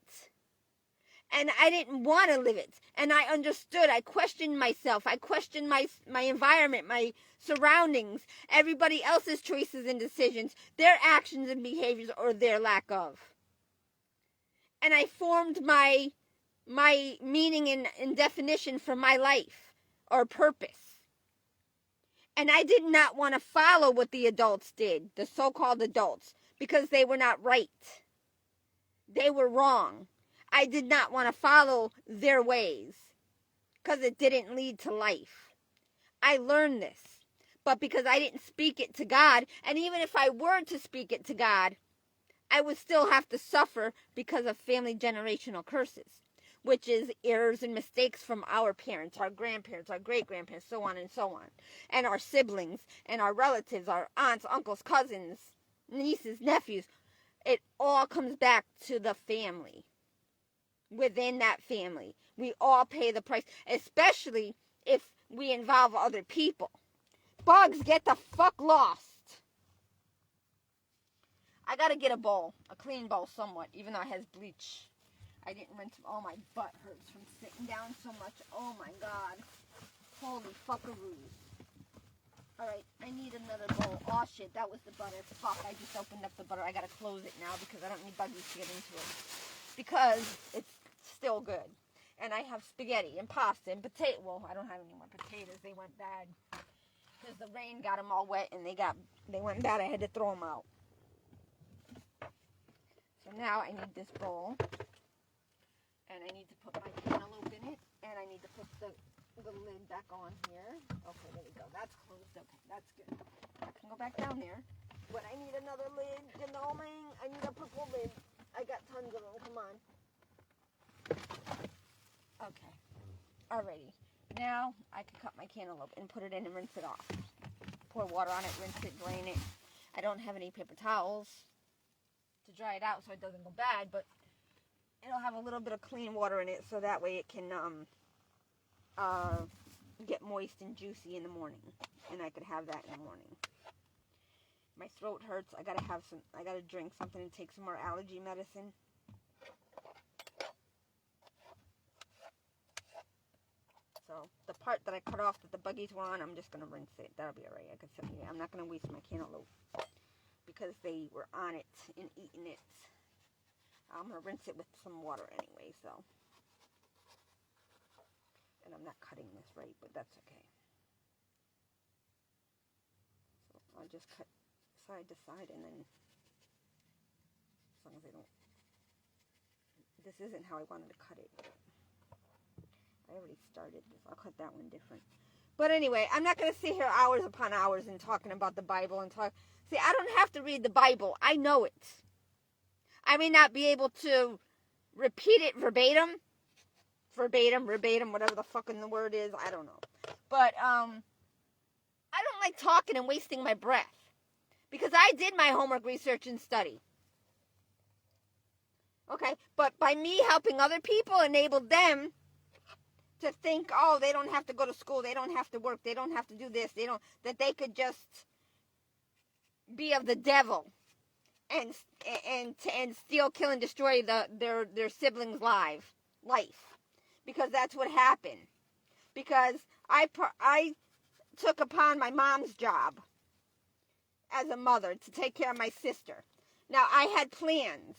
And I didn't want to live it. And I understood. I questioned myself. I questioned my environment, my surroundings, everybody else's choices and decisions, their actions and behaviors or their lack of. And I formed my meaning and definition for my life or purpose. And I did not want to follow what the adults did, the so-called adults, because they were not right. They were wrong. I did not want to follow their ways because it didn't lead to life. I learned this. But because I didn't speak it to God, and even if I were to speak it to God, I would still have to suffer because of family generational curses, which is errors and mistakes from our parents, our grandparents, our great-grandparents, so on and so on, and our siblings, and our relatives, our aunts, uncles, cousins, nieces, nephews. It all comes back to the family. Within that family, we all pay the price, especially if we involve other people. Bugs, get the fuck lost. I gotta get a bowl, a clean bowl somewhat, even though it has bleach. I didn't rinse. Oh, my butt hurts from sitting down so much. Oh my God. Holy fuckaroos. Alright, I need another bowl. Oh shit, that was the butter. Fuck, I just opened up the butter. I gotta close it now because I don't need buggies to get into it. Because it's still good. And I have spaghetti and pasta and potato. Well, I don't have any more potatoes. They went bad. Because the rain got them all wet and they went bad. I had to throw them out. So now I need this bowl. And I need to put my cantaloupe in it. And I need to put the lid back on here. Okay, there we go. That's closed. Okay, that's good. I can go back down there. But I need another lid. You know me? I need a purple lid. I got tons of them. Come on. Okay. Alrighty. Now I can cut my cantaloupe and put it in and rinse it off. Pour water on it, rinse it, drain it. I don't have any paper towels to dry it out so it doesn't go bad, but it'll have a little bit of clean water in it so that way it can get moist and juicy in the morning, and I could have that in the morning. My throat hurts. I gotta drink something and take some more allergy medicine. So the part that I cut off that the buggies were on, I'm just gonna rinse it. That'll be alright. I'm not gonna waste my cantaloupe because they were on it and eating it. I'm gonna rinse it with some water anyway, so. And I'm not cutting this right, but that's okay. So I'll just cut side to side and then, as long as I don't, this isn't how I wanted to cut it. I already started this. I'll cut that one different. But anyway, I'm not going to sit here hours upon hours and talking about the Bible and talk. See, I don't have to read the Bible. I know it. I may not be able to repeat it verbatim, whatever the fucking the word is. I don't know. But I don't like talking and wasting my breath because I did my homework, research, and study. Okay, but by me helping other people enabled them to think, oh, they don't have to go to school, they don't have to work, they don't have to do this, that they could just be of the devil and steal, kill, and destroy their siblings' life, because that's what happened. Because I took upon my mom's job as a mother to take care of my sister. Now I had plans.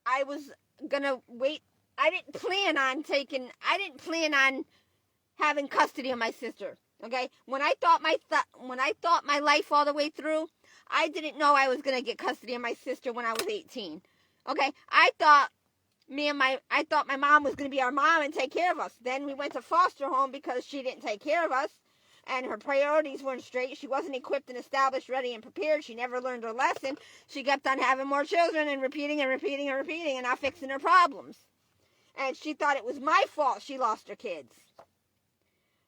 I was gonna wait. I didn't plan on having custody of my sister. Okay? When I thought my life all the way through, I didn't know I was going to get custody of my sister when I was 18. Okay? I thought my mom was going to be our mom and take care of us. Then we went to foster home because she didn't take care of us and her priorities weren't straight. She wasn't equipped and established, ready and prepared. She never learned her lesson. She kept on having more children and repeating and not fixing her problems. And she thought it was my fault she lost her kids.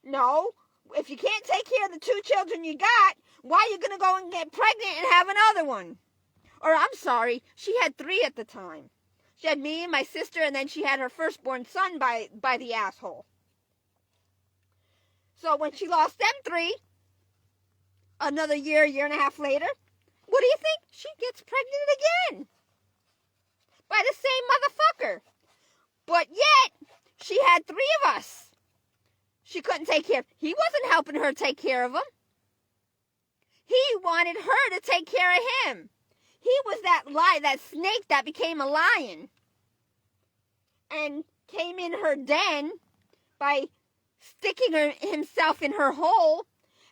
No. If you can't take care of the 2 children you got, why are you going to go and get pregnant and have another one? Or, I'm sorry, she had 3 at the time. She had me and my sister, and then she had her firstborn son by the asshole. So when she lost them 3, another year and a half later, what do you think? She gets pregnant again. By the same motherfucker. But yet, she had 3 of us. She couldn't take care of. He wasn't helping her take care of them. He wanted her to take care of him. He was that snake that became a lion. And came in her den by sticking himself in her hole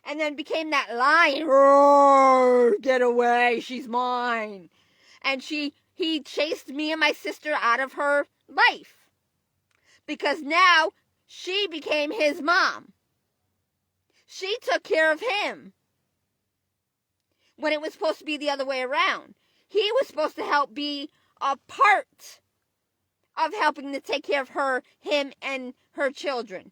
and then became that lion. Roar, get away, she's mine. And he chased me and my sister out of her life. Because now she became his mom. She took care of him. When it was supposed to be the other way around. He was supposed to help be a part of helping to take care of him and her children.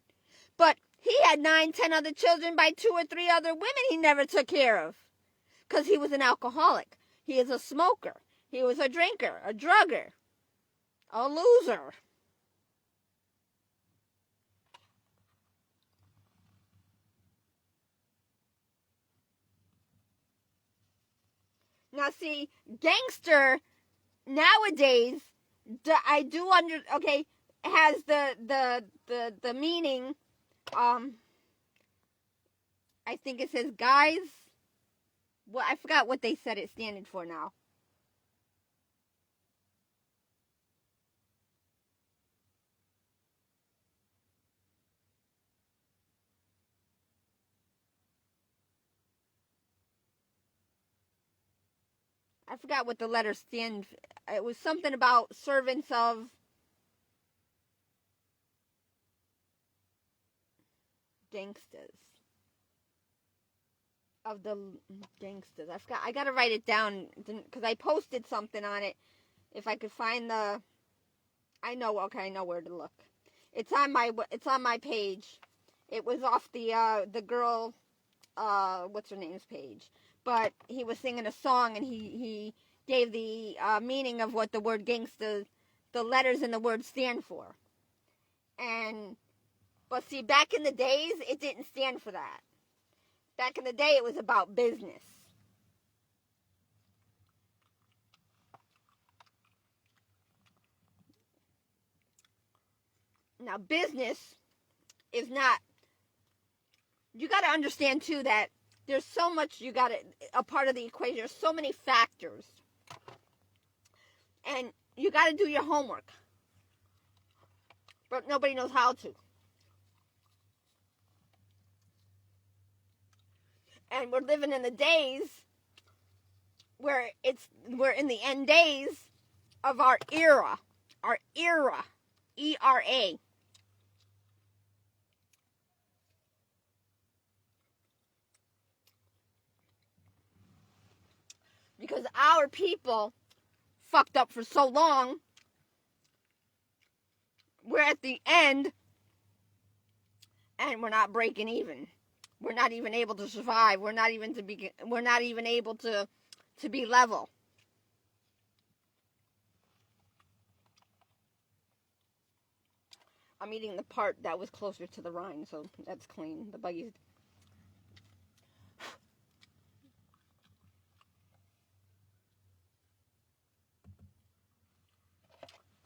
But he had 9, 10 other children by 2 or 3 other women he never took care of. Because he was an alcoholic. He is a smoker. He was a drinker, a drugger, a loser. Now see, gangster nowadays, has the meaning, I think it says guys, well, I forgot what they said it standing for now. I forgot what the letters stand. It was something about servants of gangsters. Of the gangsters. I forgot. I gotta write it down because I posted something on it. If I could find the, I know where to look. It's on my page. It was off the girl, what's her name's page. But he was singing a song, and he gave the meaning of what the word gangsta, the letters in the word stand for. But see, back in the days, it didn't stand for that. Back in the day, it was about business. Now, business is not, you got to understand, too, that there's so much a part of the equation. There's so many factors. And you got to do your homework. But nobody knows how to. And we're living in the days where we're in the end days of our era. Our era. E-R-A. Because our people fucked up for so long, we're at the end, and we're not breaking even. We're not even able to survive. We're not even able to be level. I'm eating the part that was closer to the rind, so that's clean. The buggies.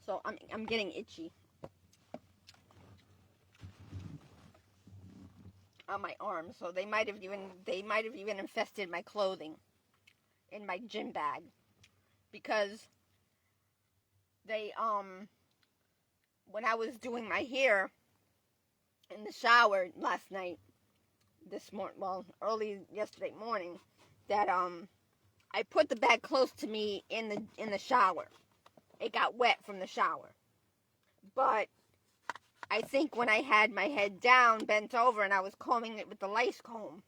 So I'm getting itchy on my arms. So they might have even infested my clothing in my gym bag, because they when I was doing my hair in the shower last night, early yesterday morning, that I put the bag close to me in the shower. It got wet from the shower. But I think when I had my head down, bent over, and I was combing it with the lice comb,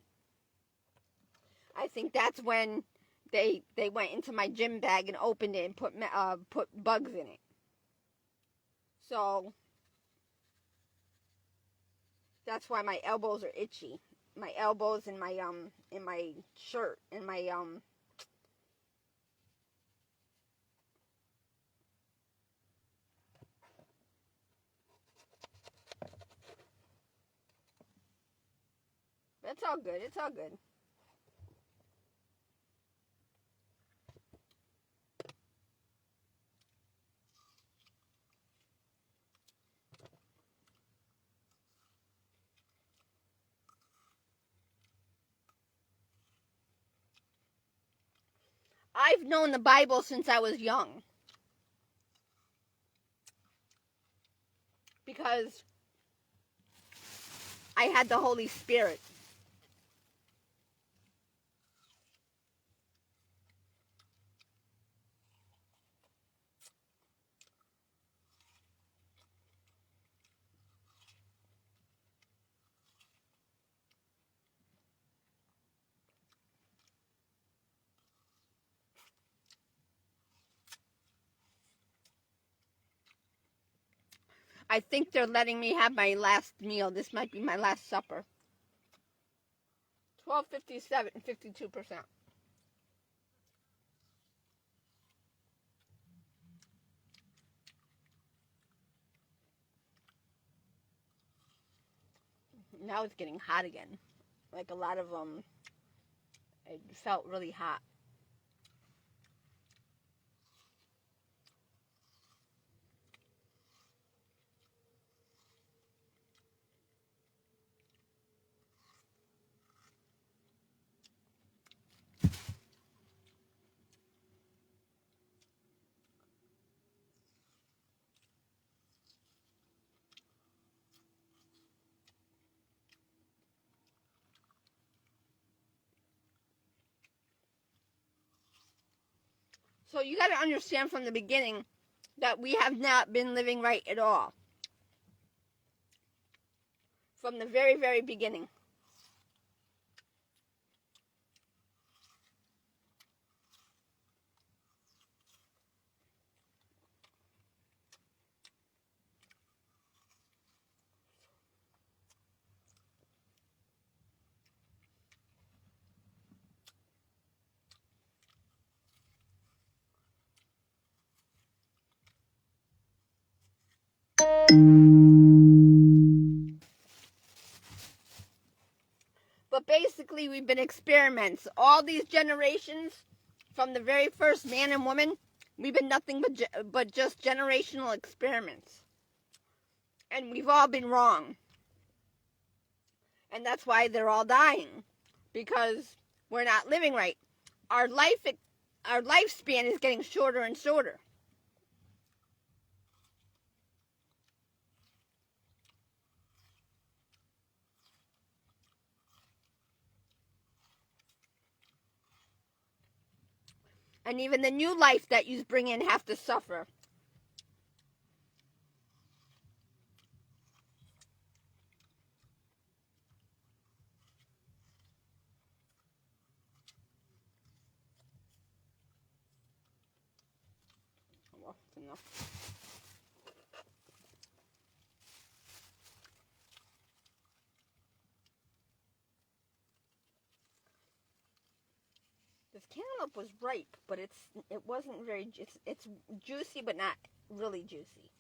I think that's when they went into my gym bag and opened it and put bugs in it. So that's why my elbows are itchy. My elbows and my in my shirt and my It's all good. It's all good. I've known the Bible since I was young. Because I had the Holy Spirit. I think they're letting me have my last meal. This might be my last supper. 12:57, 52%. Now it's getting hot again. Like a lot of them, it felt really hot. So you got to understand from the beginning that we have not been living right at all. From the very, very beginning. But basically, we've been experiments. All these generations, from the very first man and woman, we've been nothing but just generational experiments. And we've all been wrong. And that's why they're all dying. Because we're not living right. Our lifespan is getting shorter and shorter. And even the new life that you bring in have to suffer. Well, that's enough. This cantaloupe was ripe, but it wasn't very. It's juicy, but not really juicy.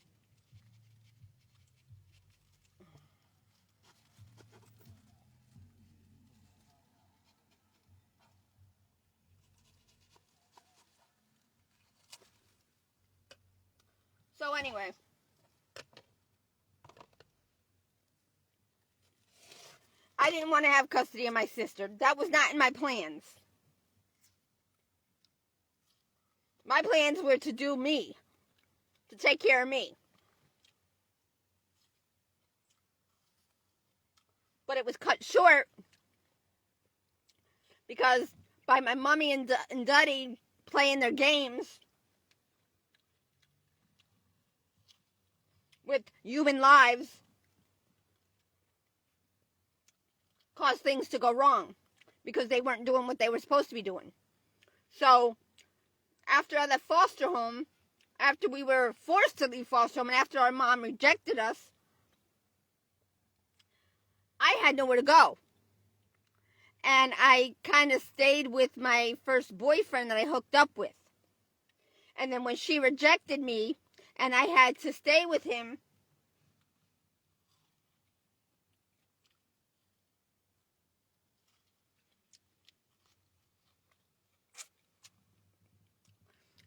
So anyway, I didn't want to have custody of my sister. That was not in my plans. My plans were to do me, to take care of me. But it was cut short because by my mommy and daddy playing their games with human lives caused things to go wrong because they weren't doing what they were supposed to be doing. So after I left foster home, after we were forced to leave foster home, and after our mom rejected us, I had nowhere to go. And I kind of stayed with my first boyfriend that I hooked up with. And then when she rejected me, and I had to stay with him,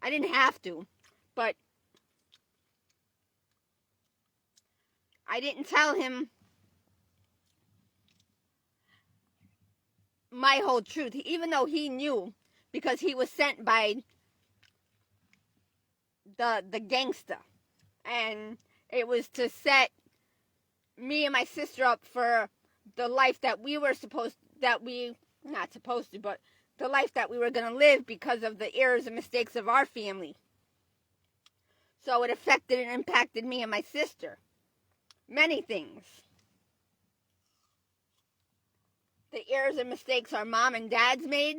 I didn't have to, but I didn't tell him my whole truth, even though he knew, because he was sent by the gangster, and it was to set me and my sister up for the life that we were but the life that we were going to live because of the errors and mistakes of our family. So it affected and impacted me and my sister. Many things. The errors and mistakes our mom and dad's made.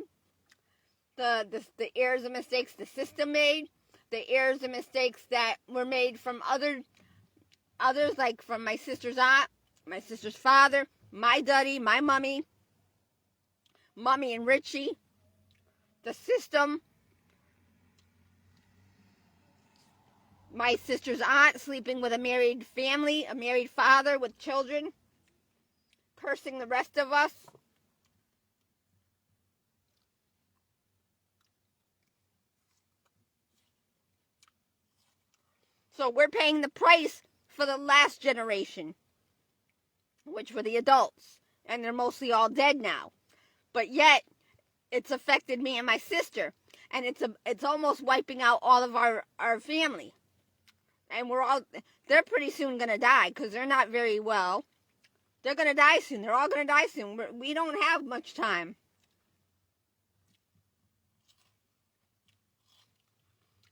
The errors and mistakes the system made. The errors and mistakes that were made from other others, like from my sister's aunt, my sister's father, my daddy, my mommy and Richie, the system, my sister's aunt sleeping with a married family, a married father with children, cursing the rest of us. So we're paying the price for the last generation, which were the adults, and they're mostly all dead now. But yet, it's affected me and my sister, and it's almost wiping out all of our family. And they're pretty soon going to die because they're not very well. They're going to die soon. They're all going to die soon. We don't have much time.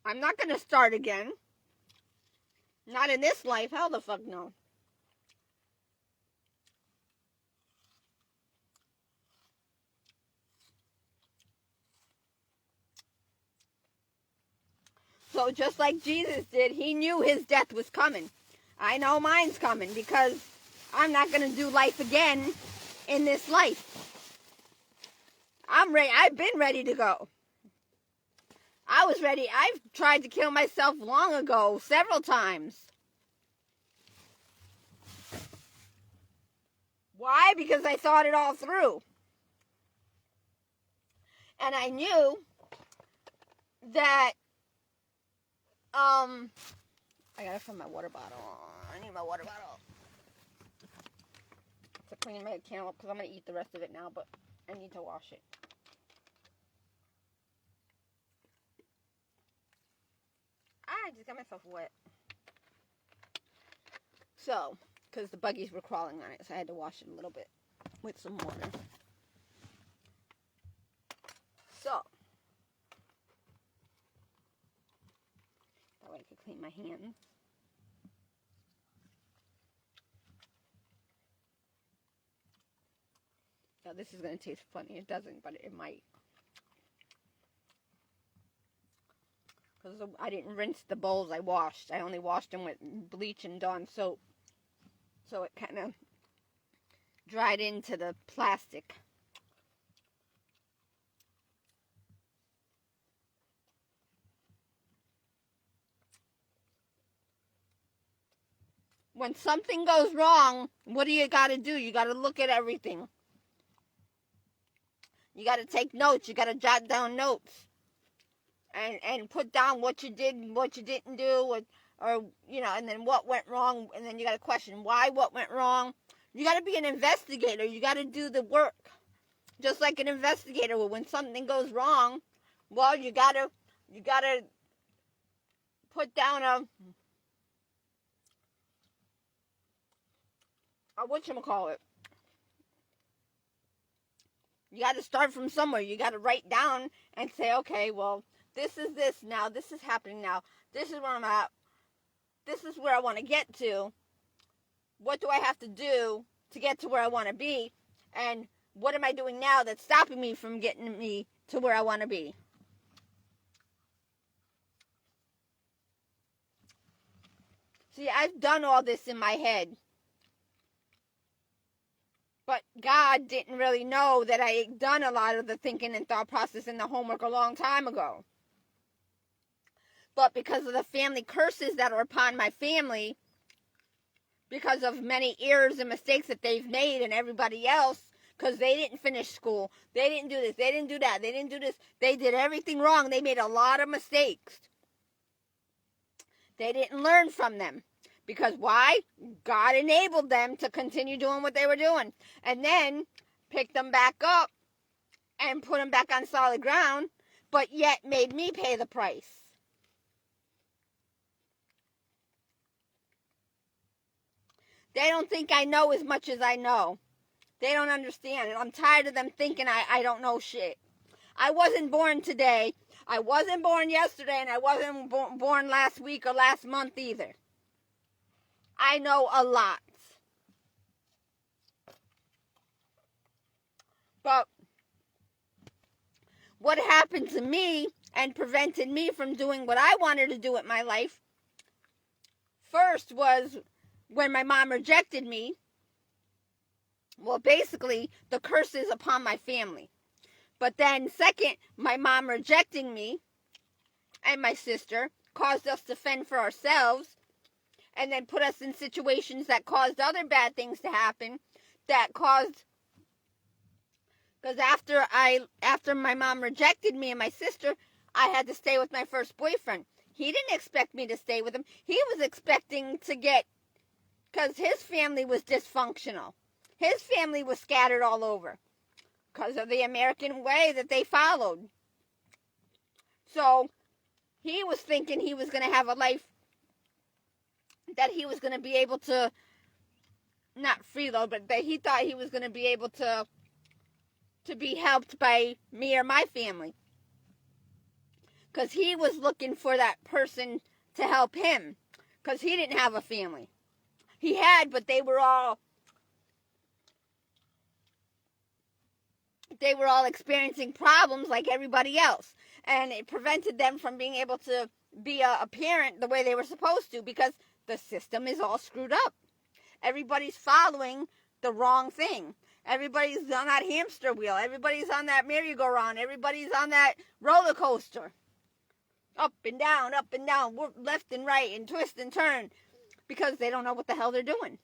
I'm not going to start again. Not in this life. Hell the fuck no. So just like Jesus did, he knew his death was coming. I know mine's coming because I'm not going to do life again in this life. I'm ready. I've been ready to go. I was ready. I've tried to kill myself long ago, several times. Why? Because I thought it all through. And I knew that I gotta fill my water bottle. I need my water bottle to clean my can up because I'm gonna eat the rest of it now, but I need to wash it. I just got myself wet. So, because the buggies were crawling on it, so I had to wash it a little bit with some water. So, that way I could clean my hands. Now, this is going to taste funny. It doesn't, but it might. Because I didn't rinse the bowls I washed. I only washed them with bleach and Dawn soap. So it kind of dried into the plastic. When something goes wrong, what do you got to do? You got to look at everything. You got to take notes. You got to jot down notes. And put down what you did and what you didn't do, or you know, and then what went wrong, and then you got to question why, what went wrong. You got to be an investigator. You got to do the work, just like an investigator. When something goes wrong, well, you gotta put down a whatchamacallit. You got to start from somewhere. You got to write down and say, okay, well, this is this now. This is happening now. This is where I'm at. This is where I want to get to. What do I have to do to get to where I want to be? And what am I doing now that's stopping me from getting me to where I want to be? See, I've done all this in my head. But God didn't really know that I had done a lot of the thinking and thought process and the homework a long time ago. But because of the family curses that are upon my family, because of many errors and mistakes that they've made and everybody else, because they didn't finish school, they didn't do this, they didn't do that, they didn't do this, they did everything wrong, they made a lot of mistakes. They didn't learn from them. Because why? God enabled them to continue doing what they were doing. And then picked them back up and put them back on solid ground, but yet made me pay the price. They don't think I know as much as I know. They don't understand. And I'm tired of them thinking I don't know shit. I wasn't born today. I wasn't born yesterday, and I wasn't born last week or last month either. I know a lot. But what happened to me and prevented me from doing what I wanted to do with my life first was when my mom rejected me, well, basically, the curse is upon my family. But then, second, my mom rejecting me and my sister caused us to fend for ourselves and then put us in situations that caused other bad things to happen, that caused, because after my mom rejected me and my sister, I had to stay with my first boyfriend. He didn't expect me to stay with him. He was expecting to get, because his family was dysfunctional. His family was scattered all over because of the American way that they followed. So he was thinking he was going to have a life that he was going to be able to, not freeload, but that he thought he was going to be able to be helped by me or my family. Because he was looking for that person to help him. Because he didn't have a family. He had, but they were all experiencing problems like everybody else. And it prevented them from being able to be a parent the way they were supposed to, because the system is all screwed up. Everybody's following the wrong thing. Everybody's on that hamster wheel. Everybody's on that merry-go-round. Everybody's on that roller coaster. Up and down, left and right, and twist and turn, because they don't know what the hell they're doing.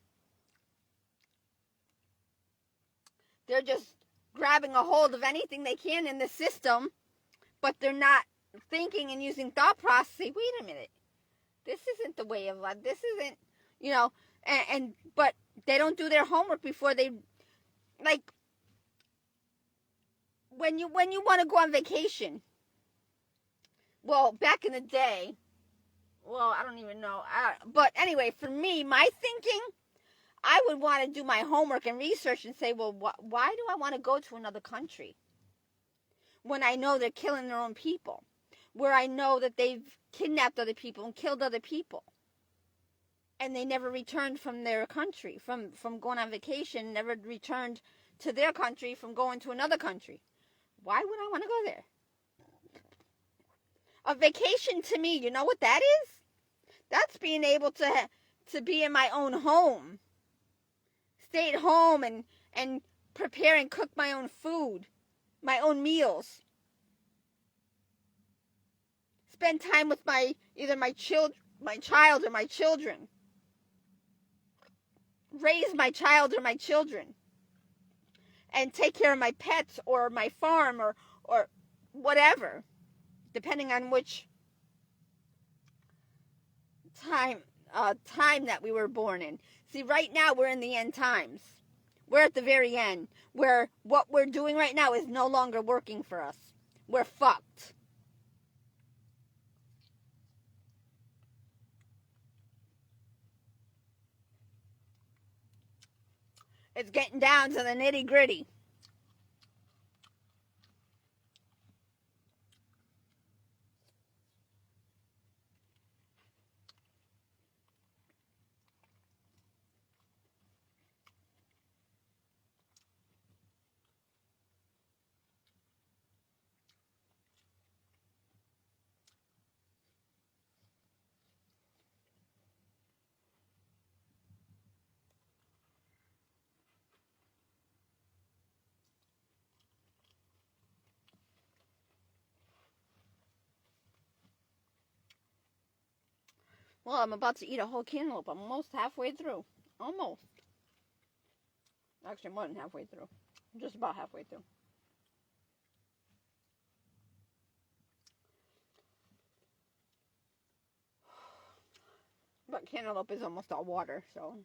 They're just grabbing a hold of anything they can in the system, but they're not thinking and using thought process. Say, wait a minute, this isn't the way of life. This isn't, but they don't do their homework before they, like, when you want to go on vacation. Well, back in the day, well, I don't even know. But anyway, for me, my thinking, I would want to do my homework and research and say, well, why do I want to go to another country when I know they're killing their own people? Where I know that they've kidnapped other people and killed other people. And they never returned from their country, from going on vacation, never returned to their country from going to another country. Why would I want to go there? A vacation to me, you know what that is? That's being able to be in my own home. Stay at home and prepare and cook my own food, my own meals. Spend time with either my child or my children. Raise my child or my children. And take care of my pets or my farm or whatever, depending on which time that we were born in. See, right now we're in the end times. We're at the very end, where what we're doing right now is no longer working for us. We're fucked. It's getting down to the nitty-gritty. Well, I'm about to eat a whole cantaloupe. I'm almost halfway through. Almost. Actually, more than halfway through. Just about halfway through. But cantaloupe is almost all water, so...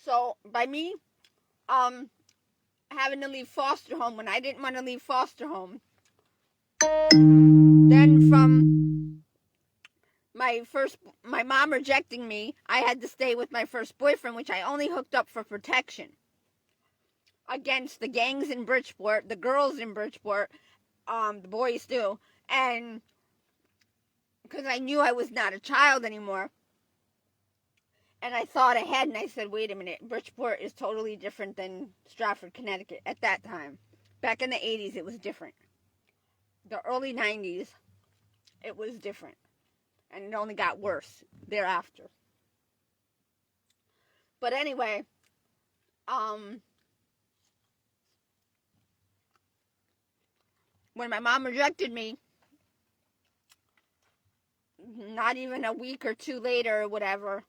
So by me having to leave foster home when I didn't want to leave foster home, then from my mom rejecting me, I had to stay with my first boyfriend, which I only hooked up for protection against the gangs in Bridgeport, the girls in Bridgeport, the boys too, and because I knew I was not a child anymore. And I thought ahead and I said, wait a minute, Bridgeport is totally different than Stratford, Connecticut at that time. Back in the 80s, it was different. The early 90s, it was different. And it only got worse thereafter. But anyway, when my mom rejected me, not even a week or two later or whatever,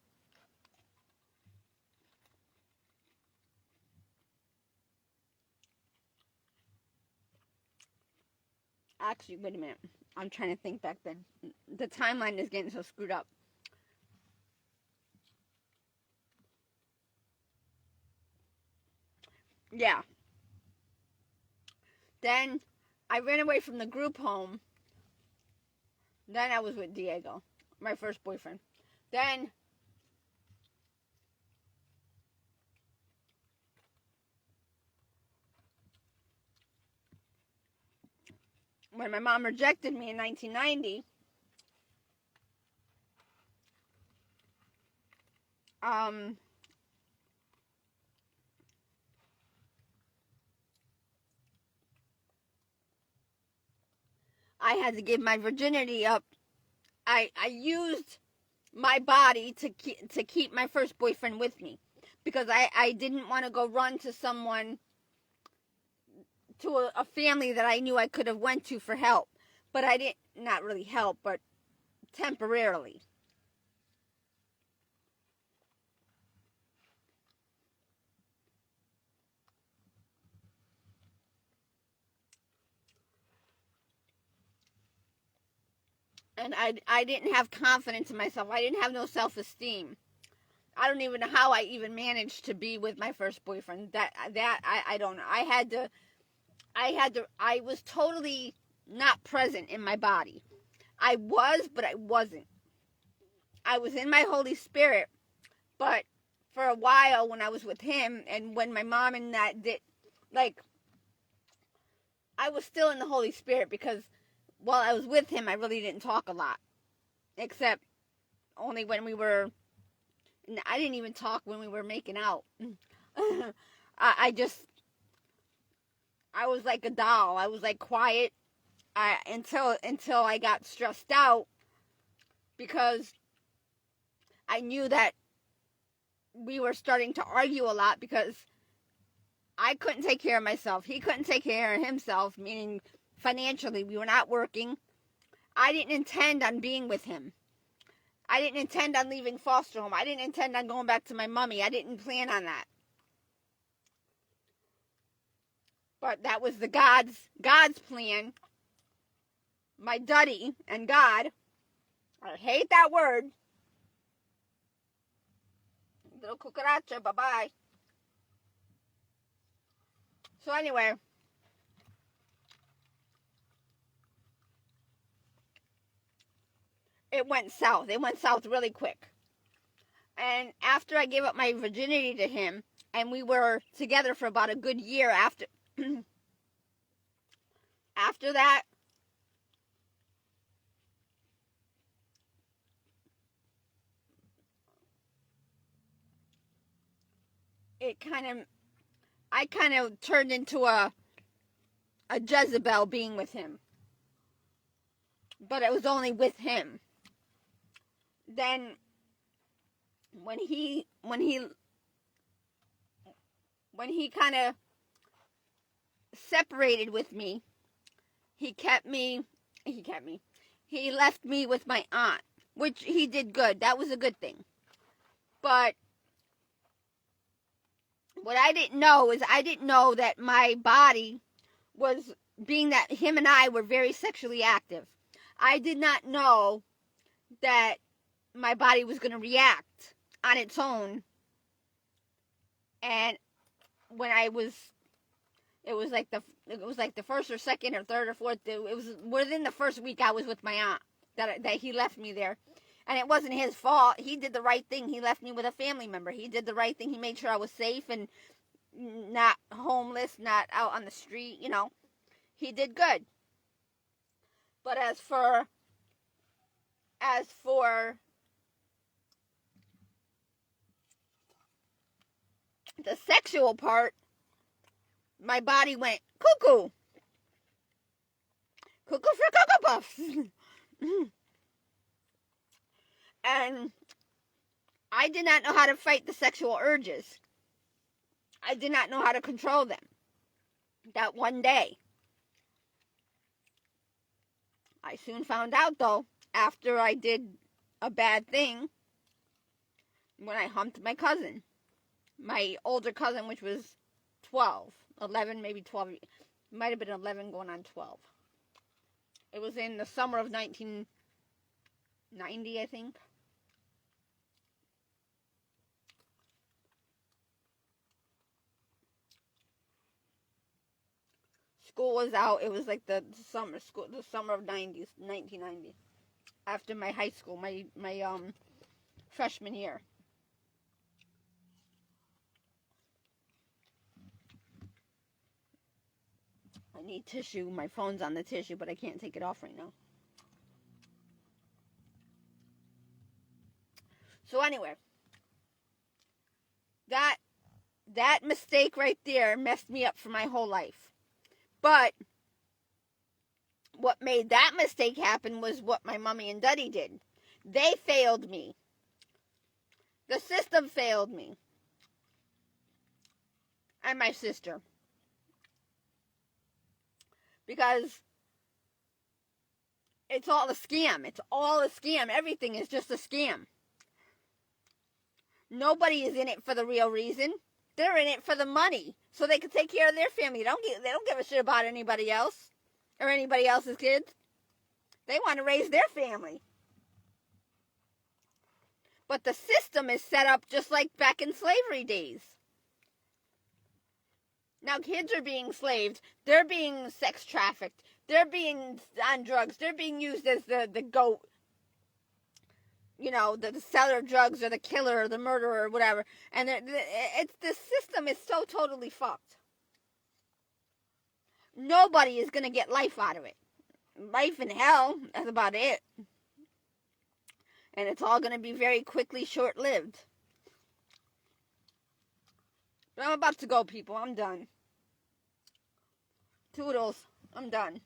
actually, wait a minute. I'm trying to think back then. The timeline is getting so screwed up. Yeah. Then I ran away from the group home. Then I was with Diego, my first boyfriend. Then when my mom rejected me in 1990, I had to give my virginity up. I used my body to keep my first boyfriend with me because I didn't want to go run to someone, to a family that I knew I could have went to for help. But I didn't, not really help, but temporarily. And I didn't have confidence in myself. I didn't have no self-esteem. I don't even know how I even managed to be with my first boyfriend. I don't know. I was totally not present in my body. I was, but I wasn't. I was in my Holy Spirit, but for a while when I was with him and when my mom and that did, like, I was still in the Holy Spirit because while I was with him, I really didn't talk a lot. Except only when we were, I didn't even talk when we were making out. I was like a doll. I was like quiet until I got stressed out because I knew that we were starting to argue a lot because I couldn't take care of myself. He couldn't take care of himself, meaning financially, we were not working. I didn't intend on being with him. I didn't intend on leaving foster home. I didn't intend on going back to my mommy. I didn't plan on that. But that was the God's plan. My daddy and God. I hate that word. Little cucaracha, bye-bye. So anyway, it went south. It went south really quick. And after I gave up my virginity to him, and we were together for about a good year after after that, I kind of turned into a Jezebel being with him. But it was only with him. Then when he kind of separated with me, he left me with my aunt, which he did good. That was a good thing. But what I didn't know is I didn't know that my body was, being that him and I were very sexually active, I did not know that my body was going to react on its own And when it was like the first or second or third or fourth. It was within the first week I was with my aunt that he left me there, and it wasn't his fault. He did the right thing. He left me with a family member. He did the right thing. He made sure I was safe and not homeless, not out on the street. You know, he did good. But as for the sexual part, my body went cuckoo. Cuckoo for Cocoa Puffs. And I did not know how to fight the sexual urges. I did not know how to control them. That one day. I soon found out, though, after I did a bad thing, when I humped my cousin. My older cousin, which was 12, 11, maybe 12. It might have been 11 going on 12. It was in the summer of 1990, I think. School was out. It was like the summer of 1990. After my high school, my freshman year. I need tissue. My phone's on the tissue, but I can't take it off right now. So anyway, that mistake right there messed me up for my whole life. But what made that mistake happen was what my mommy and daddy did. They failed me. The system failed me. And my sister. Because it's all a scam. It's all a scam. Everything is just a scam. Nobody is in it for the real reason. They're in it for the money, so they can take care of their family. They don't give a shit about anybody else or anybody else's kids. They want to raise their family. But the system is set up just like back in slavery days. Now kids are being slaved. They're being sex trafficked. They're being on drugs. They're being used as the goat. You know, the seller of drugs or the killer or the murderer or whatever. And the system is so totally fucked. Nobody is going to get life out of it. Life in hell, that's about it. And it's all going to be very quickly short-lived. But I'm about to go, people. I'm done. Toodles. I'm done.